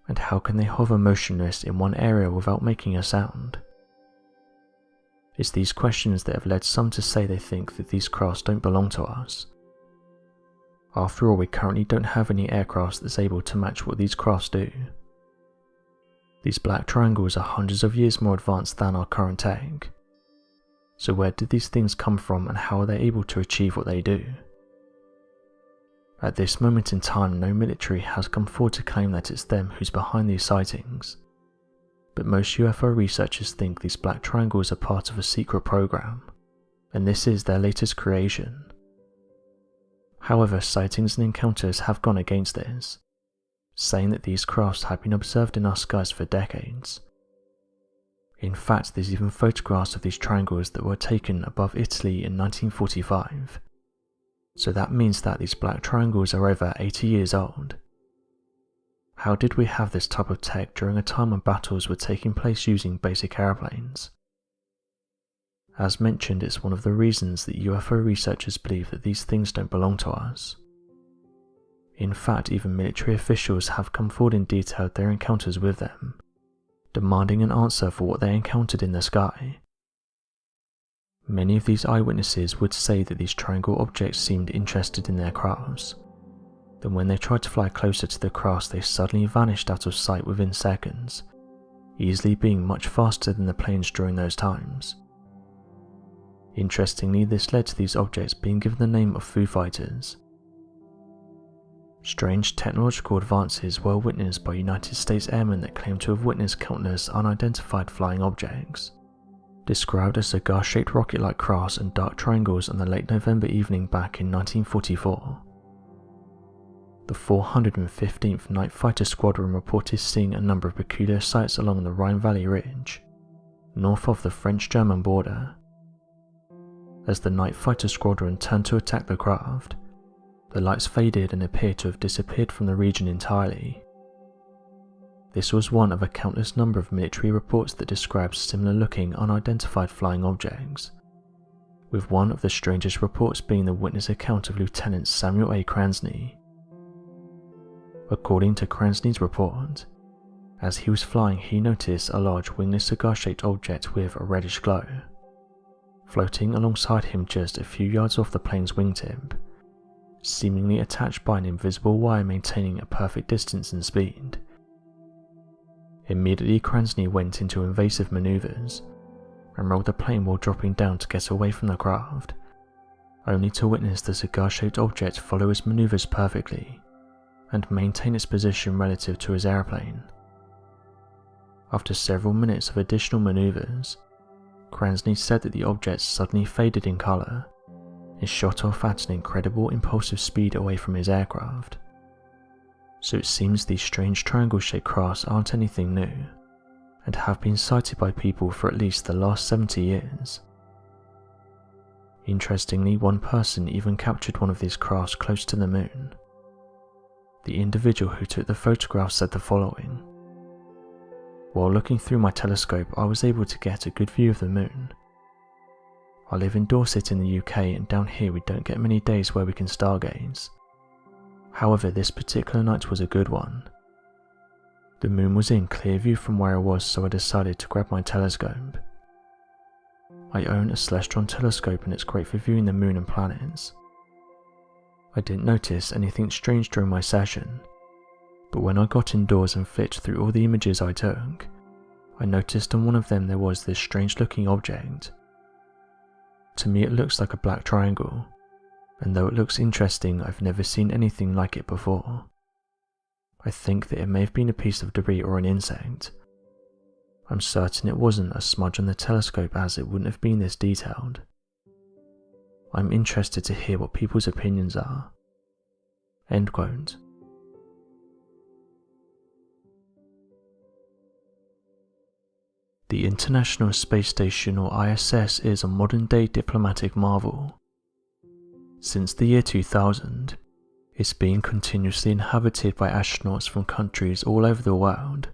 And how can they hover motionless in one area without making a sound? It's these questions that have led some to say they think that these crafts don't belong to us. After all, we currently don't have any aircraft that's able to match what these crafts do. These black triangles are hundreds of years more advanced than our current tech. So where did these things come from, and how are they able to achieve what they do? At this moment in time, no military has come forward to claim that it's them who's behind these sightings, but most UFO researchers think these black triangles are part of a secret program, and this is their latest creation. However, sightings and encounters have gone against this, saying that these crafts have been observed in our skies for decades. In fact, there's even photographs of these triangles that were taken above Italy in 1945, so that means that these black triangles are over 80 years old. How did we have this type of tech during a time when battles were taking place using basic airplanes? As mentioned, it's one of the reasons that UFO researchers believe that these things don't belong to us. In fact, even military officials have come forward and detailed their encounters with them, demanding an answer for what they encountered in the sky. Many of these eyewitnesses would say that these triangle objects seemed interested in their crafts. Then when they tried to fly closer to the crafts, they suddenly vanished out of sight within seconds, easily being much faster than the planes during those times. Interestingly, this led to these objects being given the name of Foo Fighters. Strange technological advances were witnessed by United States airmen that claimed to have witnessed countless unidentified flying objects, described as cigar-shaped rocket-like crafts and dark triangles on the late November evening back in 1944. The 415th Night Fighter Squadron reported seeing a number of peculiar sights along the Rhine Valley Ridge, north of the French-German border. As the Night Fighter Squadron turned to attack the craft, the lights faded and appeared to have disappeared from the region entirely. This was one of a countless number of military reports that described similar-looking unidentified flying objects, with one of the strangest reports being the witness account of Lieutenant Samuel A. Kransny. According to Kransny's report, as he was flying he noticed a large wingless cigar-shaped object with a reddish glow, floating alongside him just a few yards off the plane's wingtip, seemingly attached by an invisible wire maintaining a perfect distance and speed. Immediately Kransny went into invasive maneuvers and rolled the plane while dropping down to get away from the craft, only to witness the cigar-shaped object follow his maneuvers perfectly and maintain its position relative to his airplane. After several minutes of additional maneuvers, Kransny said that the object suddenly faded in colour and shot off at an incredible impulsive speed away from his aircraft. So it seems these strange triangle-shaped crafts aren't anything new, and have been sighted by people for at least the last 70 years. Interestingly, one person even captured one of these crafts close to the moon. The individual who took the photograph said the following: "While looking through my telescope, I was able to get a good view of the moon. I live in Dorset in the UK, and down here we don't get many days where we can stargaze. However, this particular night was a good one. The moon was in clear view from where I was, so I decided to grab my telescope. I own a Celestron telescope and it's great for viewing the moon and planets. I didn't notice anything strange during my session, but when I got indoors and flipped through all the images I took, I noticed on one of them there was this strange looking object. To me it looks like a black triangle, and though it looks interesting, I've never seen anything like it before. I think that it may have been a piece of debris or an insect. I'm certain it wasn't a smudge on the telescope, as it wouldn't have been this detailed. I'm interested to hear what people's opinions are." End quote. The International Space Station, or ISS, is a modern-day diplomatic marvel. Since the year 2000, it's been continuously inhabited by astronauts from countries all over the world,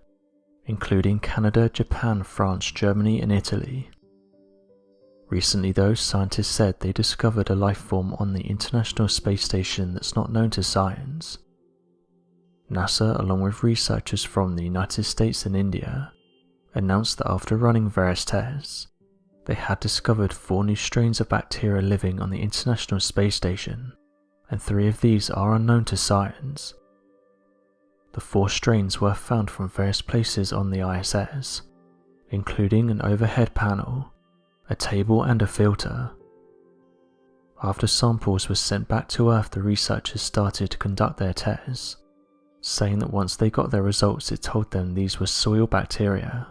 including Canada, Japan, France, Germany, and Italy. Recently though, scientists said they discovered a life form on the International Space Station that's not known to science. NASA, along with researchers from the United States and India, announced that after running various tests, they had discovered 4 new strains of bacteria living on the International Space Station, and 3 of these are unknown to science. The 4 strains were found from various places on the ISS, including an overhead panel, a table and a filter. After samples were sent back to Earth, the researchers started to conduct their tests, saying that once they got their results it told them these were soil bacteria.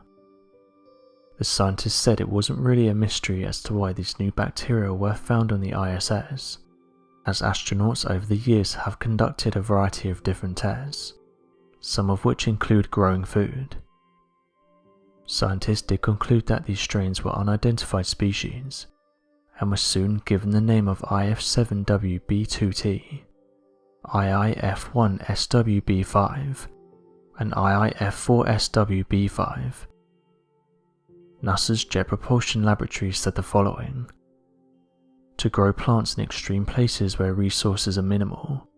The scientists said it wasn't really a mystery as to why these new bacteria were found on the ISS, as astronauts over the years have conducted a variety of different tests, some of which include growing food. Scientists did conclude that these strains were unidentified species, and were soon given the name of IF7WB2T, IIF1SWB5, and IIF4SWB5. NASA's Jet Propulsion Laboratory said the following: "To grow plants in extreme places where resources are minimal,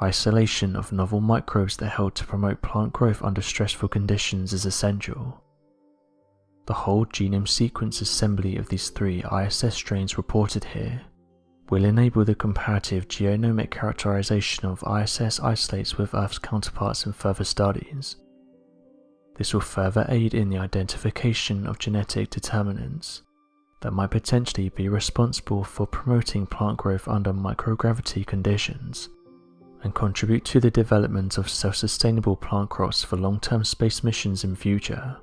isolation of novel microbes that help to promote plant growth under stressful conditions is essential. The whole genome sequence assembly of these 3 ISS strains reported here will enable the comparative genomic characterization of ISS isolates with Earth's counterparts in further studies. This will further aid in the identification of genetic determinants that might potentially be responsible for promoting plant growth under microgravity conditions, and contribute to the development of self-sustainable plant crops for long-term space missions in future."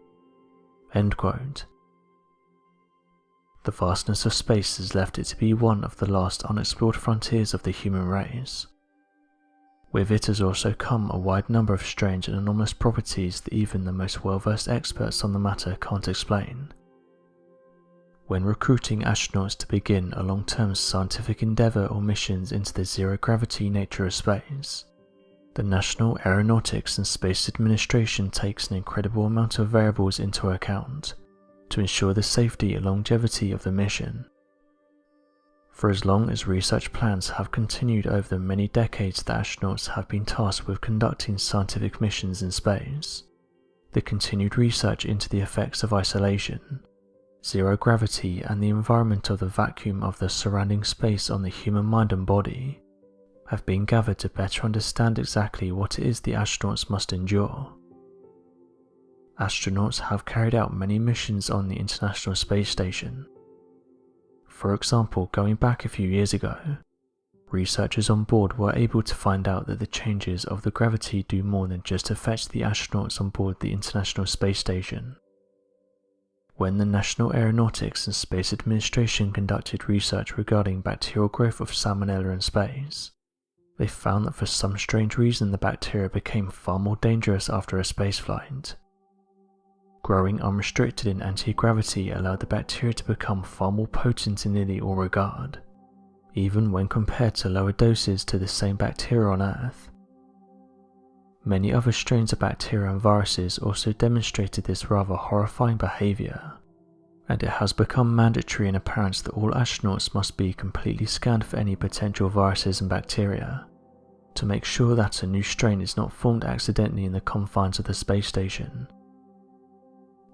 End quote. The vastness of space has left it to be one of the last unexplored frontiers of the human race. With it has also come a wide number of strange and anomalous properties that even the most well-versed experts on the matter can't explain. When recruiting astronauts to begin a long-term scientific endeavour or missions into the zero-gravity nature of space, the National Aeronautics and Space Administration takes an incredible amount of variables into account to ensure the safety and longevity of the mission. For as long as research plans have continued over the many decades that astronauts have been tasked with conducting scientific missions in space, the continued research into the effects of isolation, zero gravity and the environment of the vacuum of the surrounding space on the human mind and body have been gathered to better understand exactly what it is the astronauts must endure. Astronauts have carried out many missions on the International Space Station. For example, going back a few years ago, researchers on board were able to find out that the changes of the gravity do more than just affect the astronauts on board the International Space Station. When the National Aeronautics and Space Administration conducted research regarding bacterial growth of salmonella in space, they found that for some strange reason the bacteria became far more dangerous after a spaceflight. Growing unrestricted in anti-gravity allowed the bacteria to become far more potent in nearly all regard, even when compared to lower doses to the same bacteria on Earth. Many other strains of bacteria and viruses also demonstrated this rather horrifying behaviour, and it has become mandatory and apparent that all astronauts must be completely scanned for any potential viruses and bacteria, to make sure that a new strain is not formed accidentally in the confines of the space station.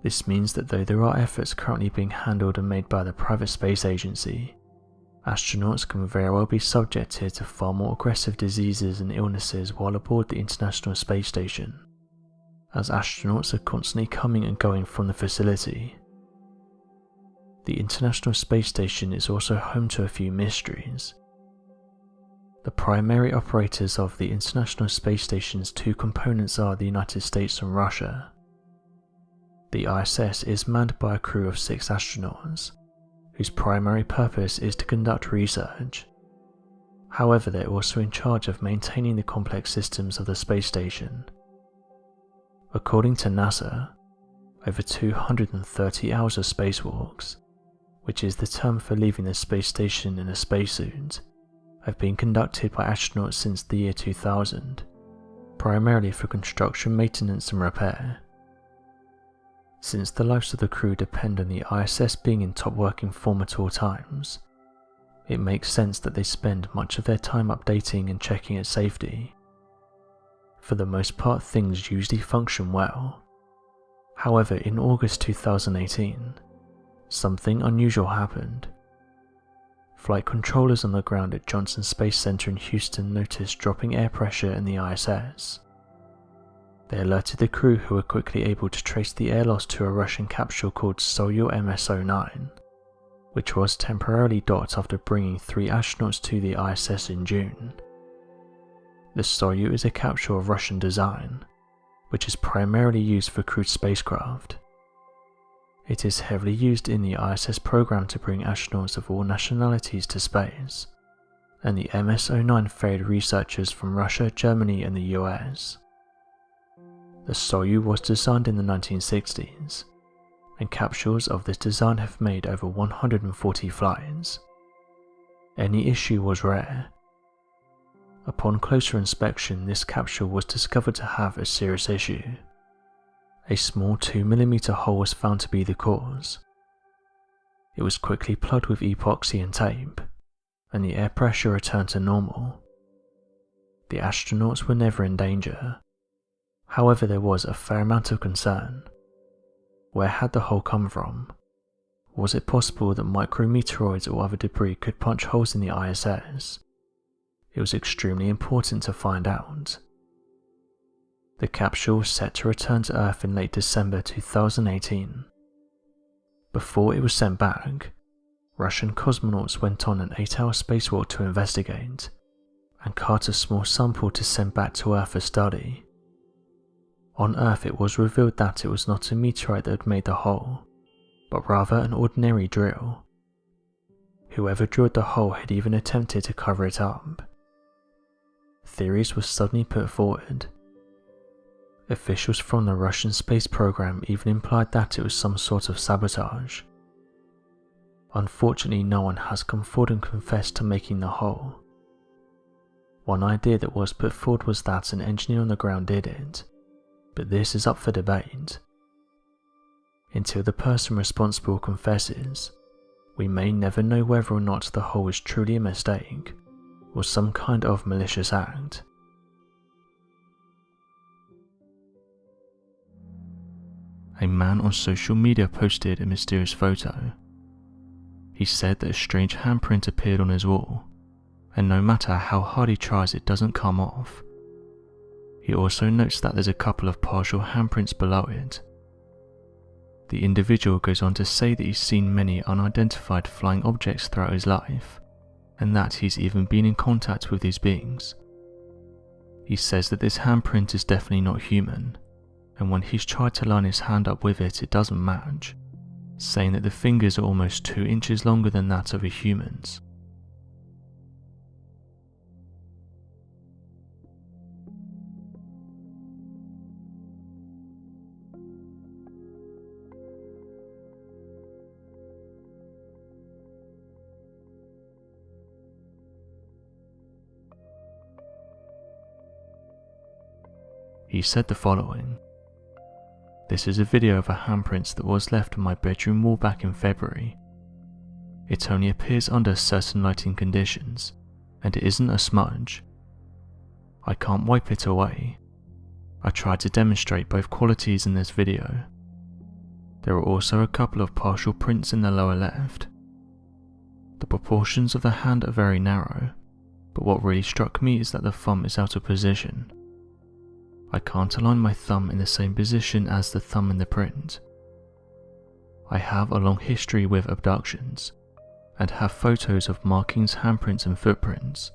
This means that though there are efforts currently being handled and made by the private space agency, astronauts can very well be subjected to far more aggressive diseases and illnesses while aboard the International Space Station, as astronauts are constantly coming and going from the facility. The International Space Station is also home to a few mysteries. The primary operators of the International Space Station's two components are the United States and Russia. The ISS is manned by a crew of 6 astronauts, whose primary purpose is to conduct research. However, they're also in charge of maintaining the complex systems of the space station. According to NASA, over 230 hours of spacewalks, which is the term for leaving the space station in a spacesuit, have been conducted by astronauts since the year 2000, primarily for construction, maintenance and repair. Since the lives of the crew depend on the ISS being in top working form at all times, it makes sense that they spend much of their time updating and checking its safety. For the most part, things usually function well. However, in August 2018, something unusual happened. Flight controllers on the ground at Johnson Space Center in Houston noticed dropping air pressure in the ISS. They alerted the crew, who were quickly able to trace the air loss to a Russian capsule called Soyuz MS-09, which was temporarily docked after bringing 3 astronauts to the ISS in June. The Soyuz is a capsule of Russian design, which is primarily used for crewed spacecraft. It is heavily used in the ISS program to bring astronauts of all nationalities to space, and the MS-09 ferried researchers from Russia, Germany and the US. The Soyuz was designed in the 1960s, and capsules of this design have made over 140 flights. Any issue was rare. Upon closer inspection, this capsule was discovered to have a serious issue. A small 2mm hole was found to be the cause. It was quickly plugged with epoxy and tape, and the air pressure returned to normal. The astronauts were never in danger. However, there was a fair amount of concern. Where had the hole come from? Was it possible that micrometeoroids or other debris could punch holes in the ISS? It was extremely important to find out. The capsule was set to return to Earth in late December 2018. Before it was sent back, Russian cosmonauts went on an 8-hour spacewalk to investigate, and cut a small sample to send back to Earth for study. On Earth it was revealed that it was not a meteorite that had made the hole, but rather an ordinary drill. Whoever drilled the hole had even attempted to cover it up. Theories were suddenly put forward. Officials from the Russian space program even implied that it was some sort of sabotage. Unfortunately, no one has come forward and confessed to making the hole. One idea that was put forward was that an engineer on the ground did it, but this is up for debate. Until the person responsible confesses, we may never know whether or not the hole is truly a mistake or some kind of malicious act. A man on social media posted a mysterious photo. He said that a strange handprint appeared on his wall, and no matter how hard he tries it doesn't come off. He also notes that there's a couple of partial handprints below it. The individual goes on to say that he's seen many unidentified flying objects throughout his life, and that he's even been in contact with these beings. He says that this handprint is definitely not human, and when he's tried to line his hand up with it, it doesn't match, saying that the fingers are almost 2 inches longer than that of a human's. He said the following: "This is a video of a handprint that was left on my bedroom wall back in February. It only appears under certain lighting conditions, and it isn't a smudge. I can't wipe it away. I tried to demonstrate both qualities in this video. There are also a couple of partial prints in the lower left. The proportions of the hand are very narrow, but what really struck me is that the thumb is out of position. I can't align my thumb in the same position as the thumb in the print. I have a long history with abductions, and have photos of markings, handprints and footprints,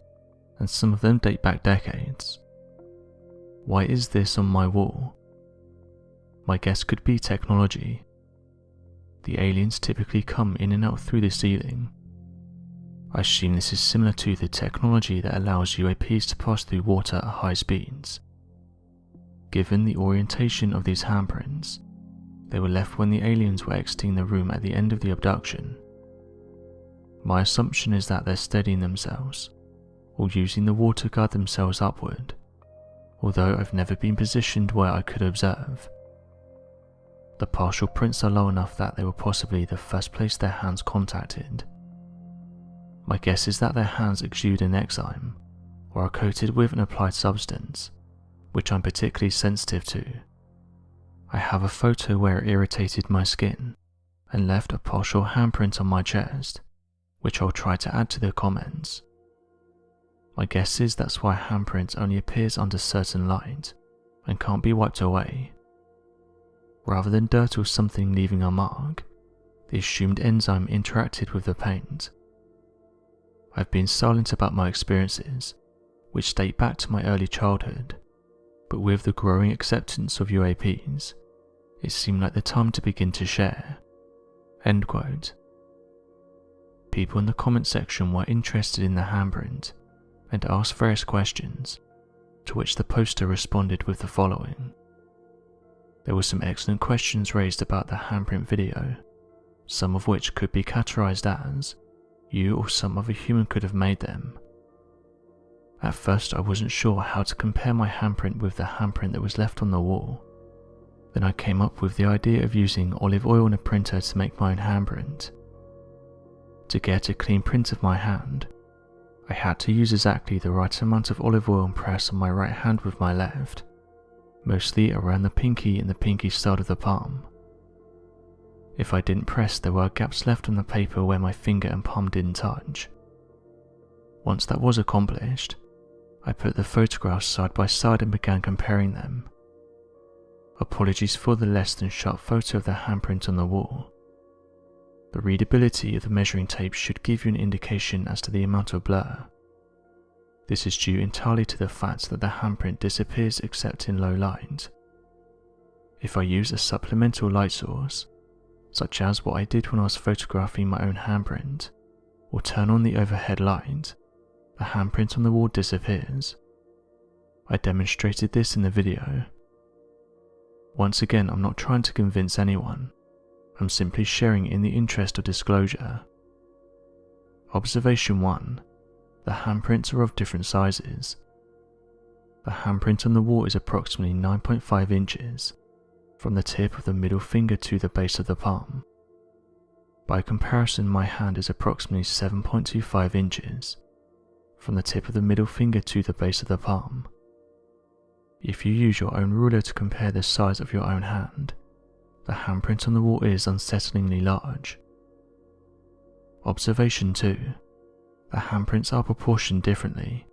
and some of them date back decades. Why is this on my wall? My guess could be technology. The aliens typically come in and out through the ceiling. I assume this is similar to the technology that allows UAPs to pass through water at high speeds. Given the orientation of these handprints, they were left when the aliens were exiting the room at the end of the abduction. My assumption is that they're steadying themselves, or using the wall to guide themselves upward, although I've never been positioned where I could observe. The partial prints are low enough that they were possibly the first place their hands contacted. My guess is that their hands exude an enzyme, or are coated with an applied substance, which I'm particularly sensitive to. I have a photo where it irritated my skin and left a partial handprint on my chest, which I'll try to add to the comments. My guess is that's why a handprint only appears under certain light and can't be wiped away. Rather than dirt or something leaving a mark, the assumed enzyme interacted with the paint. I've been silent about my experiences, which date back to my early childhood, but with the growing acceptance of UAPs, it seemed like the time to begin to share." End quote. People in the comment section were interested in the handprint and asked various questions, to which the poster responded with the following. There were some excellent questions raised about the handprint video, some of which could be categorized as, you or some other human could have made them. At first I wasn't sure how to compare my handprint with the handprint that was left on the wall. Then I came up with the idea of using olive oil and a printer to make my own handprint. To get a clean print of my hand, I had to use exactly the right amount of olive oil and press on my right hand with my left, mostly around the pinky and the pinky side of the palm. If I didn't press, there were gaps left on the paper where my finger and palm didn't touch. Once that was accomplished, I put the photographs side by side and began comparing them. Apologies for the less than sharp photo of the handprint on the wall. The readability of the measuring tape should give you an indication as to the amount of blur. This is due entirely to the fact that the handprint disappears except in low light. If I use a supplemental light source, such as what I did when I was photographing my own handprint, or turn on the overhead light, the handprint on the wall disappears. I demonstrated this in the video. Once again, I'm not trying to convince anyone, I'm simply sharing in the interest of disclosure. Observation 1. The handprints are of different sizes. The handprint on the wall is approximately 9.5 inches, from the tip of the middle finger to the base of the palm. By comparison, my hand is approximately 7.25 inches, from the tip of the middle finger to the base of the palm. If you use your own ruler to compare the size of your own hand, the handprint on the wall is unsettlingly large. Observation 2. The handprints are proportioned differently.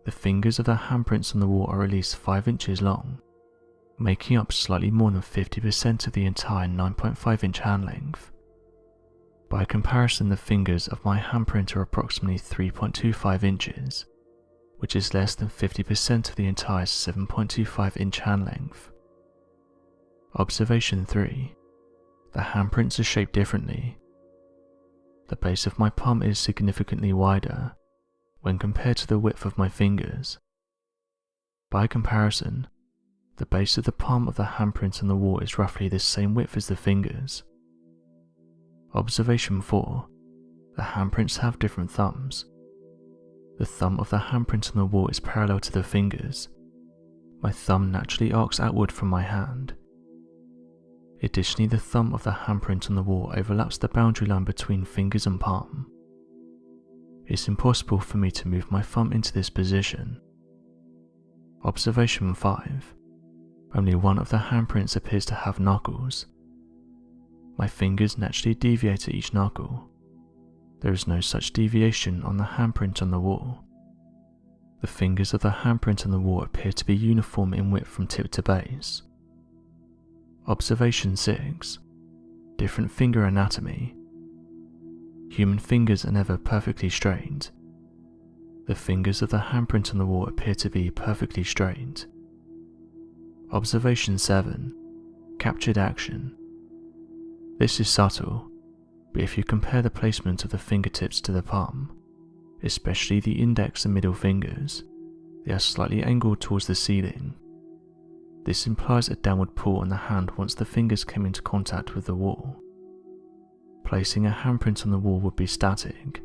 The fingers of the handprints on the wall are at least 5 inches long, making up slightly more than 50% of the entire 9.5 inch hand length. By comparison, the fingers of my handprint are approximately 3.25 inches, which is less than 50% of the entire 7.25 inch hand length. Observation 3. The handprints are shaped differently. The base of my palm is significantly wider when compared to the width of my fingers. By comparison, the base of the palm of the handprint on the wall is roughly the same width as the fingers. Observation 4. The handprints have different thumbs. The thumb of the handprint on the wall is parallel to the fingers. My thumb naturally arcs outward from my hand. Additionally, the thumb of the handprint on the wall overlaps the boundary line between fingers and palm. It's impossible for me to move my thumb into this position. Observation 5. Only one of the handprints appears to have knuckles. My fingers naturally deviate at each knuckle. There is no such deviation on the handprint on the wall. The fingers of the handprint on the wall appear to be uniform in width from tip to base. Observation 6. Different finger anatomy. Human fingers are never perfectly straight. The fingers of the handprint on the wall appear to be perfectly straight. Observation 7. Captured action. This is subtle, but if you compare the placement of the fingertips to the palm, especially the index and middle fingers, they are slightly angled towards the ceiling. This implies a downward pull on the hand once the fingers came into contact with the wall. Placing a handprint on the wall would be static,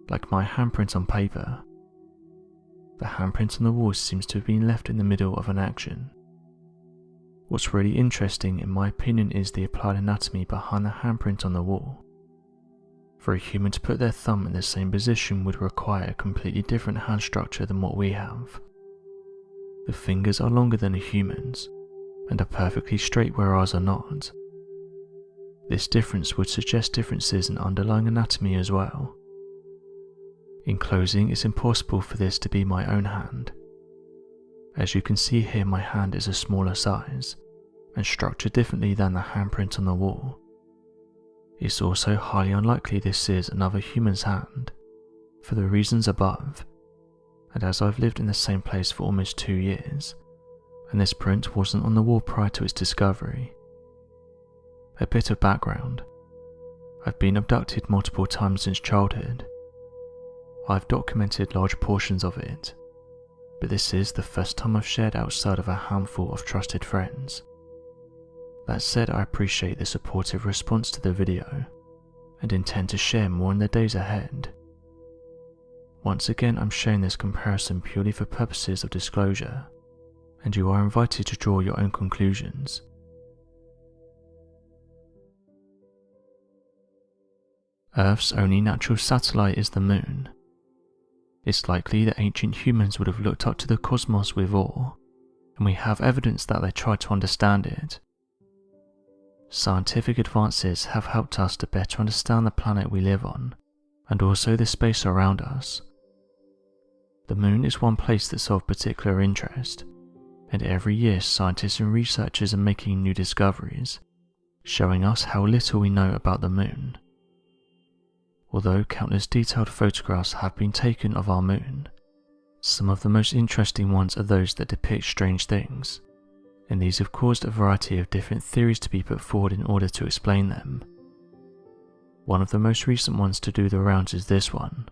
like my handprint on paper. The handprint on the wall seems to have been left in the middle of an action. What's really interesting in my opinion is the applied anatomy behind the handprint on the wall. For a human to put their thumb in the same position would require a completely different hand structure than what we have. The fingers are longer than a human's, and are perfectly straight where ours are not. This difference would suggest differences in underlying anatomy as well. In closing, it's impossible for this to be my own hand. As you can see here, my hand is a smaller size, and structured differently than the handprint on the wall. It's also highly unlikely this is another human's hand, for the reasons above, and as I've lived in the same place for almost 2 years, and this print wasn't on the wall prior to its discovery. A bit of background. I've been abducted multiple times since childhood. I've documented large portions of it, but this is the first time I've shared outside of a handful of trusted friends. That said, I appreciate the supportive response to the video, and intend to share more in the days ahead. Once again, I'm sharing this comparison purely for purposes of disclosure, and you are invited to draw your own conclusions. Earth's only natural satellite is the Moon. It's likely that ancient humans would have looked up to the cosmos with awe, and we have evidence that they tried to understand it. Scientific advances have helped us to better understand the planet we live on, and also the space around us. The Moon is one place that's of particular interest, and every year scientists and researchers are making new discoveries, showing us how little we know about the Moon. Although countless detailed photographs have been taken of our Moon, Some of the most interesting ones are those that depict strange things, and these have caused a variety of different theories to be put forward in order to explain them. One of the most recent ones to do the rounds is this one,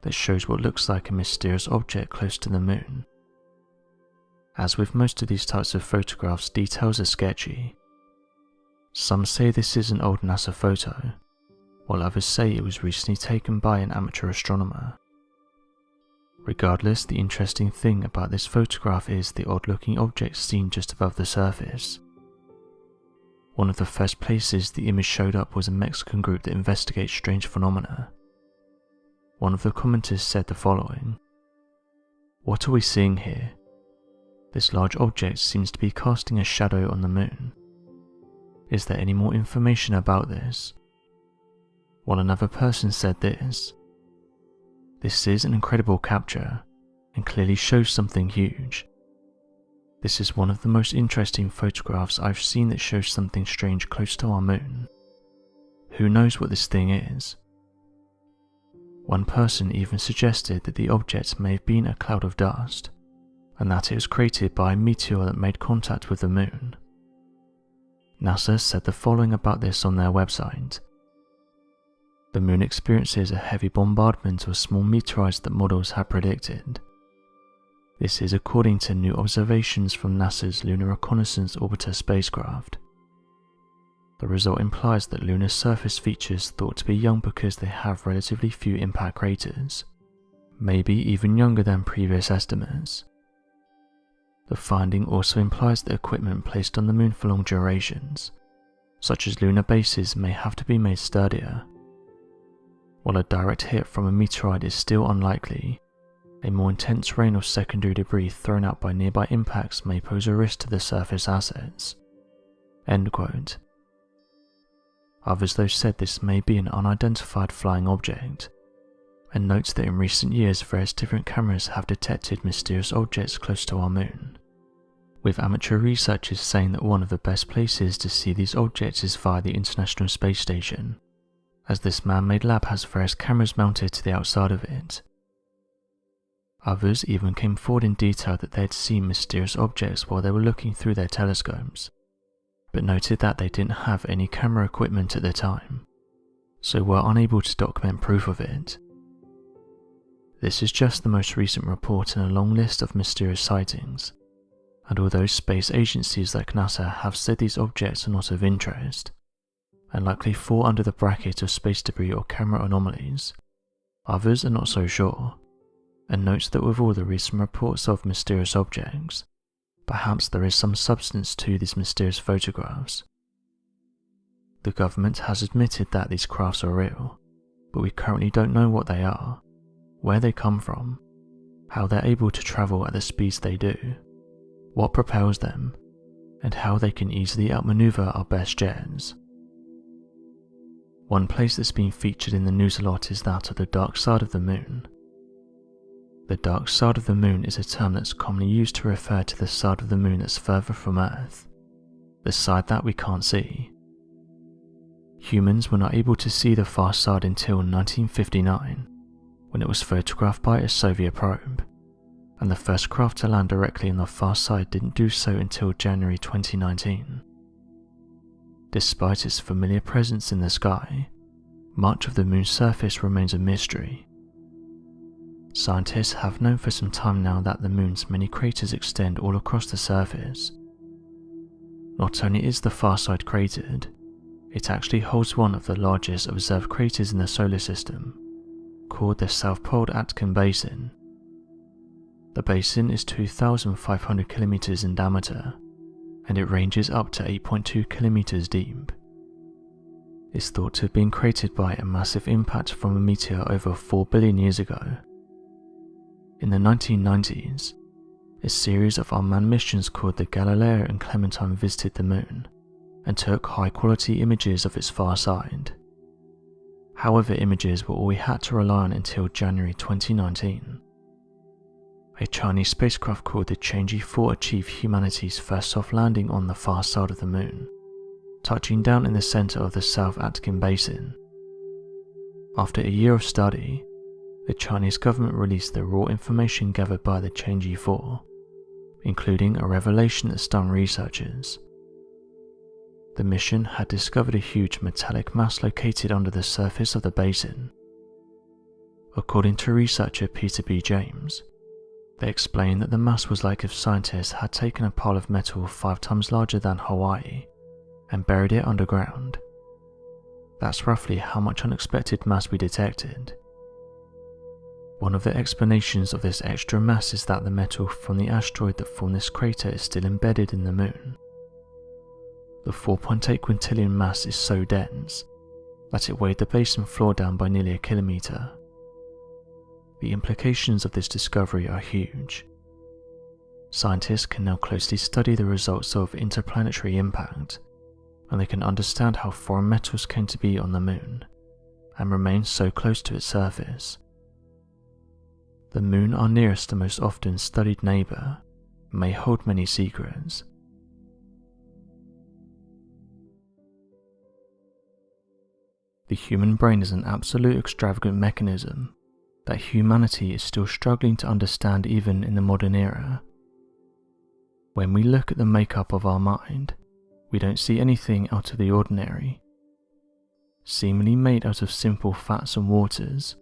that shows what looks like a mysterious object close to the moon. As with most of these types of photographs, details are sketchy. Some say this is an old NASA photo, while others say it was recently taken by an amateur astronomer. Regardless, the interesting thing about this photograph is the odd-looking object seen just above the surface. One of the first places the image showed up was a Mexican group that investigates strange phenomena. One of the commenters said the following: "What are we seeing here? This large object seems to be casting a shadow on the moon. Is there any more information about this?" While another person said this: "This is an incredible capture, and clearly shows something huge. This is one of the most interesting photographs I've seen that shows something strange close to our moon. Who knows what this thing is?" One person even suggested that the object may have been a cloud of dust, and that it was created by a meteor that made contact with the moon. NASA said the following about this on their website: "The moon experiences a heavy bombardment of small meteorites that models had predicted. This is according to new observations from NASA's Lunar Reconnaissance Orbiter spacecraft. The result implies that lunar surface features thought to be young because they have relatively few impact craters, maybe even younger than previous estimates. The finding also implies that equipment placed on the moon for long durations, such as lunar bases, may have to be made sturdier. While a direct hit from a meteorite is still unlikely, a more intense rain of secondary debris thrown out by nearby impacts may pose a risk to the surface assets." End quote. Others though said this may be an unidentified flying object, and notes that in recent years various different cameras have detected mysterious objects close to our moon, with amateur researchers saying that one of the best places to see these objects is via the International Space Station, as this man-made lab has various cameras mounted to the outside of it. Others even came forward in detail that they had seen mysterious objects while they were looking through their telescopes, but noted that they didn't have any camera equipment at the time, so were unable to document proof of it. This is just the most recent report in a long list of mysterious sightings, and although space agencies like NASA have said these objects are not of interest, and likely fall under the bracket of space debris or camera anomalies, others are not so sure, and notes that with all the recent reports of mysterious objects, perhaps there is some substance to these mysterious photographs. The government has admitted that these crafts are real, but we currently don't know what they are, where they come from, how they're able to travel at the speeds they do, what propels them, and how they can easily outmaneuver our best jets. One place that's been featured in the news a lot is that of the dark side of the moon. The dark side of the moon is a term that's commonly used to refer to the side of the moon that's further from Earth, the side that we can't see. Humans were not able to see the far side until 1959, when it was photographed by a Soviet probe, and the first craft to land directly on the far side didn't do so until January 2019. Despite its familiar presence in the sky, much of the moon's surface remains a mystery. Scientists have known for some time now that the moon's many craters extend all across the surface. Not only is the far side cratered, it actually holds one of the largest observed craters in the solar system, called the South Pole Aitken Basin. The basin is 2,500 kilometers in diameter, and it ranges up to 8.2 kilometers deep. It's thought to have been created by a massive impact from a meteor over 4 billion years ago. In the 1990s, a series of unmanned missions called the Galileo and Clementine visited the moon and took high-quality images of its far side. However, images were all we had to rely on until January 2019. A Chinese spacecraft called the Chang'e 4 achieved humanity's first soft landing on the far side of the moon, touching down in the center of the South Aitken Basin. After a year of study, the Chinese government released the raw information gathered by the Chang'e 4, including a revelation that stunned researchers. The mission had discovered a huge metallic mass located under the surface of the basin. According to researcher Peter B. James, they explained that the mass was like if scientists had taken a pile of metal 5 times larger than Hawaii and buried it underground. That's roughly how much unexpected mass we detected. One of the explanations of this extra mass is that the metal from the asteroid that formed this crater is still embedded in the moon. The 4.8 quintillion mass is so dense that it weighed the basin floor down by nearly a kilometre. The implications of this discovery are huge. Scientists can now closely study the results of interplanetary impact, and they can understand how foreign metals came to be on the moon and remain so close to its surface. The moon, our nearest and most often studied neighbour, may hold many secrets. The human brain is an absolute extravagant mechanism that humanity is still struggling to understand even in the modern era. When we look at the makeup of our mind, we don't see anything out of the ordinary. Seemingly made out of simple fats and waters,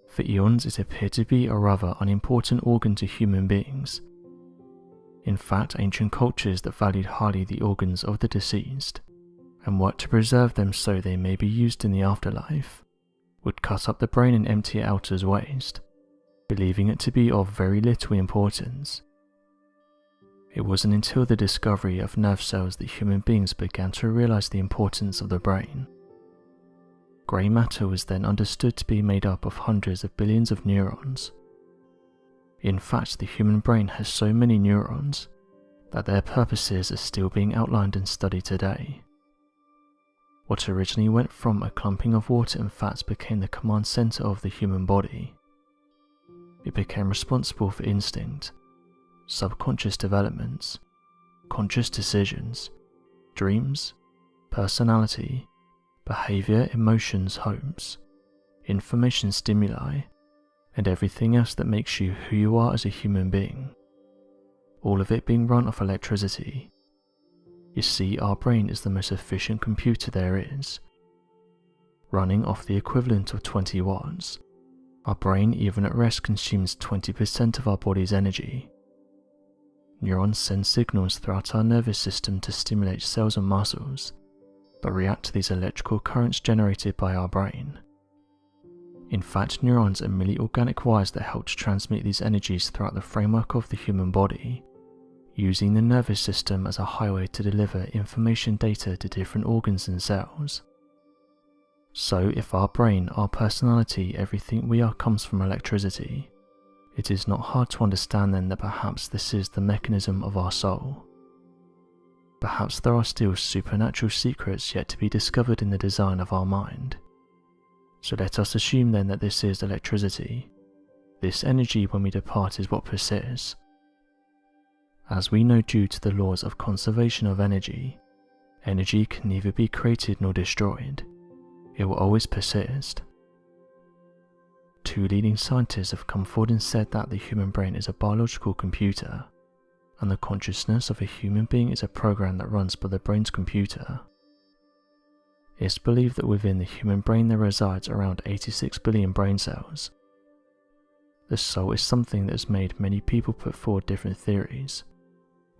for eons it appeared to be a rather unimportant organ to human beings. In fact, ancient cultures that valued highly the organs of the deceased and worked to preserve them so they may be used in the afterlife would cut up the brain and empty it out as waste, believing it to be of very little importance. It wasn't until the discovery of nerve cells that human beings began to realize the importance of the brain. Grey matter was then understood to be made up of hundreds of billions of neurons. In fact, the human brain has so many neurons that their purposes are still being outlined and studied today. What originally went from a clumping of water and fats became the command center of the human body. It became responsible for instinct, subconscious developments, conscious decisions, dreams, personality, behavior, emotions, hopes, information stimuli, and everything else that makes you who you are as a human being. All of it being run off electricity. You see, our brain is the most efficient computer there is. Running off the equivalent of 20 watts, our brain even at rest consumes 20% of our body's energy. Neurons send signals throughout our nervous system to stimulate cells and muscles, but react to these electrical currents generated by our brain. In fact, neurons are merely organic wires that help to transmit these energies throughout the framework of the human body, using the nervous system as a highway to deliver information data to different organs and cells. So if our brain, our personality, everything we are comes from electricity, it is not hard to understand then that perhaps this is the mechanism of our soul. Perhaps there are still supernatural secrets yet to be discovered in the design of our mind. So let us assume then that this is electricity. This energy when we depart is what persists. As we know, due to the laws of conservation of energy, energy can neither be created nor destroyed. It will always persist. 2 leading scientists have come forward and said that the human brain is a biological computer, and the consciousness of a human being is a program that runs by the brain's computer. It's believed that within the human brain there resides around 86 billion brain cells. The soul is something that has made many people put forward different theories,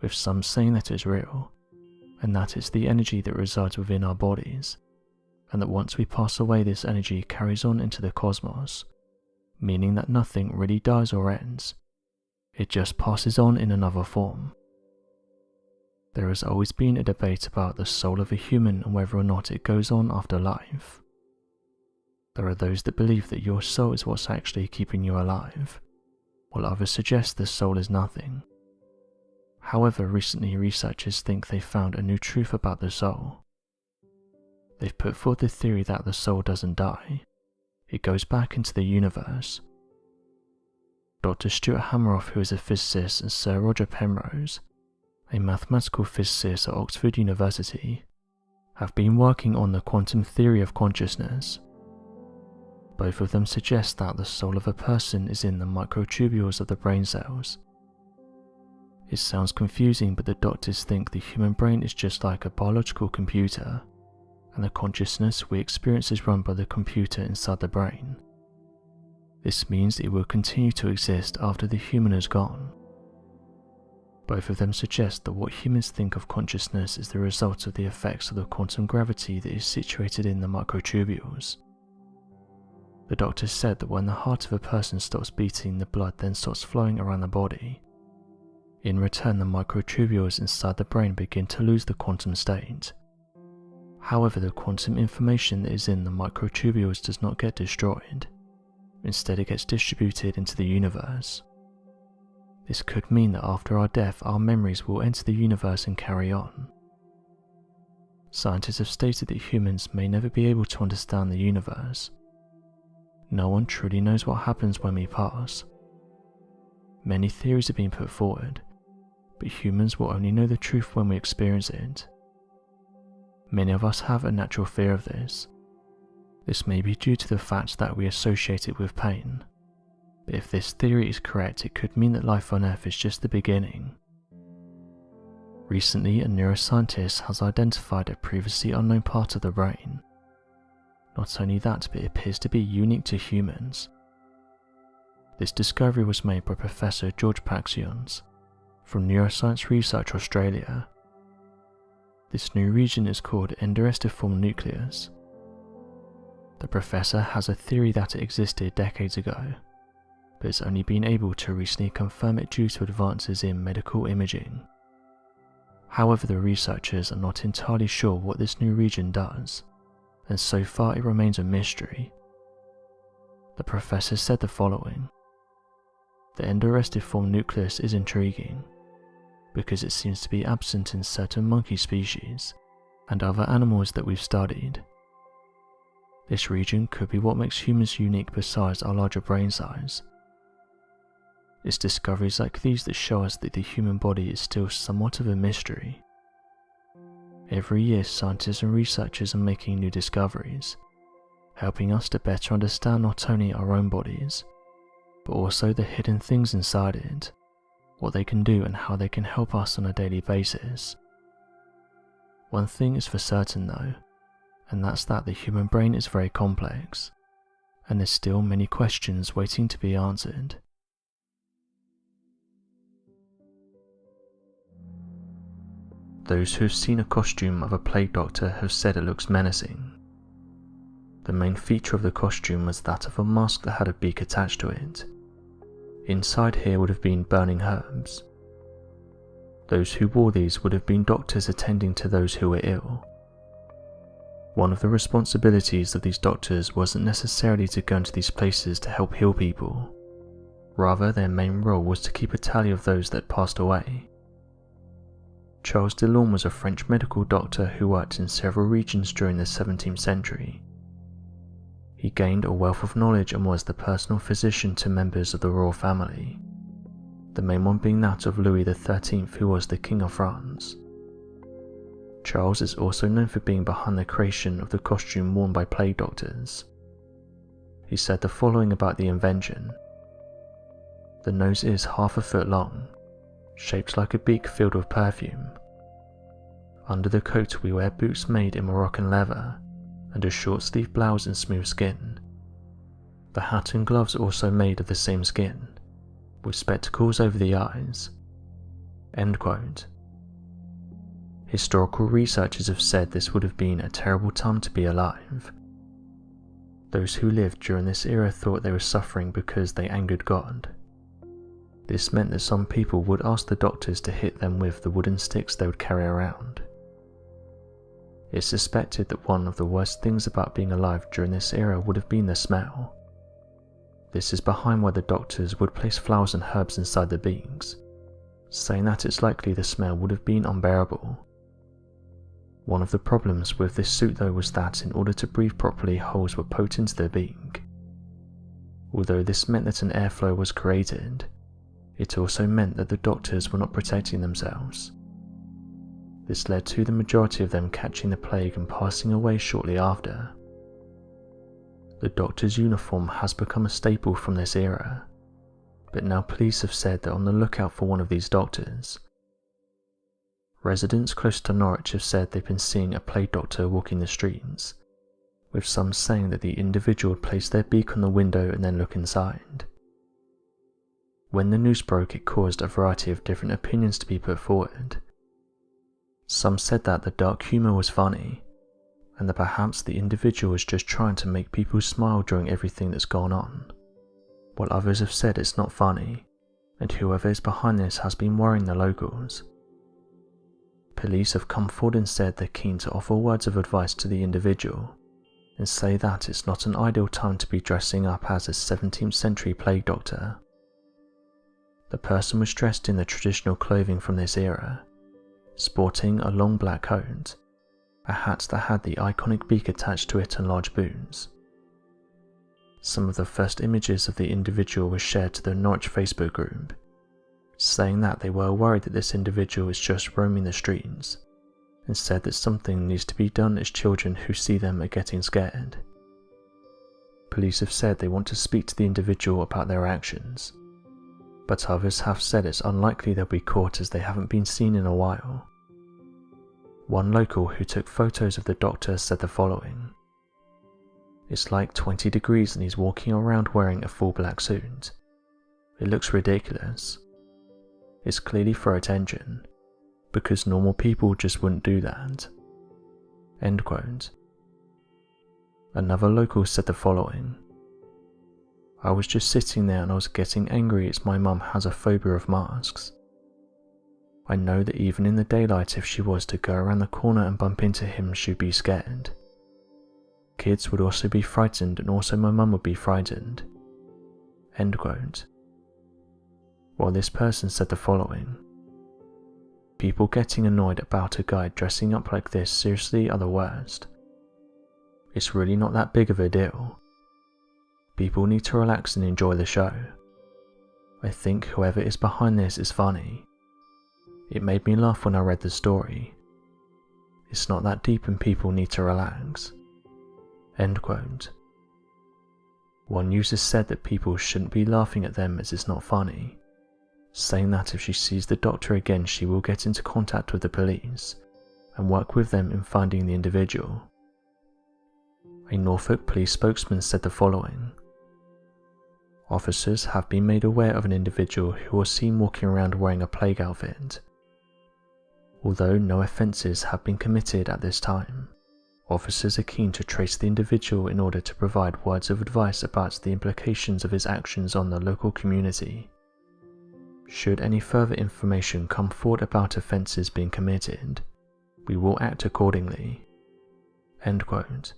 with some saying that it's real, and that it's the energy that resides within our bodies, and that once we pass away this energy carries on into the cosmos, meaning that nothing really dies or ends, it just passes on in another form. There has always been a debate about the soul of a human and whether or not it goes on after life. There are those that believe that your soul is what's actually keeping you alive, while others suggest the soul is nothing. However, recently researchers think they found a new truth about the soul. They've put forward the theory that the soul doesn't die, it goes back into the universe. Dr. Stuart Hameroff, who is a physicist, and Sir Roger Penrose, a mathematical physicist at Oxford University, have been working on the quantum theory of consciousness. Both of them suggest that the soul of a person is in the microtubules of the brain cells. It sounds confusing, but the doctors think the human brain is just like a biological computer, and the consciousness we experience is run by the computer inside the brain. This means it will continue to exist after the human is gone. Both of them suggest that what humans think of consciousness is the result of the effects of the quantum gravity that is situated in the microtubules. The doctors said that when the heart of a person stops beating, the blood then starts flowing around the body. In return, the microtubules inside the brain begin to lose the quantum state. However, the quantum information that is in the microtubules does not get destroyed. Instead, it gets distributed into the universe. This could mean that after our death, our memories will enter the universe and carry on. Scientists have stated that humans may never be able to understand the universe. No one truly knows what happens when we pass. Many theories have been put forward, but humans will only know the truth when we experience it. Many of us have a natural fear of this. This may be due to the fact that we associate it with pain. But if this theory is correct, it could mean that life on Earth is just the beginning. Recently, a neuroscientist has identified a previously unknown part of the brain. Not only that, but it appears to be unique to humans. This discovery was made by Professor George Paxions from Neuroscience Research Australia. This new region is called endarestiform nucleus. The professor has a theory that it existed decades ago, but has only been able to recently confirm it due to advances in medical imaging. However, the researchers are not entirely sure what this new region does, and so far it remains a mystery. The professor said the following: "The endarestiform nucleus is intriguing, because it seems to be absent in certain monkey species and other animals that we've studied. This region could be what makes humans unique besides our larger brain size. It's discoveries like these that show us that the human body is still somewhat of a mystery. Every year, scientists and researchers are making new discoveries, helping us to better understand not only our own bodies, but also the hidden things inside it, what they can do and how they can help us on a daily basis. One thing is for certain though, and that's that the human brain is very complex, and there's still many questions waiting to be answered." Those who have seen a costume of a plague doctor have said it looks menacing. The main feature of the costume was that of a mask that had a beak attached to it. Inside here would have been burning herbs. Those who wore these would have been doctors attending to those who were ill. One of the responsibilities of these doctors wasn't necessarily to go into these places to help heal people. Rather, their main role was to keep a tally of those that passed away. Charles Delorme was a French medical doctor who worked in several regions during the 17th century. He gained a wealth of knowledge and was the personal physician to members of the royal family, the main one being that of Louis XIII, who was the King of France. Charles is also known for being behind the creation of the costume worn by plague doctors. He said the following about the invention: "The nose is half a foot long, shaped like a beak filled with perfume. Under the coat we wear boots made in Moroccan leather, and a short sleeve blouse in smooth skin. The hat and gloves are also made of the same skin, with spectacles over the eyes." End quote. Historical researchers have said this would have been a terrible time to be alive. Those who lived during this era thought they were suffering because they angered God. This meant that some people would ask the doctors to hit them with the wooden sticks they would carry around. It's suspected that one of the worst things about being alive during this era would have been the smell. This is behind why the doctors would place flowers and herbs inside the beaks, saying that it's likely the smell would have been unbearable. One of the problems with this suit though was that in order to breathe properly, holes were poked into the beak. Although this meant that an airflow was created, it also meant that the doctors were not protecting themselves. This led to the majority of them catching the plague and passing away shortly after. The doctor's uniform has become a staple from this era, but now police have said they're on the lookout for one of these doctors. Residents close to Norwich have said they've been seeing a plague doctor walking the streets, with some saying that the individual would place their beak on the window and then look inside. When the news broke, it caused a variety of different opinions to be put forward. Some said that the dark humour was funny, and that perhaps the individual was just trying to make people smile during everything that's gone on, while others have said it's not funny, and whoever is behind this has been worrying the locals. Police have come forward and said they're keen to offer words of advice to the individual, and say that it's not an ideal time to be dressing up as a 17th century plague doctor. The person was dressed in the traditional clothing from this era, sporting a long black coat, a hat that had the iconic beak attached to it and large boots. Some of the first images of the individual were shared to the Norwich Facebook group, saying that they were worried that this individual is just roaming the streets, and said that something needs to be done as children who see them are getting scared. Police have said they want to speak to the individual about their actions, but others have said it's unlikely they'll be caught as they haven't been seen in a while. One local who took photos of the doctor said the following: "It's like 20 degrees and he's walking around wearing a full black suit. It looks ridiculous. It's clearly for attention, because normal people just wouldn't do that." End quote. Another local said the following: "I was just sitting there and I was getting angry as my mum has a phobia of masks. I know that even in the daylight, if she was to go around the corner and bump into him, she'd be scared. Kids would also be frightened, and also my mum would be frightened." End quote. While this person said the following: "People getting annoyed about a guy dressing up like this seriously are the worst. It's really not that big of a deal. People need to relax and enjoy the show. I think whoever is behind this is funny. It made me laugh when I read the story. It's not that deep and people need to relax." End quote. One user said that people shouldn't be laughing at them as it's not funny, saying that if she sees the doctor again she will get into contact with the police and work with them in finding the individual. A Norfolk police spokesman said the following: "Officers have been made aware of an individual who was seen walking around wearing a plague outfit. Although no offences have been committed at this time, officers are keen to trace the individual in order to provide words of advice about the implications of his actions on the local community. Should any further information come forward about offences being committed, we will act accordingly." End quote.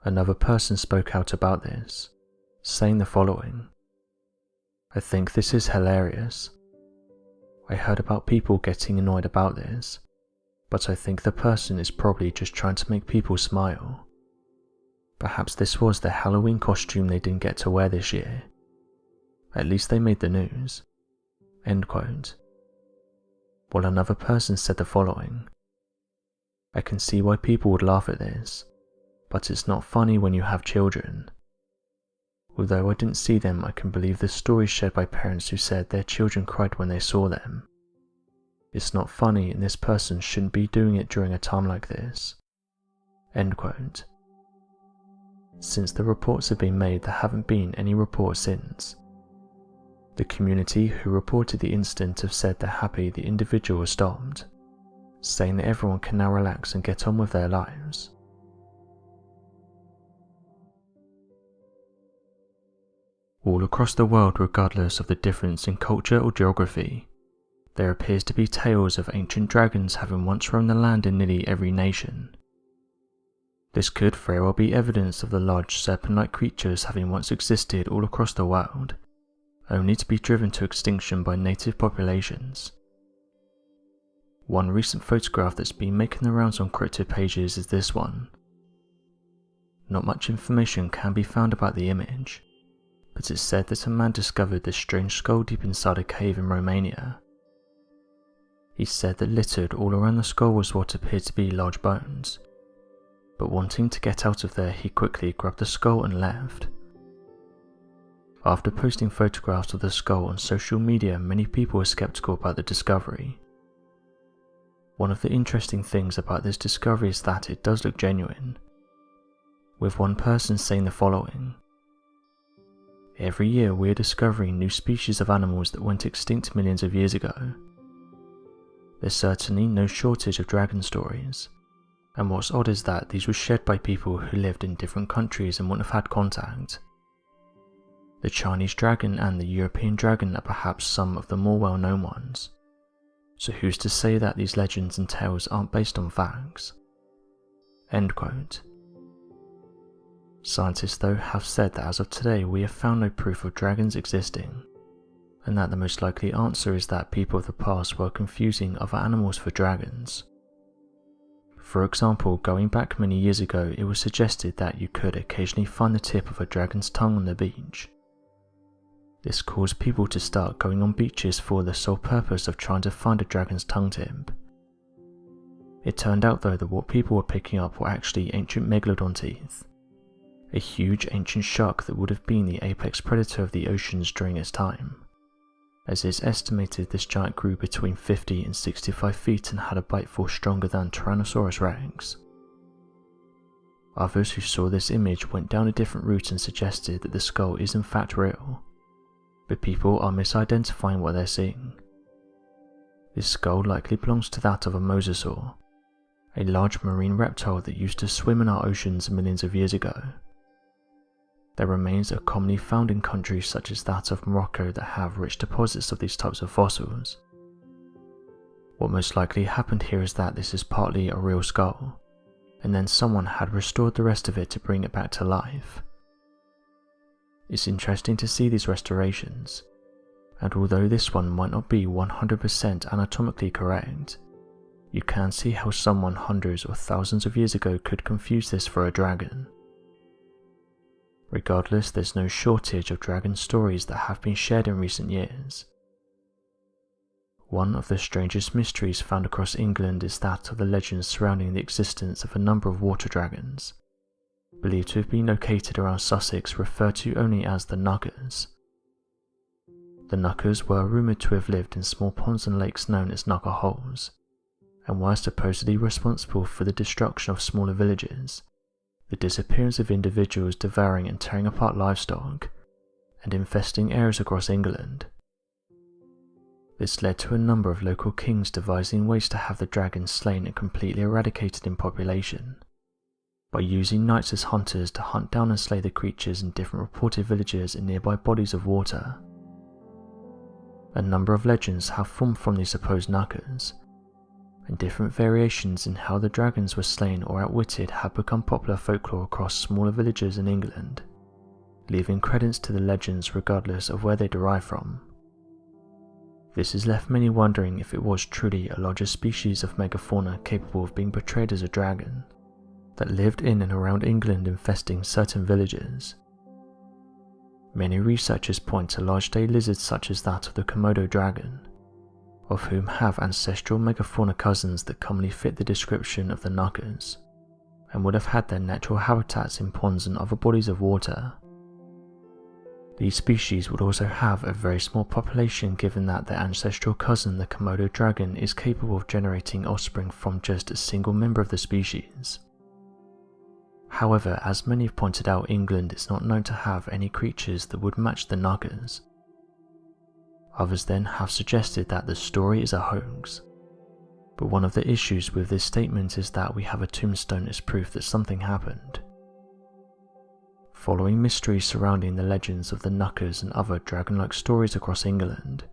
Another person spoke out about this, saying the following: "I think this is hilarious. I heard about people getting annoyed about this, but I think the person is probably just trying to make people smile. Perhaps this was their Halloween costume they didn't get to wear this year. At least they made the news." End quote. While another person said the following: "I can see why people would laugh at this, but it's not funny when you have children. Although I didn't see them, I can believe the stories shared by parents who said their children cried when they saw them. It's not funny, and this person shouldn't be doing it during a time like this." End quote. Since the reports have been made, there haven't been any reports since. The community who reported the incident have said they're happy the individual was stopped, saying that everyone can now relax and get on with their lives. All across the world, regardless of the difference in culture or geography, there appears to be tales of ancient dragons having once roamed the land in nearly every nation. This could very well be evidence of the large serpent-like creatures having once existed all across the world, only to be driven to extinction by native populations. One recent photograph that's been making the rounds on crypto pages is this one. Not much information can be found about the image, but it's said that a man discovered this strange skull deep inside a cave in Romania. He said that littered all around the skull was what appeared to be large bones, but wanting to get out of there, he quickly grabbed the skull and left. After posting photographs of the skull on social media, many people were skeptical about the discovery. One of the interesting things about this discovery is that it does look genuine, with one person saying the following: "Every year we are discovering new species of animals that went extinct millions of years ago. There's certainly no shortage of dragon stories, and what's odd is that these were shared by people who lived in different countries and wouldn't have had contact. The Chinese dragon and the European dragon are perhaps some of the more well-known ones, so who's to say that these legends and tales aren't based on facts?" End quote. Scientists though have said that as of today we have found no proof of dragons existing, and that the most likely answer is that people of the past were confusing other animals for dragons. For example, going back many years ago, it was suggested that you could occasionally find the tip of a dragon's tongue on the beach. This caused people to start going on beaches for the sole purpose of trying to find a dragon's tongue tip. It turned out though that what people were picking up were actually ancient megalodon teeth, a huge ancient shark that would have been the apex predator of the oceans during its time, as it is estimated this giant grew between 50 and 65 feet and had a bite force stronger than Tyrannosaurus rex. Others who saw this image went down a different route and suggested that the skull is in fact real, but people are misidentifying what they're seeing. This skull likely belongs to that of a mosasaur, a large marine reptile that used to swim in our oceans millions of years ago. Their remains are commonly found in countries such as that of Morocco that have rich deposits of these types of fossils. What most likely happened here is that this is partly a real skull, and then someone had restored the rest of it to bring it back to life. It's interesting to see these restorations, and although this one might not be 100% anatomically correct, you can see how someone hundreds or thousands of years ago could confuse this for a dragon. Regardless, there's no shortage of dragon stories that have been shared in recent years. One of the strangest mysteries found across England is that of the legends surrounding the existence of a number of water dragons, believed to have been located around Sussex, referred to only as the Knuckers. The Knuckers were rumoured to have lived in small ponds and lakes known as Knucker Holes, and were supposedly responsible for the destruction of smaller villages, the disappearance of individuals, devouring and tearing apart livestock, and infesting areas across England. This led to a number of local kings devising ways to have the dragons slain and completely eradicated in population, by using knights as hunters to hunt down and slay the creatures in different reported villages and nearby bodies of water. A number of legends have formed from these supposed knuckers, and different variations in how the dragons were slain or outwitted have become popular folklore across smaller villages in England, leaving credence to the legends regardless of where they derive from. This has left many wondering if it was truly a larger species of megafauna capable of being portrayed as a dragon, that lived in and around England infesting certain villages. Many researchers point to large day lizards such as that of the Komodo dragon, of whom have ancestral megafauna cousins that commonly fit the description of the knuckers, and would have had their natural habitats in ponds and other bodies of water. These species would also have a very small population, given that their ancestral cousin, the Komodo dragon, is capable of generating offspring from just a single member of the species. However, as many have pointed out, England is not known to have any creatures that would match the knuckers. Others then have suggested that the story is a hoax, but one of the issues with this statement is that we have a tombstone as proof that something happened. Following mysteries surrounding the legends of the knuckers and other dragon-like stories across England,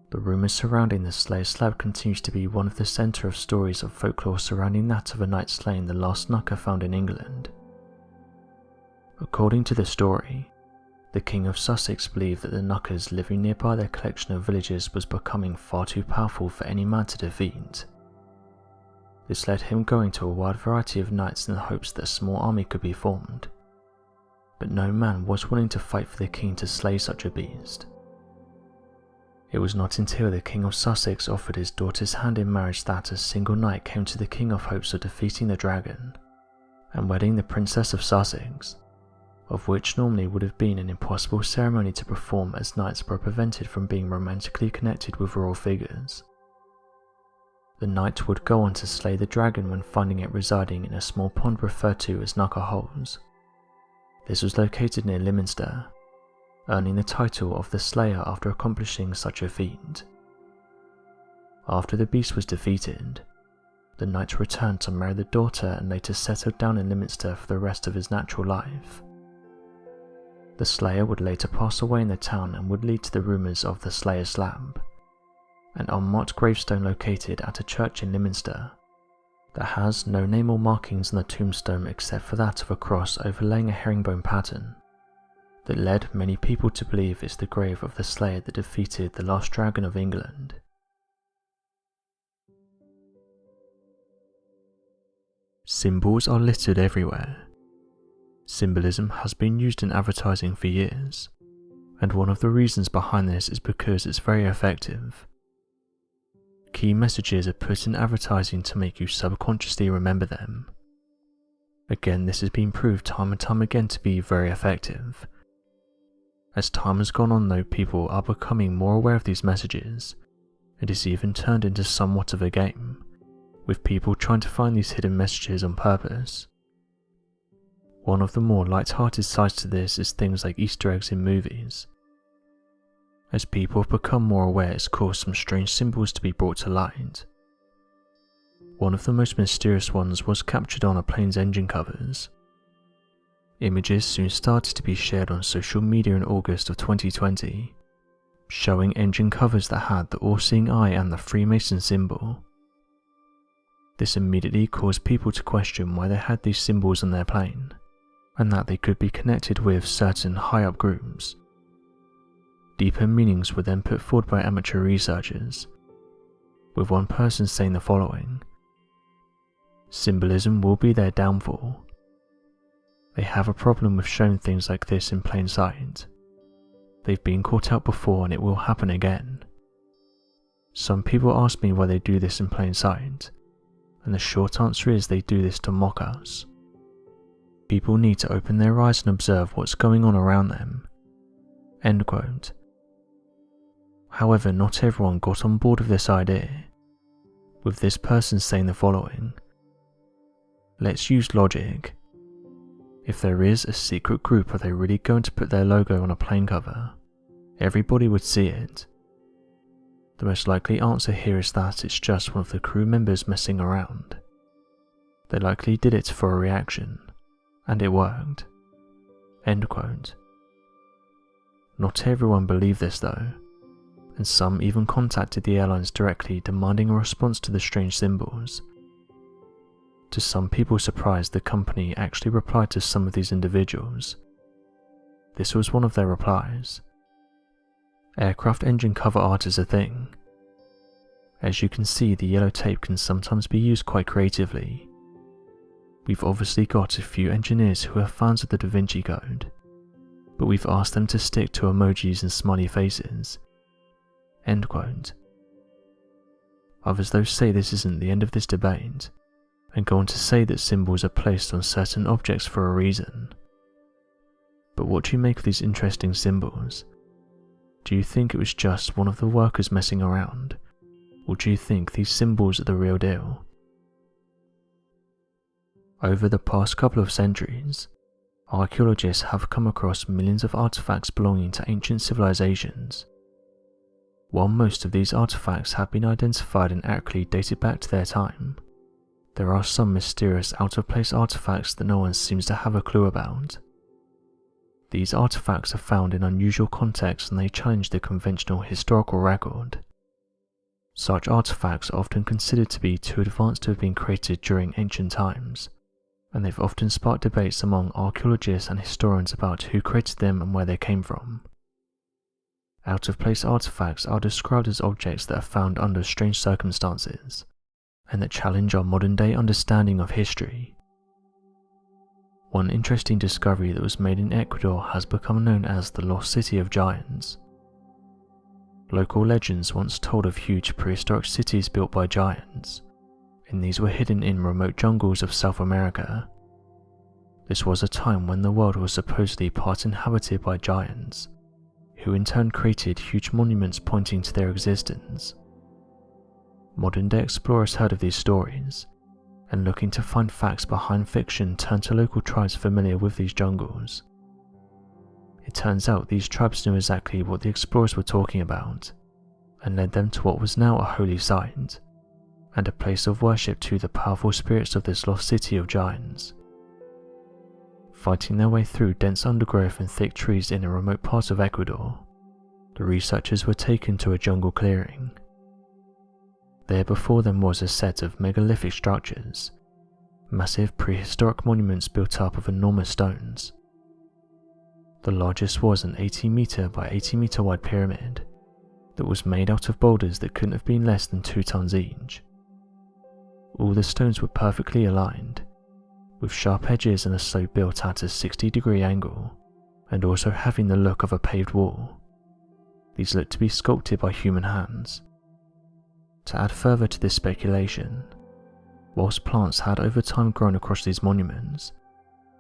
the rumours surrounding the Slayer slab continues to be one of the centre of stories of folklore surrounding that of a knight slaying the last knucker found in England. According to the story, the King of Sussex believed that the knuckers living nearby their collection of villages was becoming far too powerful for any man to defeat. This led him going to a wide variety of knights in the hopes that a small army could be formed, but no man was willing to fight for the king to slay such a beast. It was not until the King of Sussex offered his daughter's hand in marriage that a single knight came to the King of hopes of defeating the dragon, and wedding the Princess of Sussex, of which normally would have been an impossible ceremony to perform as knights were prevented from being romantically connected with royal figures. The knight would go on to slay the dragon when finding it residing in a small pond referred to as Knuckleholes. This was located near Lyminster, earning the title of the Slayer after accomplishing such a feat. After the beast was defeated, the knight returned to marry the daughter and later settled down in Lyminster for the rest of his natural life. The Slayer would later pass away in the town and would lead to the rumours of the Slayer's Slab, an unmarked gravestone located at a church in Lyminster that has no name or markings on the tombstone except for that of a cross overlaying a herringbone pattern that led many people to believe it's the grave of the Slayer that defeated the last dragon of England. Symbols are littered everywhere. Symbolism has been used in advertising for years, and one of the reasons behind this is because it's very effective. Key messages are put in advertising to make you subconsciously remember them. Again, this has been proved time and time again to be very effective. As time has gone on though, people are becoming more aware of these messages. It has even turned into somewhat of a game, with people trying to find these hidden messages on purpose. One of the more light-hearted sides to this is things like Easter eggs in movies. As people have become more aware, it's caused some strange symbols to be brought to light. One of the most mysterious ones was captured on a plane's engine covers. Images soon started to be shared on social media in August of 2020, showing engine covers that had the all-seeing eye and the Freemason symbol. This immediately caused people to question why they had these symbols on their plane, and that they could be connected with certain high-up groups. Deeper meanings were then put forward by amateur researchers, with one person saying the following: "Symbolism will be their downfall. They have a problem with showing things like this in plain sight. They've been caught out before and it will happen again. Some people ask me why they do this in plain sight, and the short answer is they do this to mock us. People need to open their eyes and observe what's going on around them." End quote. However, not everyone got on board with this idea, with this person saying the following: "Let's use logic. If there is a secret group, are they really going to put their logo on a plane cover? Everybody would see it. The most likely answer here is that it's just one of the crew members messing around. They likely did it for a reaction, and it worked." End quote. Not everyone believed this though, and some even contacted the airlines directly demanding a response to the strange symbols. To some people's surprise, the company actually replied to some of these individuals. This was one of their replies: "Aircraft engine cover art is a thing. As you can see, the yellow tape can sometimes be used quite creatively. We've obviously got a few engineers who are fans of the Da Vinci Code, but we've asked them to stick to emojis and smiley faces." End quote. Others though say this isn't the end of this debate, and go on to say that symbols are placed on certain objects for a reason. But what do you make of these interesting symbols? Do you think it was just one of the workers messing around, or do you think these symbols are the real deal? Over the past couple of centuries, archaeologists have come across millions of artifacts belonging to ancient civilizations. While most of these artifacts have been identified and accurately dated back to their time, there are some mysterious out-of-place artifacts that no one seems to have a clue about. These artifacts are found in unusual contexts and they challenge the conventional historical record. Such artifacts are often considered to be too advanced to have been created during ancient times, and they've often sparked debates among archaeologists and historians about who created them and where they came from. Out-of-place artifacts are described as objects that are found under strange circumstances, and that challenge our modern-day understanding of history. One interesting discovery that was made in Ecuador has become known as the Lost City of Giants. Local legends once told of huge prehistoric cities built by giants, and these were hidden in remote jungles of South America. This was a time when the world was supposedly part inhabited by giants, who in turn created huge monuments pointing to their existence. Modern-day explorers heard of these stories, and looking to find facts behind fiction turned to local tribes familiar with these jungles. It turns out these tribes knew exactly what the explorers were talking about, and led them to what was now a holy site, and a place of worship to the powerful spirits of this lost city of giants. Fighting their way through dense undergrowth and thick trees in a remote part of Ecuador, the researchers were taken to a jungle clearing. There before them was a set of megalithic structures, massive prehistoric monuments built up of enormous stones. The largest was an 80-meter by 80-meter wide pyramid that was made out of boulders that couldn't have been less than 2 tons each. All the stones were perfectly aligned, with sharp edges and a slope built at a 60-degree angle, and also having the look of a paved wall. These looked to be sculpted by human hands. To add further to this speculation, whilst plants had over time grown across these monuments,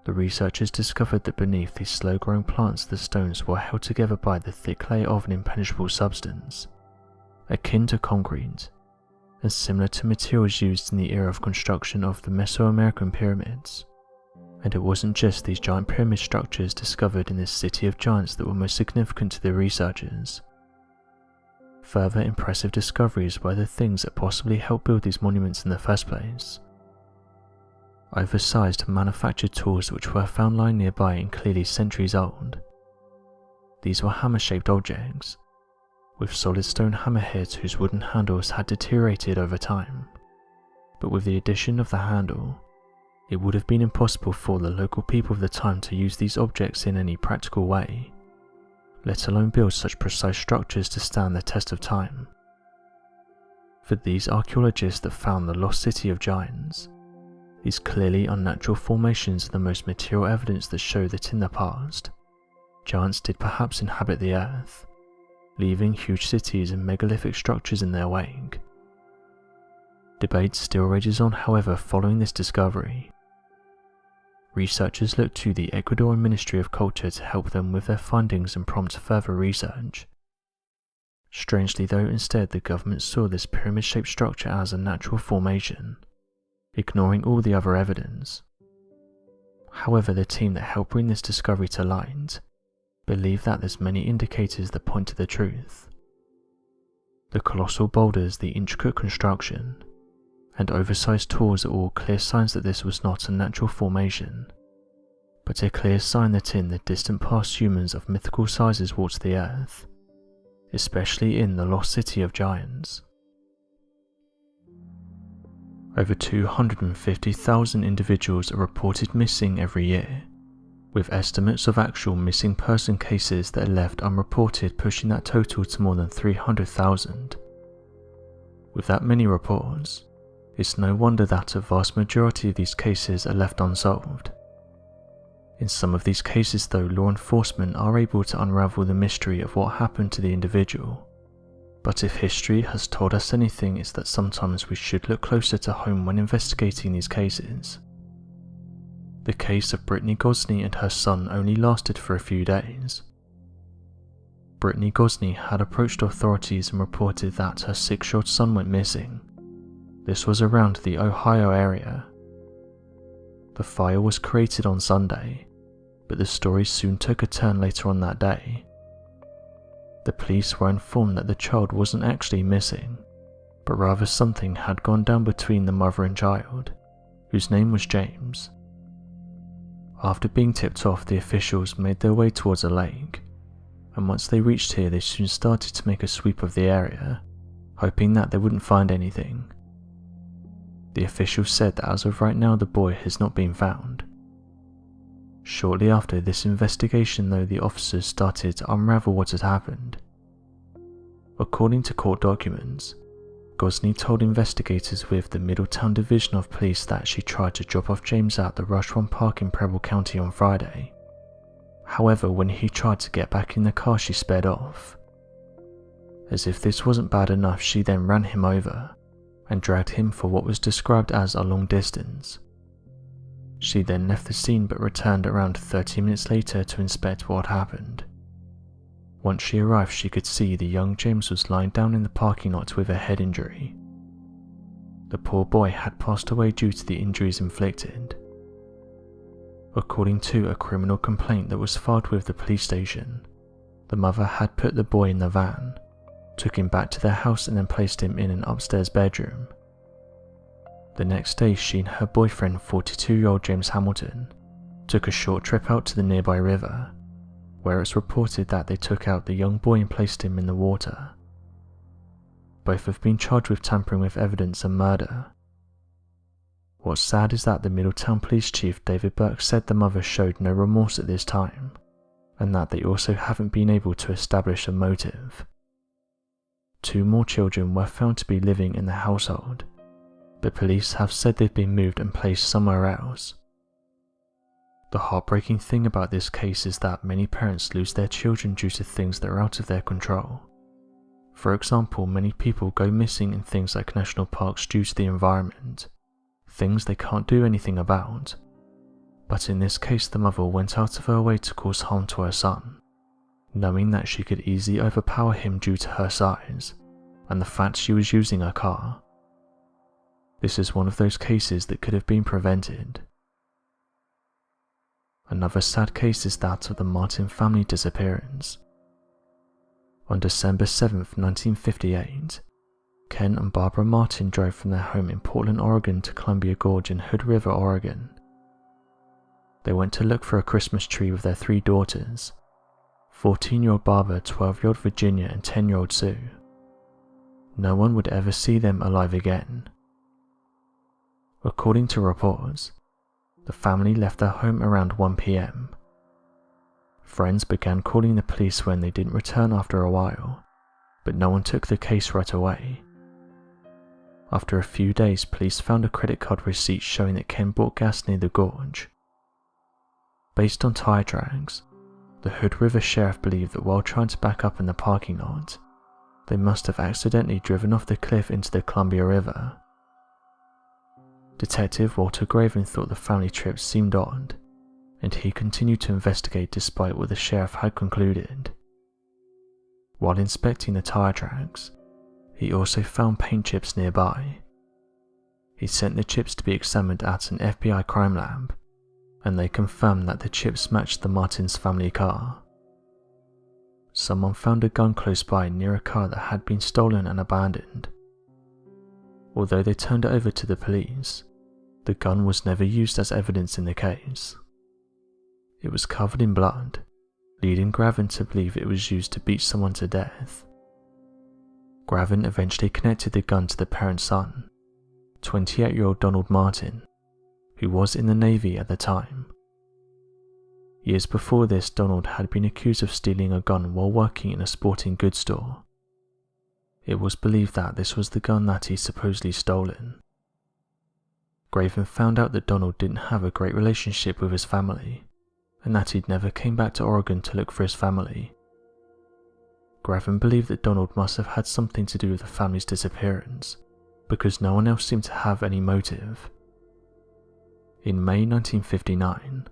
the researchers discovered that beneath these slow-growing plants the stones were held together by the thick layer of an impenetrable substance, akin to concrete, and similar to materials used in the era of construction of the Mesoamerican pyramids. And it wasn't just these giant pyramid structures discovered in this city of giants that were most significant to the researchers. Further impressive discoveries were the things that possibly helped build these monuments in the first place. Oversized manufactured tools which were found lying nearby and clearly centuries old. These were hammer-shaped objects, with solid stone hammerheads whose wooden handles had deteriorated over time. But with the addition of the handle, it would have been impossible for the local people of the time to use these objects in any practical way, let alone build such precise structures to stand the test of time. For these archaeologists that found the lost city of giants, these clearly unnatural formations are the most material evidence that show that in the past, giants did perhaps inhabit the earth, leaving huge cities and megalithic structures in their wake. Debate still rages on, however, following this discovery. Researchers looked to the Ecuadorian Ministry of Culture to help them with their findings and prompt further research. Strangely though, instead the government saw this pyramid-shaped structure as a natural formation, ignoring all the other evidence. However, the team that helped bring this discovery to light believe that there's many indicators that point to the truth. The colossal boulders, the intricate construction, and oversized tools are all clear signs that this was not a natural formation, but a clear sign that in the distant past humans of mythical sizes walked the earth, especially in the lost city of giants. Over 250,000 individuals are reported missing every year, with estimates of actual missing person cases that are left unreported pushing that total to more than 300,000. With that many reports, it's no wonder that a vast majority of these cases are left unsolved. In some of these cases though, law enforcement are able to unravel the mystery of what happened to the individual. But if history has told us anything, it's that sometimes we should look closer to home when investigating these cases. The case of Brittany Gosney and her son only lasted for a few days. Brittany Gosney had approached authorities and reported that her 6-year-old son went missing. This was around the Ohio area. The fire was created on Sunday, but the story soon took a turn later on that day. The police were informed that the child wasn't actually missing, but rather something had gone down between the mother and child, whose name was James. After being tipped off, the officials made their way towards a lake, and once they reached here they soon started to make a sweep of the area, hoping that they wouldn't find anything. The officials said that as of right now the boy has not been found. Shortly after this investigation though, the officers started to unravel what had happened. According to court documents, Gosney told investigators with the Middletown Division of Police that she tried to drop off James at the Rush Run Park in Preble County on Friday. However, when he tried to get back in the car she sped off. As if this wasn't bad enough, she then ran him over and dragged him for what was described as a long distance. She then left the scene but returned around 30 minutes later to inspect what had happened. Once she arrived, she could see the young James was lying down in the parking lot with a head injury. The poor boy had passed away due to the injuries inflicted. According to a criminal complaint that was filed with the police station, the mother had put the boy in the van, took him back to their house and then placed him in an upstairs bedroom. The next day, she and her boyfriend, 42-year-old James Hamilton, took a short trip out to the nearby river, where it's reported that they took out the young boy and placed him in the water. Both have been charged with tampering with evidence and murder. What's sad is that the Middletown Police Chief David Burke said the mother showed no remorse at this time, and that they also haven't been able to establish a motive. 2 more children were found to be living in the household, but police have said they've been moved and placed somewhere else. The heartbreaking thing about this case is that many parents lose their children due to things that are out of their control. For example, many people go missing in things like national parks due to the environment, things they can't do anything about. But in this case, the mother went out of her way to cause harm to her son, knowing that she could easily overpower him due to her size, and the fact she was using a car. This is one of those cases that could have been prevented. Another sad case is that of the Martin family disappearance. On December 7, 1958, Ken and Barbara Martin drove from their home in Portland, Oregon to Columbia Gorge in Hood River, Oregon. They went to look for a Christmas tree with their 3 daughters, 14-year-old Barbara, 12-year-old Virginia, and 10-year-old Sue. No one would ever see them alive again. According to reports, the family left their home around 1 p.m. Friends began calling the police when they didn't return after a while, but no one took the case right away. After a few days, police found a credit card receipt showing that Ken bought gas near the gorge. Based on tire tracks, the Hood River Sheriff believed that while trying to back up in the parking lot, they must have accidentally driven off the cliff into the Columbia River. Detective Walter Graven thought the family trip seemed odd, and he continued to investigate despite what the sheriff had concluded. While inspecting the tire tracks, he also found paint chips nearby. He sent the chips to be examined at an FBI crime lab, and they confirmed that the chips matched the Martins family car. Someone found a gun close by near a car that had been stolen and abandoned. Although they turned it over to the police, the gun was never used as evidence in the case. It was covered in blood, leading Graven to believe it was used to beat someone to death. Graven eventually connected the gun to the parent's son, 28-year-old Donald Martin, who was in the Navy at the time. Years before this, Donald had been accused of stealing a gun while working in a sporting goods store. It was believed that this was the gun that he supposedly stolen. Graven found out that Donald didn't have a great relationship with his family, and that he'd never came back to Oregon to look for his family. Graven believed that Donald must have had something to do with the family's disappearance, because no one else seemed to have any motive. In May 1959,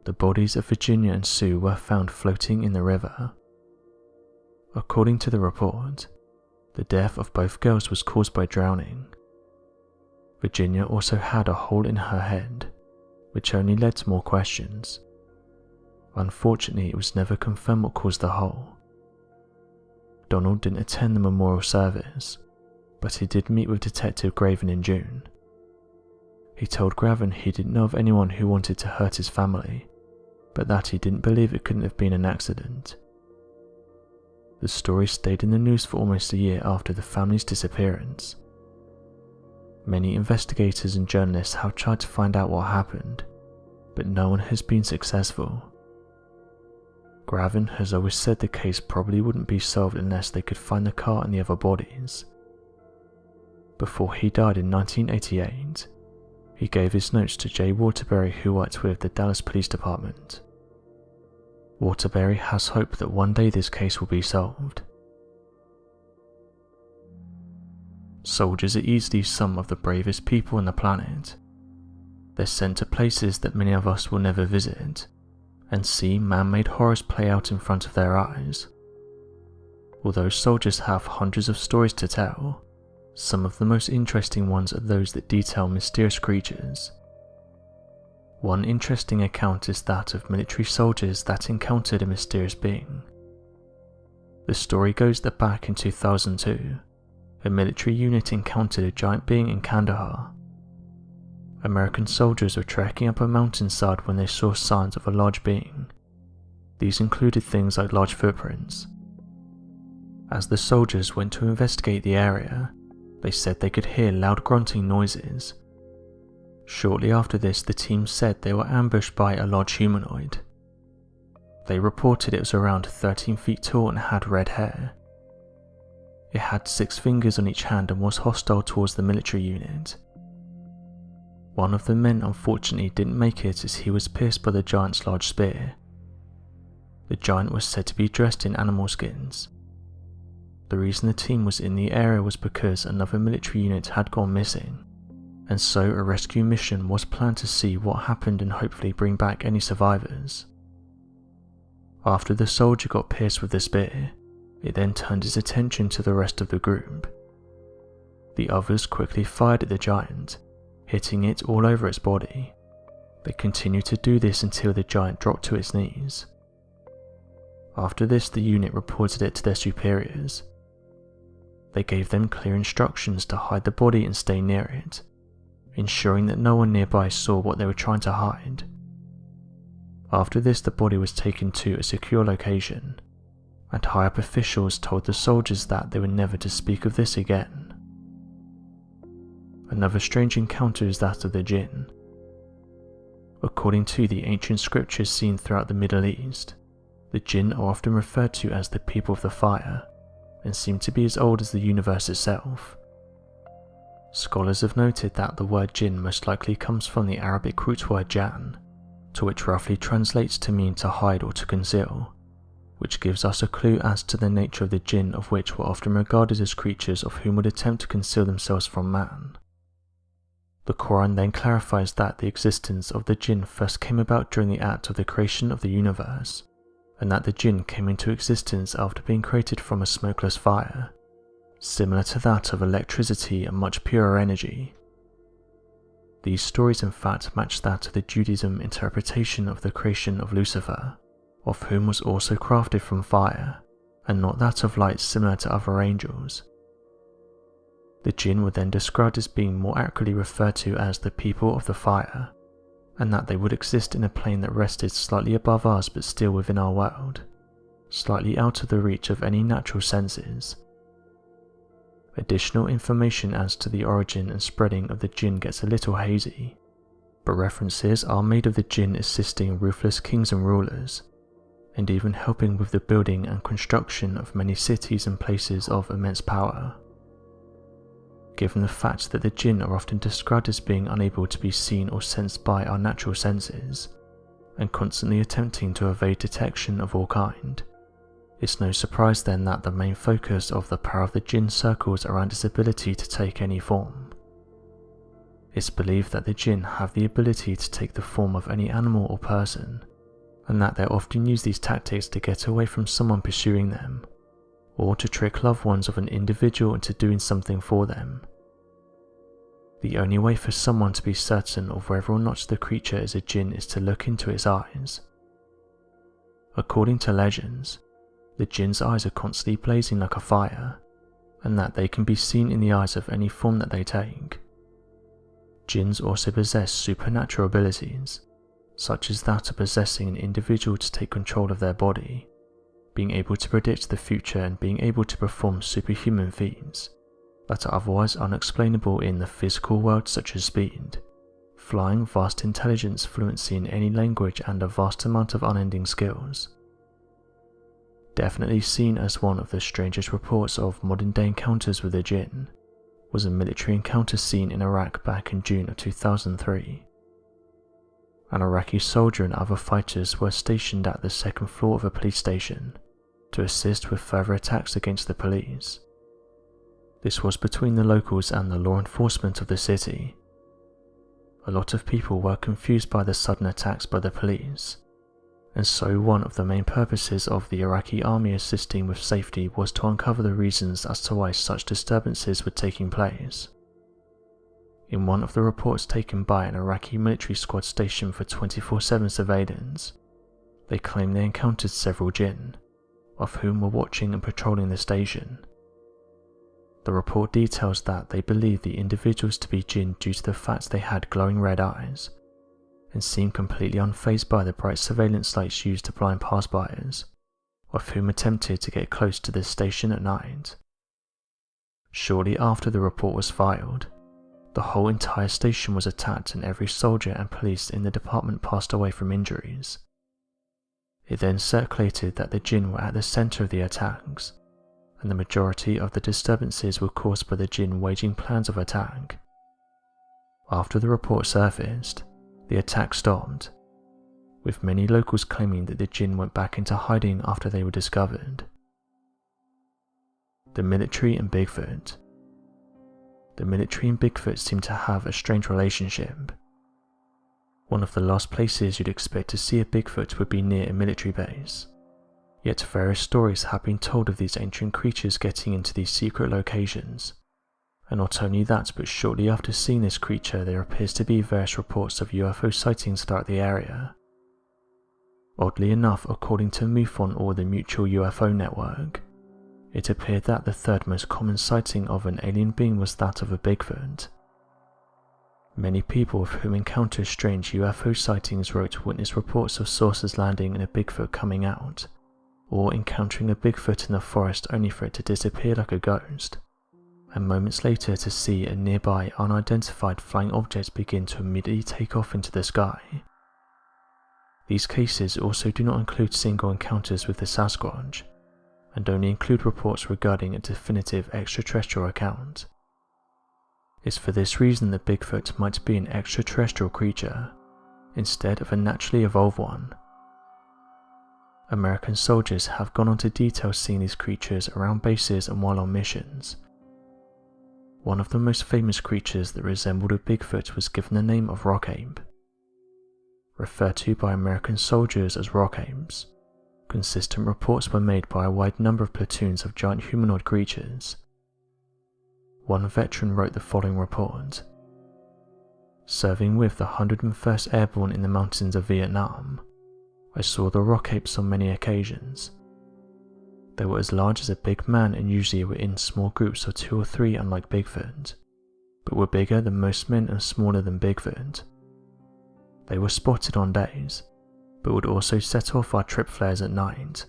the bodies of Virginia and Sue were found floating in the river. According to the report, the death of both girls was caused by drowning. Virginia also had a hole in her head, which only led to more questions. Unfortunately, it was never confirmed what caused the hole. Donald didn't attend the memorial service, but he did meet with Detective Graven in June. He told Graven he didn't know of anyone who wanted to hurt his family, but that he didn't believe it couldn't have been an accident. The story stayed in the news for almost a year after the family's disappearance. Many investigators and journalists have tried to find out what happened, but no one has been successful. Graven has always said the case probably wouldn't be solved unless they could find the car and the other bodies. Before he died in 1988, he gave his notes to Jay Waterbury, who worked with the Dallas Police Department. Waterbury has hope that one day this case will be solved. Soldiers are easily some of the bravest people on the planet. They're sent to places that many of us will never visit, and see man-made horrors play out in front of their eyes. Although soldiers have hundreds of stories to tell, some of the most interesting ones are those that detail mysterious creatures. One interesting account is that of military soldiers that encountered a mysterious being. The story goes that back in 2002, a military unit encountered a giant being in Kandahar. American soldiers were trekking up a mountainside when they saw signs of a large being. These included things like large footprints. As the soldiers went to investigate the area, they said they could hear loud grunting noises. Shortly after this, the team said they were ambushed by a large humanoid. They reported it was around 13 feet tall and had red hair. It had 6 fingers on each hand and was hostile towards the military unit. One of the men unfortunately didn't make it as he was pierced by the giant's large spear. The giant was said to be dressed in animal skins. The reason the team was in the area was because another military unit had gone missing, and so a rescue mission was planned to see what happened and hopefully bring back any survivors. After the soldier got pierced with the spear, it then turned its attention to the rest of the group. The others quickly fired at the giant, hitting it all over its body. They continued to do this until the giant dropped to its knees. After this, the unit reported it to their superiors. They gave them clear instructions to hide the body and stay near it, ensuring that no one nearby saw what they were trying to hide. After this, the body was taken to a secure location, and high-up officials told the soldiers that they were never to speak of this again. Another strange encounter is that of the jinn. According to the ancient scriptures seen throughout the Middle East, the jinn are often referred to as the people of the fire, and seem to be as old as the universe itself. Scholars have noted that the word jinn most likely comes from the Arabic root word jan, to which roughly translates to mean to hide or to conceal, which gives us a clue as to the nature of the jinn, of which were often regarded as creatures of whom would attempt to conceal themselves from man. The Quran then clarifies that the existence of the jinn first came about during the act of the creation of the universe, and that the jinn came into existence after being created from a smokeless fire, similar to that of electricity and much purer energy. These stories in fact match that of the Judaism interpretation of the creation of Lucifer, of whom was also crafted from fire, and not that of light similar to other angels. The jinn were then described as being more accurately referred to as the people of the fire, and that they would exist in a plane that rested slightly above us but still within our world, slightly out of the reach of any natural senses. Additional information as to the origin and spreading of the jinn gets a little hazy, but references are made of the jinn assisting ruthless kings and rulers, and even helping with the building and construction of many cities and places of immense power. Given the fact that the jinn are often described as being unable to be seen or sensed by our natural senses, and constantly attempting to evade detection of all kind, it's no surprise then that the main focus of the power of the jinn circles around its ability to take any form. It's believed that the jinn have the ability to take the form of any animal or person, and that they often use these tactics to get away from someone pursuing them, or to trick loved ones of an individual into doing something for them. The only way for someone to be certain of whether or not the creature is a jinn is to look into its eyes. According to legends, the jinn's eyes are constantly blazing like a fire, and that they can be seen in the eyes of any form that they take. Jinns also possess supernatural abilities, such as that of possessing an individual to take control of their body, being able to predict the future and being able to perform superhuman feats that are otherwise unexplainable in the physical world, such as speed, flying, vast intelligence, fluency in any language, and a vast amount of unending skills. Definitely seen as one of the strangest reports of modern-day encounters with the jinn was a military encounter seen in Iraq back in June of 2003. An Iraqi soldier and other fighters were stationed at the second floor of a police station to assist with further attacks against the police. This was between the locals and the law enforcement of the city. a lot of people were confused by the sudden attacks by the police, and so one of the main purposes of the Iraqi army assisting with safety was to uncover the reasons as to why such disturbances were taking place. In one of the reports taken by an Iraqi military squad stationed for 24/7 surveillance, they claimed they encountered several jinn, of whom were watching and patrolling the station. The report details that they believed the individuals to be jinn due to the fact they had glowing red eyes, and seemed completely unfazed by the bright surveillance lights used to blind passbyers, of whom attempted to get close to the station at night. Shortly after the report was filed, the whole entire station was attacked and every soldier and police in the department passed away from injuries. It then circulated that the jinn were at the centre of the attacks, and the majority of the disturbances were caused by the jinn waging plans of attack. After the report surfaced, the attack stopped, with many locals claiming that the jinn went back into hiding after they were discovered. The military and Bigfoot. The military and Bigfoot seem to have a strange relationship. One of the last places you'd expect to see a Bigfoot would be near a military base, yet various stories have been told of these ancient creatures getting into these secret locations, and not only that, but shortly after seeing this creature there appears to be various reports of UFO sightings throughout the area. Oddly enough, according to MUFON or the Mutual UFO Network, it appeared that the third most common sighting of an alien being was that of a Bigfoot. Many people with whom encountered strange UFO sightings wrote witness reports of saucers landing and a Bigfoot coming out, or encountering a Bigfoot in the forest only for it to disappear like a ghost, and moments later to see a nearby unidentified flying object begin to immediately take off into the sky. These cases also do not include single encounters with the Sasquatch, and only include reports regarding a definitive extraterrestrial account. It's for this reason that Bigfoot might be an extraterrestrial creature, instead of a naturally evolved one. American soldiers have gone on to detail seeing these creatures around bases and while on missions. One of the most famous creatures that resembled a Bigfoot was given the name of rock ape. Referred to by American soldiers as rock apes, consistent reports were made by a wide number of platoons of giant humanoid creatures. One veteran wrote the following report: "Serving with the 101st Airborne in the mountains of Vietnam, I saw the rock apes on many occasions. They were as large as a big man and usually were in small groups of 2 or 3 unlike Bigfoot, but were bigger than most men and smaller than Bigfoot. They were spotted on days, but would also set off our trip flares at night."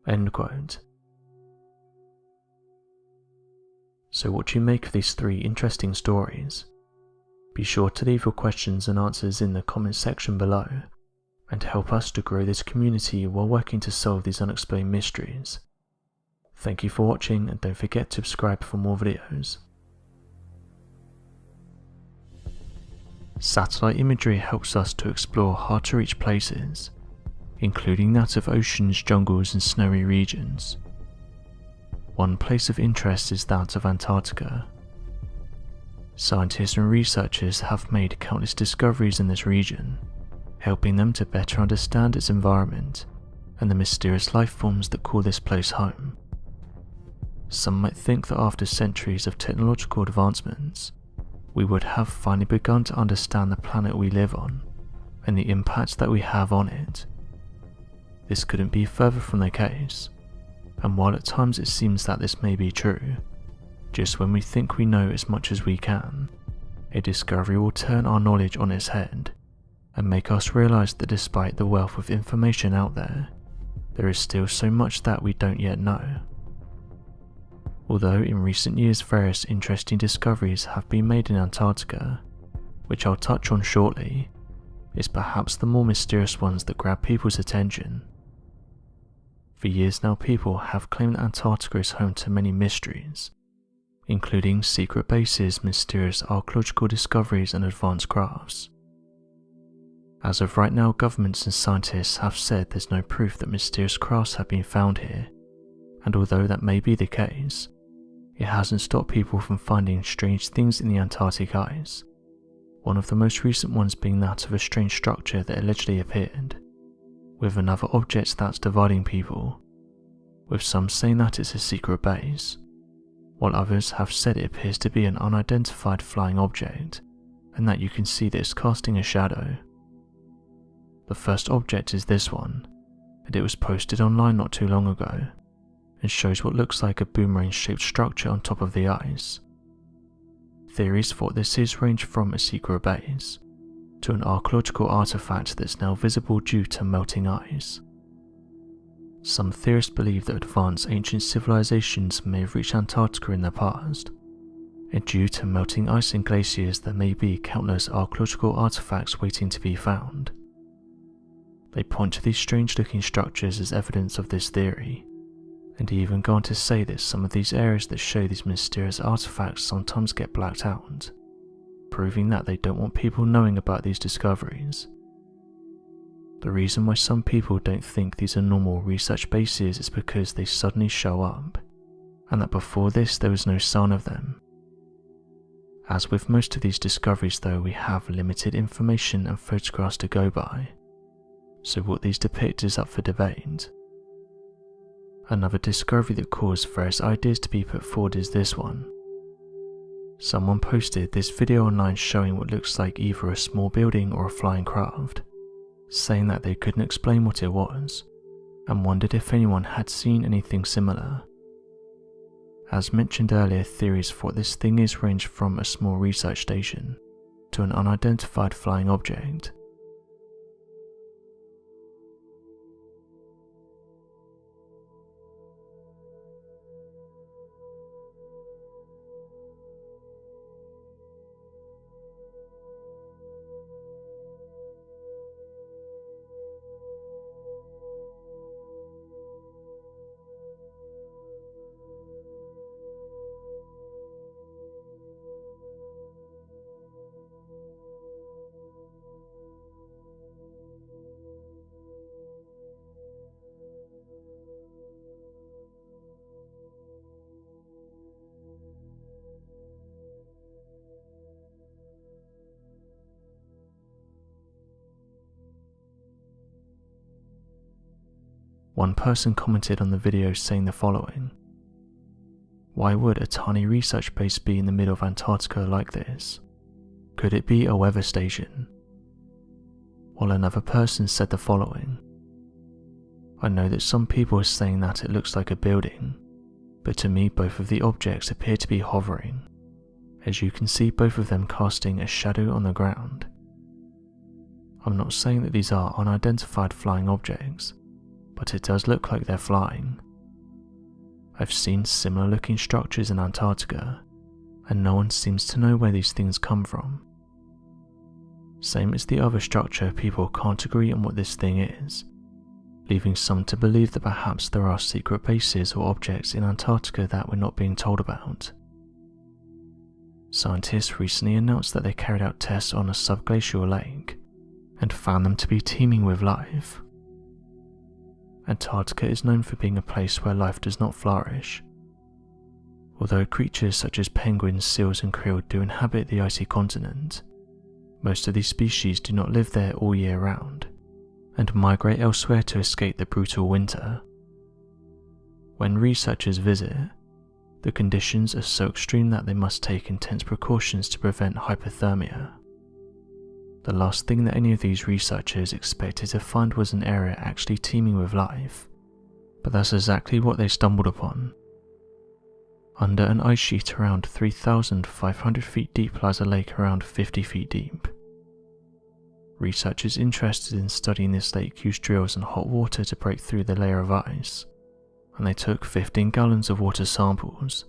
End quote. So what do you make of these 3 interesting stories? Be sure to leave your questions and answers in the comment section below, and help us to grow this community while working to solve these unexplained mysteries. Thank you for watching, and don't forget to subscribe for more videos. Satellite imagery helps us to explore hard to reach places, including that of oceans, jungles and snowy regions. One place of interest is that of Antarctica. Scientists and researchers have made countless discoveries in this region, helping them to better understand its environment and the mysterious life forms that call this place home. Some might think that after centuries of technological advancements, we would have finally begun to understand the planet we live on and the impact that we have on it. This couldn't be further from the case, and while at times it seems that this may be true, just when we think we know as much as we can, a discovery will turn our knowledge on its head and make us realize that despite the wealth of information out there, there is still so much that we don't yet know. Although in recent years various interesting discoveries have been made in Antarctica, which I'll touch on shortly, it's perhaps the more mysterious ones that grab people's attention. For years now, people have claimed that Antarctica is home to many mysteries, including secret bases, mysterious archaeological discoveries and advanced crafts. As of right now, governments and scientists have said there's no proof that mysterious crafts have been found here, and although that may be the case, it hasn't stopped people from finding strange things in the Antarctic ice, one of the most recent ones being that of a strange structure that allegedly appeared, with another object that's dividing people, with some saying that it's a secret base, while others have said it appears to be an unidentified flying object, and that you can see that it's casting a shadow. The first object is this one, and it was posted online not too long ago, and shows what looks like a boomerang-shaped structure on top of the ice. Theories for what this is range from a secret base to an archaeological artifact that's now visible due to melting ice. Some theorists believe that advanced ancient civilizations may have reached Antarctica in the past, and due to melting ice and glaciers there may be countless archaeological artifacts waiting to be found. They point to these strange looking structures as evidence of this theory, and even go on to say that some of these areas that show these mysterious artifacts sometimes get blacked out, proving that they don't want people knowing about these discoveries. The reason why some people don't think these are normal research bases is because they suddenly show up, and that before this there was no sign of them. As with most of these discoveries though, we have limited information and photographs to go by, so what these depict is up for debate. Another discovery that caused various ideas to be put forward is this one. Someone posted this video online showing what looks like either a small building or a flying craft, saying that they couldn't explain what it was, and wondered if anyone had seen anything similar. As mentioned earlier, theories for what this thing is range from a small research station to an unidentified flying object. One person commented on the video saying the following: "Why would a tiny research base be in the middle of Antarctica like this? Could it be a weather station?" While another person said the following: "I know that some people are saying that it looks like a building, but to me both of the objects appear to be hovering, as you can see both of them casting a shadow on the ground. I'm not saying that these are unidentified flying objects, but it does look like they're flying. I've seen similar looking structures in Antarctica, and no one seems to know where these things come from. Same as the other structure, people can't agree on what this thing is, leaving some to believe that perhaps there are secret bases or objects in Antarctica that we're not being told about. Scientists recently announced that they carried out tests on a subglacial lake and found them to be teeming with life. Antarctica is known for being a place where life does not flourish. Although creatures such as penguins, seals and krill do inhabit the icy continent, most of these species do not live there all year round, and migrate elsewhere to escape the brutal winter. When researchers visit, the conditions are so extreme that they must take intense precautions to prevent hypothermia. The last thing that any of these researchers expected to find was an area actually teeming with life, but that's exactly what they stumbled upon. Under an ice sheet around 3,500 feet deep lies a lake around 50 feet deep. Researchers interested in studying this lake used drills and hot water to break through the layer of ice, and they took 15 gallons of water samples,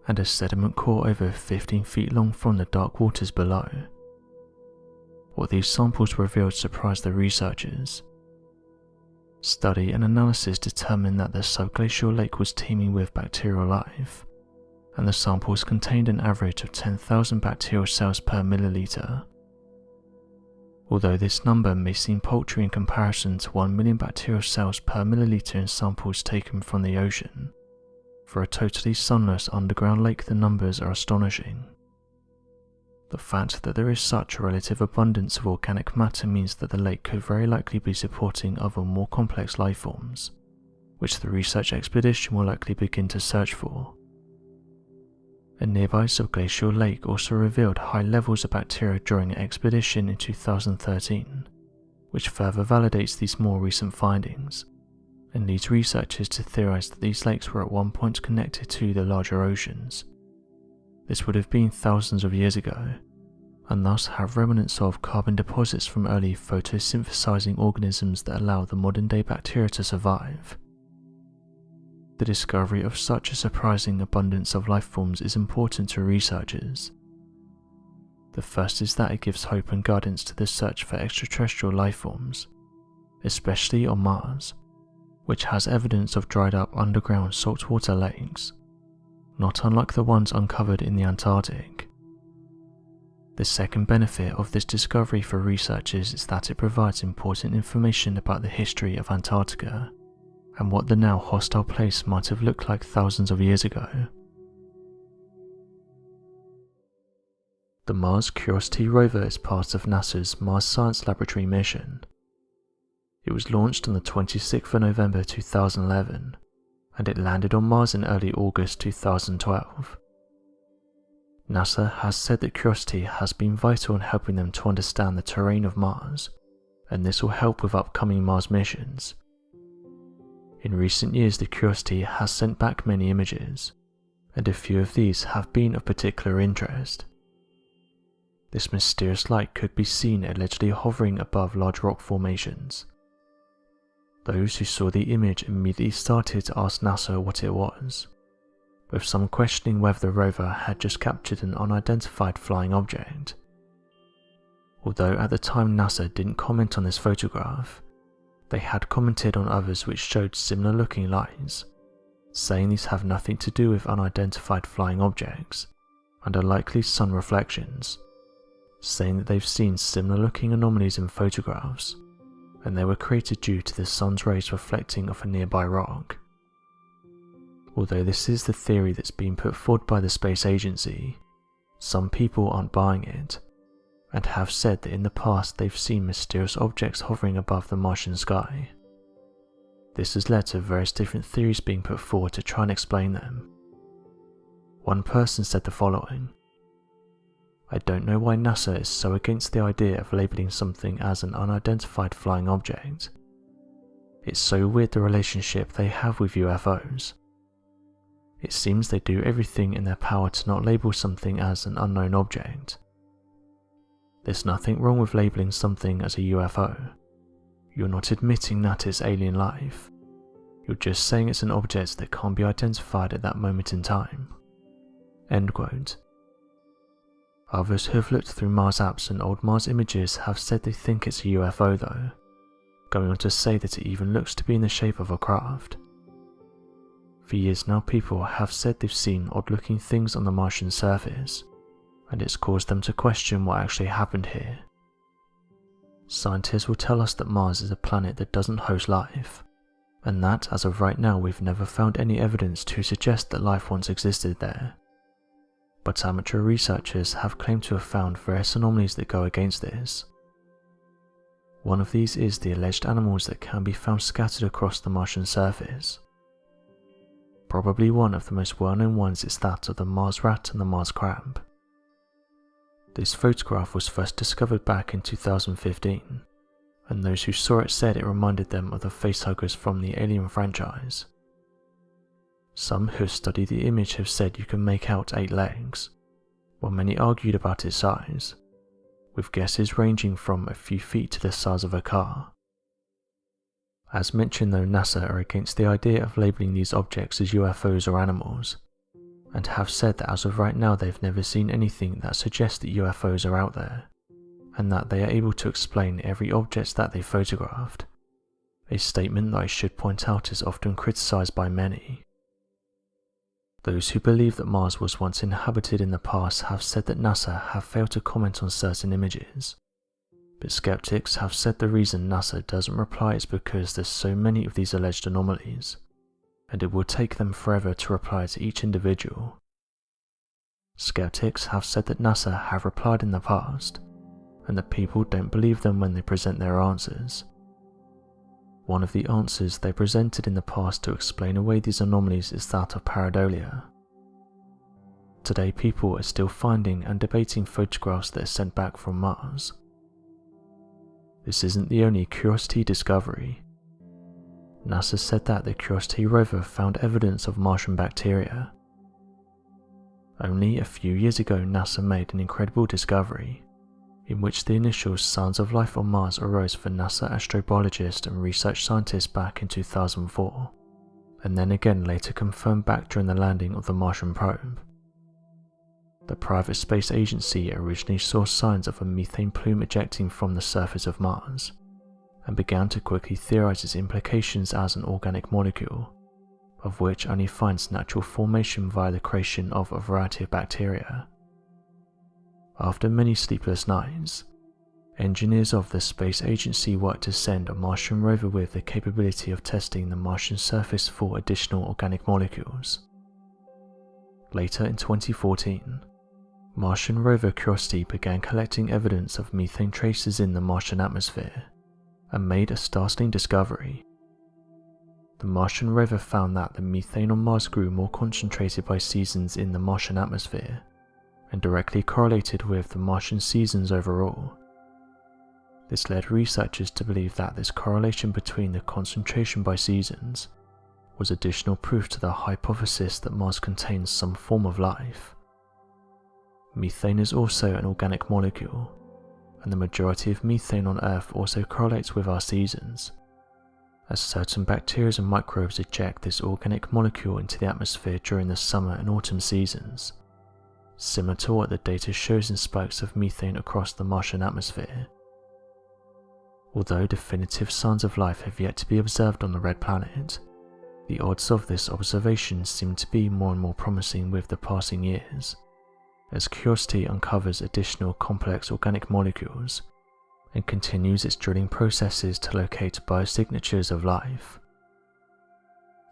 and a sediment core over 15 feet long from the dark waters below. What these samples revealed surprised the researchers. Study and analysis determined that the subglacial lake was teeming with bacterial life, and the samples contained an average of 10,000 bacterial cells per milliliter. Although this number may seem paltry in comparison to 1 million bacterial cells per milliliter in samples taken from the ocean, for a totally sunless underground lake the numbers are astonishing. The fact that there is such a relative abundance of organic matter means that the lake could very likely be supporting other more complex life forms, which the research expedition will likely begin to search for. A nearby subglacial lake also revealed high levels of bacteria during an expedition in 2013, which further validates these more recent findings, and leads researchers to theorize that these lakes were at one point connected to the larger oceans. This would have been thousands of years ago, and thus have remnants of carbon deposits from early photosynthesizing organisms that allow the modern-day bacteria to survive. The discovery of such a surprising abundance of life forms is important to researchers. The first is that it gives hope and guidance to the search for extraterrestrial life forms, especially on Mars, which has evidence of dried up underground saltwater lakes, not unlike the ones uncovered in the Antarctic. The second benefit of this discovery for researchers is that it provides important information about the history of Antarctica and what the now hostile place might have looked like thousands of years ago. The Mars Curiosity rover is part of NASA's Mars Science Laboratory mission. It was launched on the 26th of November 2011, and it landed on Mars in early August 2012. NASA has said that Curiosity has been vital in helping them to understand the terrain of Mars, and this will help with upcoming Mars missions. In recent years, the Curiosity has sent back many images, and a few of these have been of particular interest. This mysterious light could be seen allegedly hovering above large rock formations. Those who saw the image immediately started to ask NASA what it was, with some questioning whether the rover had just captured an unidentified flying object. Although at the time NASA didn't comment on this photograph, they had commented on others which showed similar looking lights, saying these have nothing to do with unidentified flying objects and are likely sun reflections, saying that they've seen similar looking anomalies in photographs, and they were created due to the sun's rays reflecting off a nearby rock. Although this is the theory that's been put forward by the space agency, some people aren't buying it, and have said that in the past they've seen mysterious objects hovering above the Martian sky. This has led to various different theories being put forward to try and explain them. One person said the following: "I don't know why NASA is so against the idea of labeling something as an unidentified flying object. It's so weird the relationship they have with UFOs. It seems they do everything in their power to not label something as an unknown object. There's nothing wrong with labeling something as a UFO. You're not admitting that it's alien life. You're just saying it's an object that can't be identified at that moment in time." End quote. Others who have looked through Mars apps and old Mars images have said they think it's a UFO though, going on to say that it even looks to be in the shape of a craft. For years now, people have said they've seen odd-looking things on the Martian surface, and it's caused them to question what actually happened here. Scientists will tell us that Mars is a planet that doesn't host life, and that as of right now we've never found any evidence to suggest that life once existed there. But amateur researchers have claimed to have found various anomalies that go against this. One of these is the alleged animals that can be found scattered across the Martian surface. Probably one of the most well-known ones is that of the Mars rat and the Mars crab. This photograph was first discovered back in 2015, and those who saw it said it reminded them of the facehuggers from the Alien franchise. Some who have studied the image have said you can make out 8 legs, while many argued about its size, with guesses ranging from a few feet to the size of a car. As mentioned though, NASA are against the idea of labeling these objects as UFOs or animals, and have said that as of right now they've never seen anything that suggests that UFOs are out there, and that they are able to explain every object that they photographed, a statement that I should point out is often criticised by many. Those who believe that Mars was once inhabited in the past have said that NASA have failed to comment on certain images, but skeptics have said the reason NASA doesn't reply is because there's so many of these alleged anomalies, and it will take them forever to reply to each individual. skeptics have said that NASA have replied in the past, and that people don't believe them when they present their answers. One of the answers they presented in the past to explain away these anomalies is that of pareidolia. Today people are still finding and debating photographs that are sent back from Mars. This isn't the only Curiosity discovery. NASA said that the Curiosity rover found evidence of Martian bacteria. Only a few years ago NASA made an incredible discovery, in which the initial signs of life on Mars arose for NASA astrobiologists and research scientists back in 2004, and then again later confirmed back during the landing of the Martian probe. The private space agency originally saw signs of a methane plume ejecting from the surface of Mars, and began to quickly theorize its implications as an organic molecule, of which only finds natural formation via the creation of a variety of bacteria. After many sleepless nights, engineers of the space agency worked to send a Martian rover with the capability of testing the Martian surface for additional organic molecules. Later in 2014, Martian rover Curiosity began collecting evidence of methane traces in the Martian atmosphere, and made a startling discovery. The Martian rover found that the methane on Mars grew more concentrated by seasons in the Martian atmosphere, and directly correlated with the Martian seasons overall. This led researchers to believe that this correlation between the concentration by seasons was additional proof to the hypothesis that Mars contains some form of life. Methane is also an organic molecule, and the majority of methane on Earth also correlates with our seasons, as certain bacteria and microbes eject this organic molecule into the atmosphere during the summer and autumn seasons, similar to what the data shows in spikes of methane across the Martian atmosphere. Although definitive signs of life have yet to be observed on the red planet, the odds of this observation seem to be more and more promising with the passing years, as Curiosity uncovers additional complex organic molecules and continues its drilling processes to locate biosignatures of life.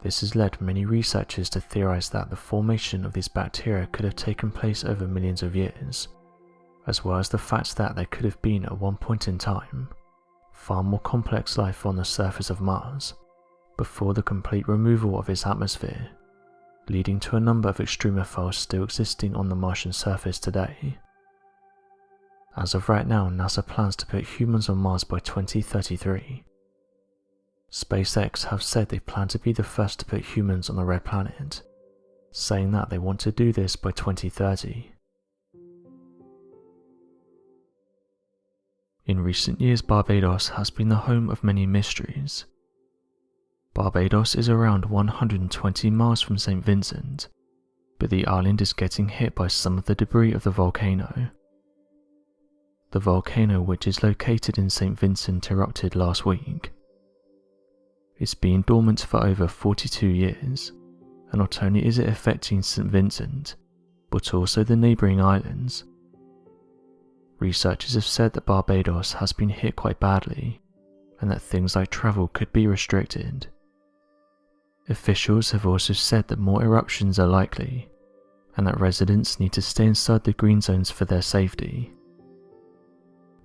This has led many researchers to theorize that the formation of these bacteria could have taken place over millions of years, as well as the fact that there could have been at one point in time far more complex life on the surface of Mars before the complete removal of its atmosphere, leading to a number of extremophiles still existing on the Martian surface today. As of right now, NASA plans to put humans on Mars by 2033. SpaceX have said they plan to be the first to put humans on the red planet, saying that they want to do this by 2030. In recent years, Barbados has been the home of many mysteries. Barbados is around 120 miles from St. Vincent, but the island is getting hit by some of the debris of the volcano. The volcano, which is located in St. Vincent, erupted last week. It's been dormant for over 42 years, and not only is it affecting St. Vincent, but also the neighbouring islands. Researchers have said that Barbados has been hit quite badly, and that things like travel could be restricted. Officials have also said that more eruptions are likely, and that residents need to stay inside the green zones for their safety.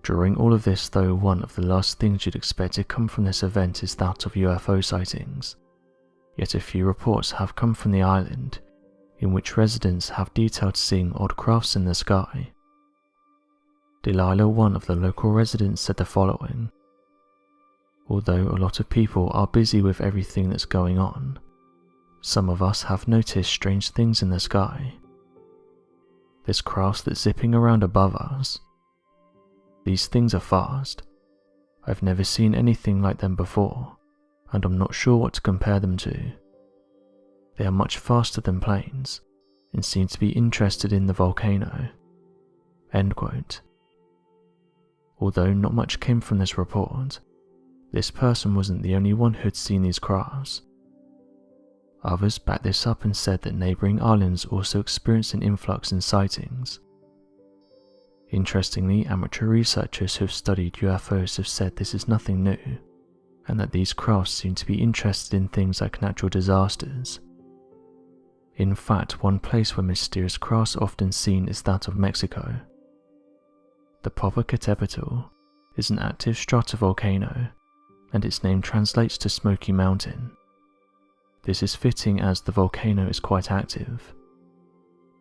During all of this though, one of the last things you'd expect to come from this event is that of UFO sightings, yet a few reports have come from the island, in which residents have detailed seeing odd crafts in the sky. Delilah, one of the local residents, said the following: "Although a lot of people are busy with everything that's going on, some of us have noticed strange things in the sky. There's crafts that's zipping around above us. These things are fast. I've never seen anything like them before, and I'm not sure what to compare them to. They are much faster than planes, and seem to be interested in the volcano." End quote. Although not much came from this report, this person wasn't the only one who had seen these crafts. Others backed this up and said that neighbouring islands also experienced an influx in sightings. Interestingly, amateur researchers who have studied UFOs have said this is nothing new, and that these crafts seem to be interested in things like natural disasters. In fact, one place where mysterious crafts are often seen is that of Mexico. The Popocatépetl is an active stratovolcano, and its name translates to Smoky Mountain. This is fitting as the volcano is quite active.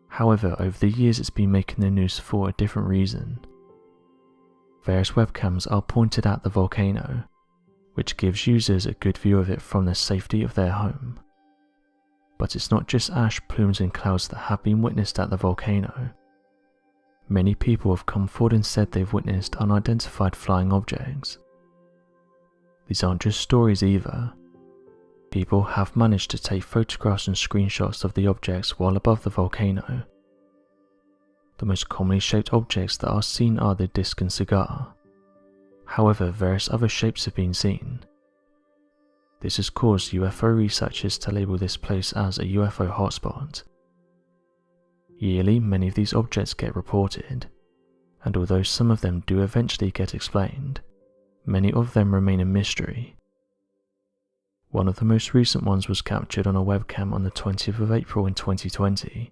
However, over the years it's been making the news for a different reason. Various webcams are pointed at the volcano, which gives users a good view of it from the safety of their home. But it's not just ash plumes and clouds that have been witnessed at the volcano. Many people have come forward and said they've witnessed unidentified flying objects. These aren't just stories either. People have managed to take photographs and screenshots of the objects while above the volcano. The most commonly shaped objects that are seen are the disc and cigar. However, various other shapes have been seen. This has caused UFO researchers to label this place as a UFO hotspot. Yearly, many of these objects get reported, and although some of them do eventually get explained, many of them remain a mystery. One of the most recent ones was captured on a webcam on the 20th of April in 2020.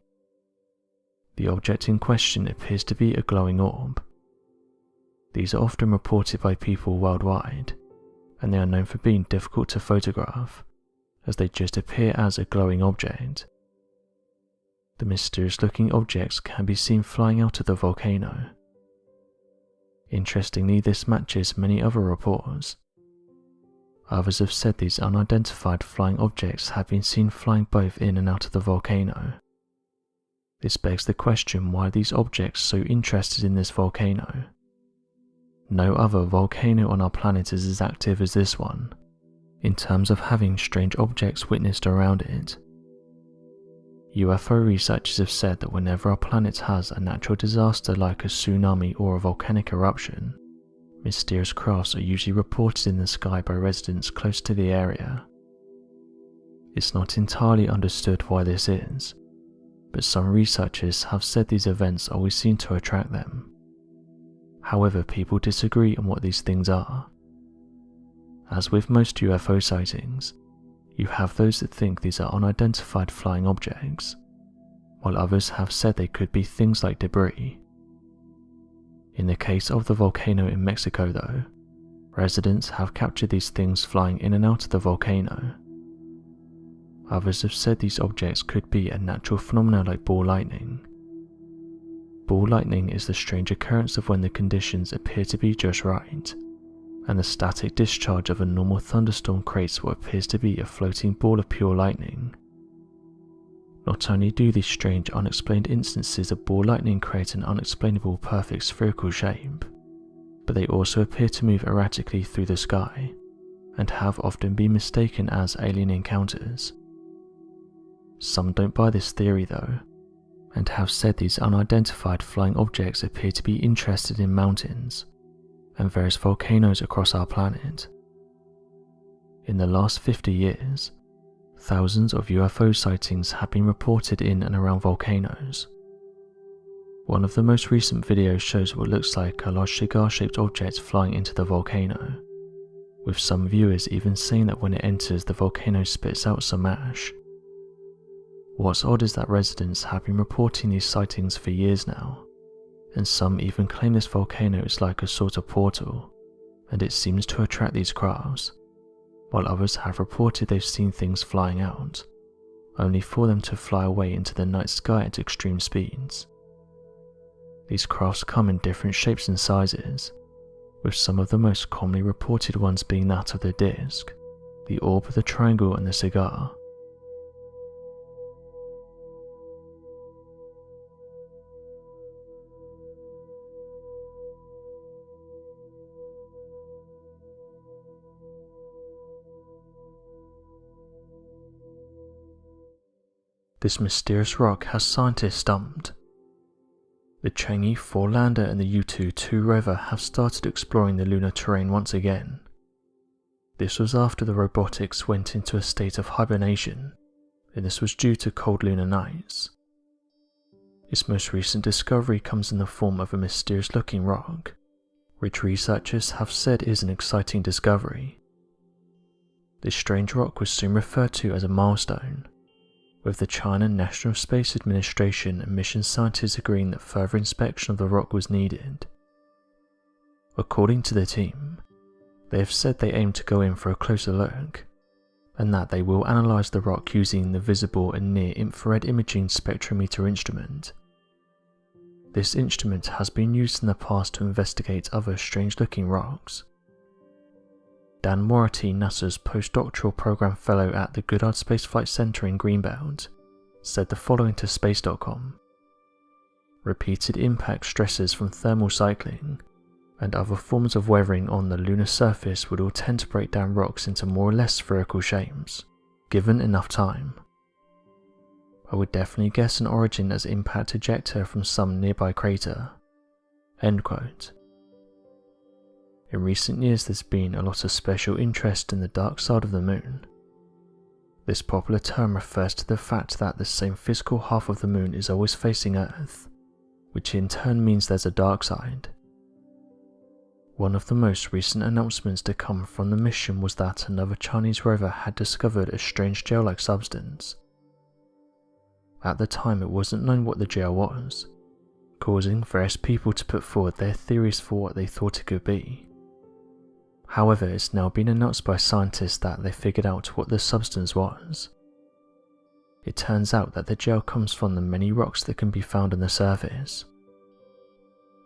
The object in question appears to be a glowing orb. These are often reported by people worldwide, and they are known for being difficult to photograph, as they just appear as a glowing object. The mysterious-looking objects can be seen flying out of the volcano. Interestingly, this matches many other reports. Others have said these unidentified flying objects have been seen flying both in and out of the volcano. This begs the question, why are these objects so interested in this volcano? No other volcano on our planet is as active as this one, in terms of having strange objects witnessed around it. UFO researchers have said that whenever our planet has a natural disaster like a tsunami or a volcanic eruption, mysterious crafts are usually reported in the sky by residents close to the area. It's not entirely understood why this is, but some researchers have said these events always seem to attract them. However, people disagree on what these things are. As with most UFO sightings, you have those that think these are unidentified flying objects, while others have said they could be things like debris. In the case of the volcano in Mexico though, residents have captured these things flying in and out of the volcano. Others have said these objects could be a natural phenomenon like ball lightning. Ball lightning is the strange occurrence of when the conditions appear to be just right, and the static discharge of a normal thunderstorm creates what appears to be a floating ball of pure lightning. Not only do these strange unexplained instances of ball lightning create an unexplainable perfect spherical shape, but they also appear to move erratically through the sky, and have often been mistaken as alien encounters. Some don't buy this theory though, and have said these unidentified flying objects appear to be interested in mountains and various volcanoes across our planet. In the last 50 years, thousands of UFO sightings have been reported in and around volcanoes. One of the most recent videos shows what looks like a large cigar-shaped object flying into the volcano, with some viewers even saying that when it enters the volcano spits out some ash. What's odd is that residents have been reporting these sightings for years now, and some even claim this volcano is like a sort of portal, and it seems to attract these crafts, while others have reported they've seen things flying out, only for them to fly away into the night sky at extreme speeds. These crafts come in different shapes and sizes, with some of the most commonly reported ones being that of the disc, the orb, the triangle and the cigar. This mysterious rock has scientists stumped. The Chang'e 4 lander and the Yutu-2 rover have started exploring the lunar terrain once again. This was after the robotics went into a state of hibernation, and this was due to cold lunar nights. Its most recent discovery comes in the form of a mysterious-looking rock, which researchers have said is an exciting discovery. This strange rock was soon referred to as a milestone, with the China National Space Administration and mission scientists agreeing that further inspection of the rock was needed. According to the team, they have said they aim to go in for a closer look, and that they will analyse the rock using the visible and near-infrared imaging spectrometer instrument. This instrument has been used in the past to investigate other strange-looking rocks. Dan Moretti, NASA's postdoctoral program fellow at the Goddard Space Flight Center in Greenbelt, said the following to Space.com. Repeated impact stresses from thermal cycling and other forms of weathering on the lunar surface would all tend to break down rocks into more or less spherical shapes, given enough time. I would definitely guess an origin as impact ejecta from some nearby crater." End quote. In recent years there's been a lot of special interest in the dark side of the moon. This popular term refers to the fact that the same physical half of the moon is always facing Earth, which in turn means there's a dark side. One of the most recent announcements to come from the mission was that another Chinese rover had discovered a strange gel-like substance. At the time it wasn't known what the gel was, causing various people to put forward their theories for what they thought it could be. However, it's now been announced by scientists that they figured out what the substance was. It turns out that the gel comes from the many rocks that can be found on the surface.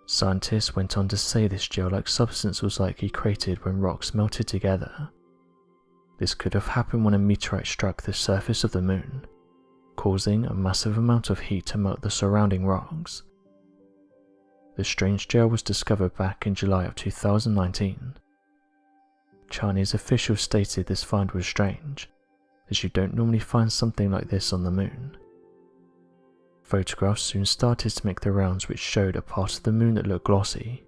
Scientists went on to say this gel-like substance was likely created when rocks melted together. This could have happened when a meteorite struck the surface of the moon, causing a massive amount of heat to melt the surrounding rocks. The strange gel was discovered back in July of 2019. Chinese officials stated this find was strange, as you don't normally find something like this on the moon. Photographs soon started to make the rounds which showed a part of the moon that looked glossy.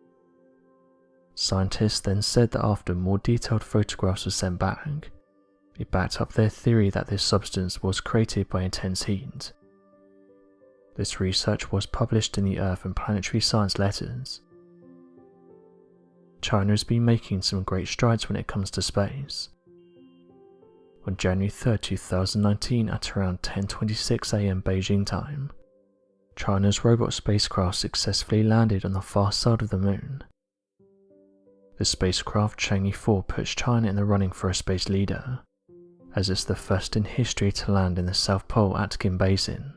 Scientists then said that after more detailed photographs were sent back, it backed up their theory that this substance was created by intense heat. This research was published in the Earth and Planetary Science Letters. China has been making some great strides when it comes to space. On January 3, 2019 at around 10:26 AM Beijing time, China's robot spacecraft successfully landed on the far side of the moon. The spacecraft Chang'e 4 puts China in the running for a space leader, as it's the first in history to land in the South Pole Atkin Basin,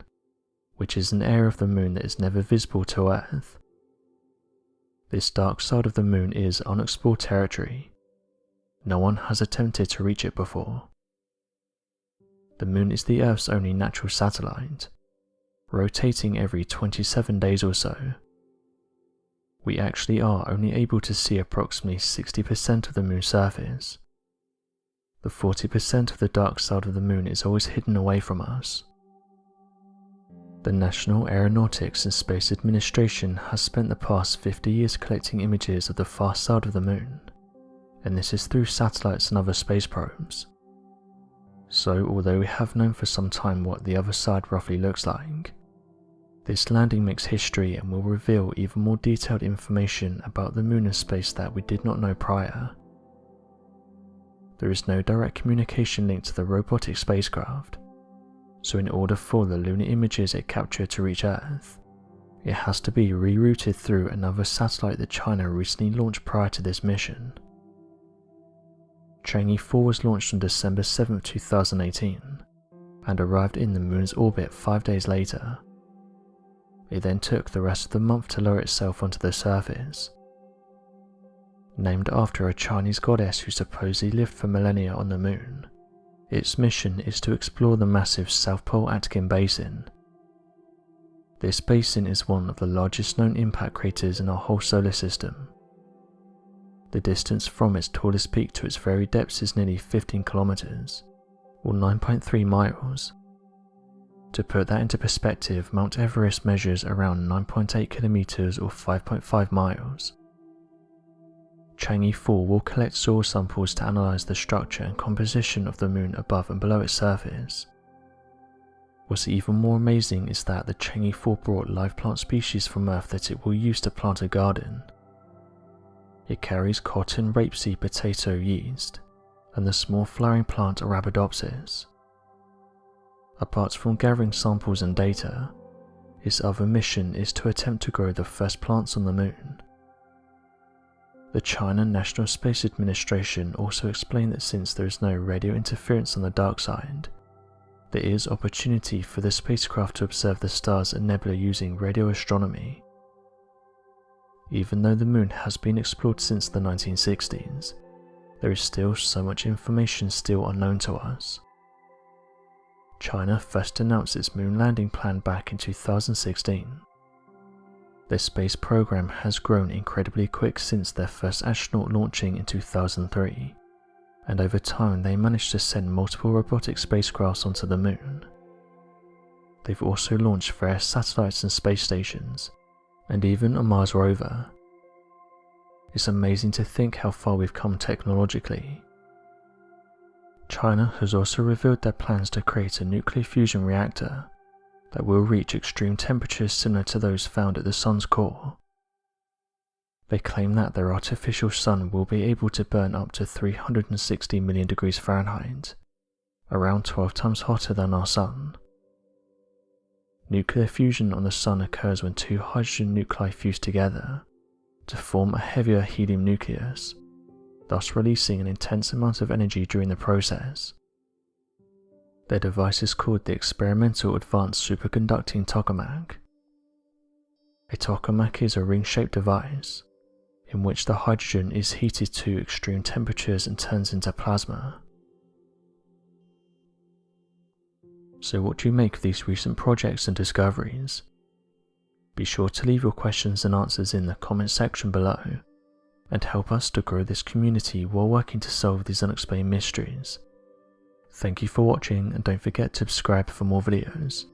which is an area of the moon that is never visible to Earth. This dark side of the moon is unexplored territory. No one has attempted to reach it before. The moon is the Earth's only natural satellite, rotating every 27 days or so. We actually are only able to see approximately 60% of the moon's surface. The 40% of the dark side of the moon is always hidden away from us. The National Aeronautics and Space Administration has spent the past 50 years collecting images of the far side of the moon, and this is through satellites and other space probes. So although we have known for some time what the other side roughly looks like, this landing makes history and will reveal even more detailed information about the moon and space that we did not know prior. There is no direct communication linked to the robotic spacecraft, so in order for the lunar images it captured to reach Earth, it has to be rerouted through another satellite that China recently launched prior to this mission. Chang'e 4 was launched on December 7, 2018, and arrived in the moon's orbit 5 days later. It then took the rest of the month to lower itself onto the surface. Named after a Chinese goddess who supposedly lived for millennia on the moon, its mission is to explore the massive South Pole Atkin Basin. This basin is one of the largest known impact craters in our whole solar system. The distance from its tallest peak to its very depths is nearly 15 kilometers, or 9.3 miles. To put that into perspective, Mount Everest measures around 9.8 kilometers or 5.5 miles. Chang'e 4 will collect soil samples to analyze the structure and composition of the moon above and below its surface. What's even more amazing is that the Chang'e 4 brought live plant species from Earth that it will use to plant a garden. It carries cotton, rapeseed, potato, yeast, and the small flowering plant Arabidopsis. Apart from gathering samples and data, its other mission is to attempt to grow the first plants on the moon. The China National Space Administration also explained that since there is no radio interference on the dark side, there is opportunity for the spacecraft to observe the stars and nebula using radio astronomy. Even though the moon has been explored since the 1960s, there is still so much information still unknown to us. China first announced its moon landing plan back in 2016. Their space program has grown incredibly quick since their first astronaut launching in 2003, and over time they managed to send multiple robotic spacecrafts onto the moon. They've also launched various satellites and space stations, and even a Mars rover. It's amazing to think how far we've come technologically. China has also revealed their plans to create a nuclear fusion reactor that will reach extreme temperatures similar to those found at the Sun's core. They claim that their artificial sun will be able to burn up to 360 million degrees Fahrenheit, around 12 times hotter than our Sun. Nuclear fusion on the Sun occurs when two hydrogen nuclei fuse together to form a heavier helium nucleus, thus releasing an intense amount of energy during the process. Their device is called the Experimental Advanced Superconducting Tokamak. A tokamak is a ring-shaped device in which the hydrogen is heated to extreme temperatures and turns into plasma. So what do you make of these recent projects and discoveries? Be sure to leave your questions and answers in the comment section below, and help us to grow this community while working to solve these unexplained mysteries. Thank you for watching, and don't forget to subscribe for more videos.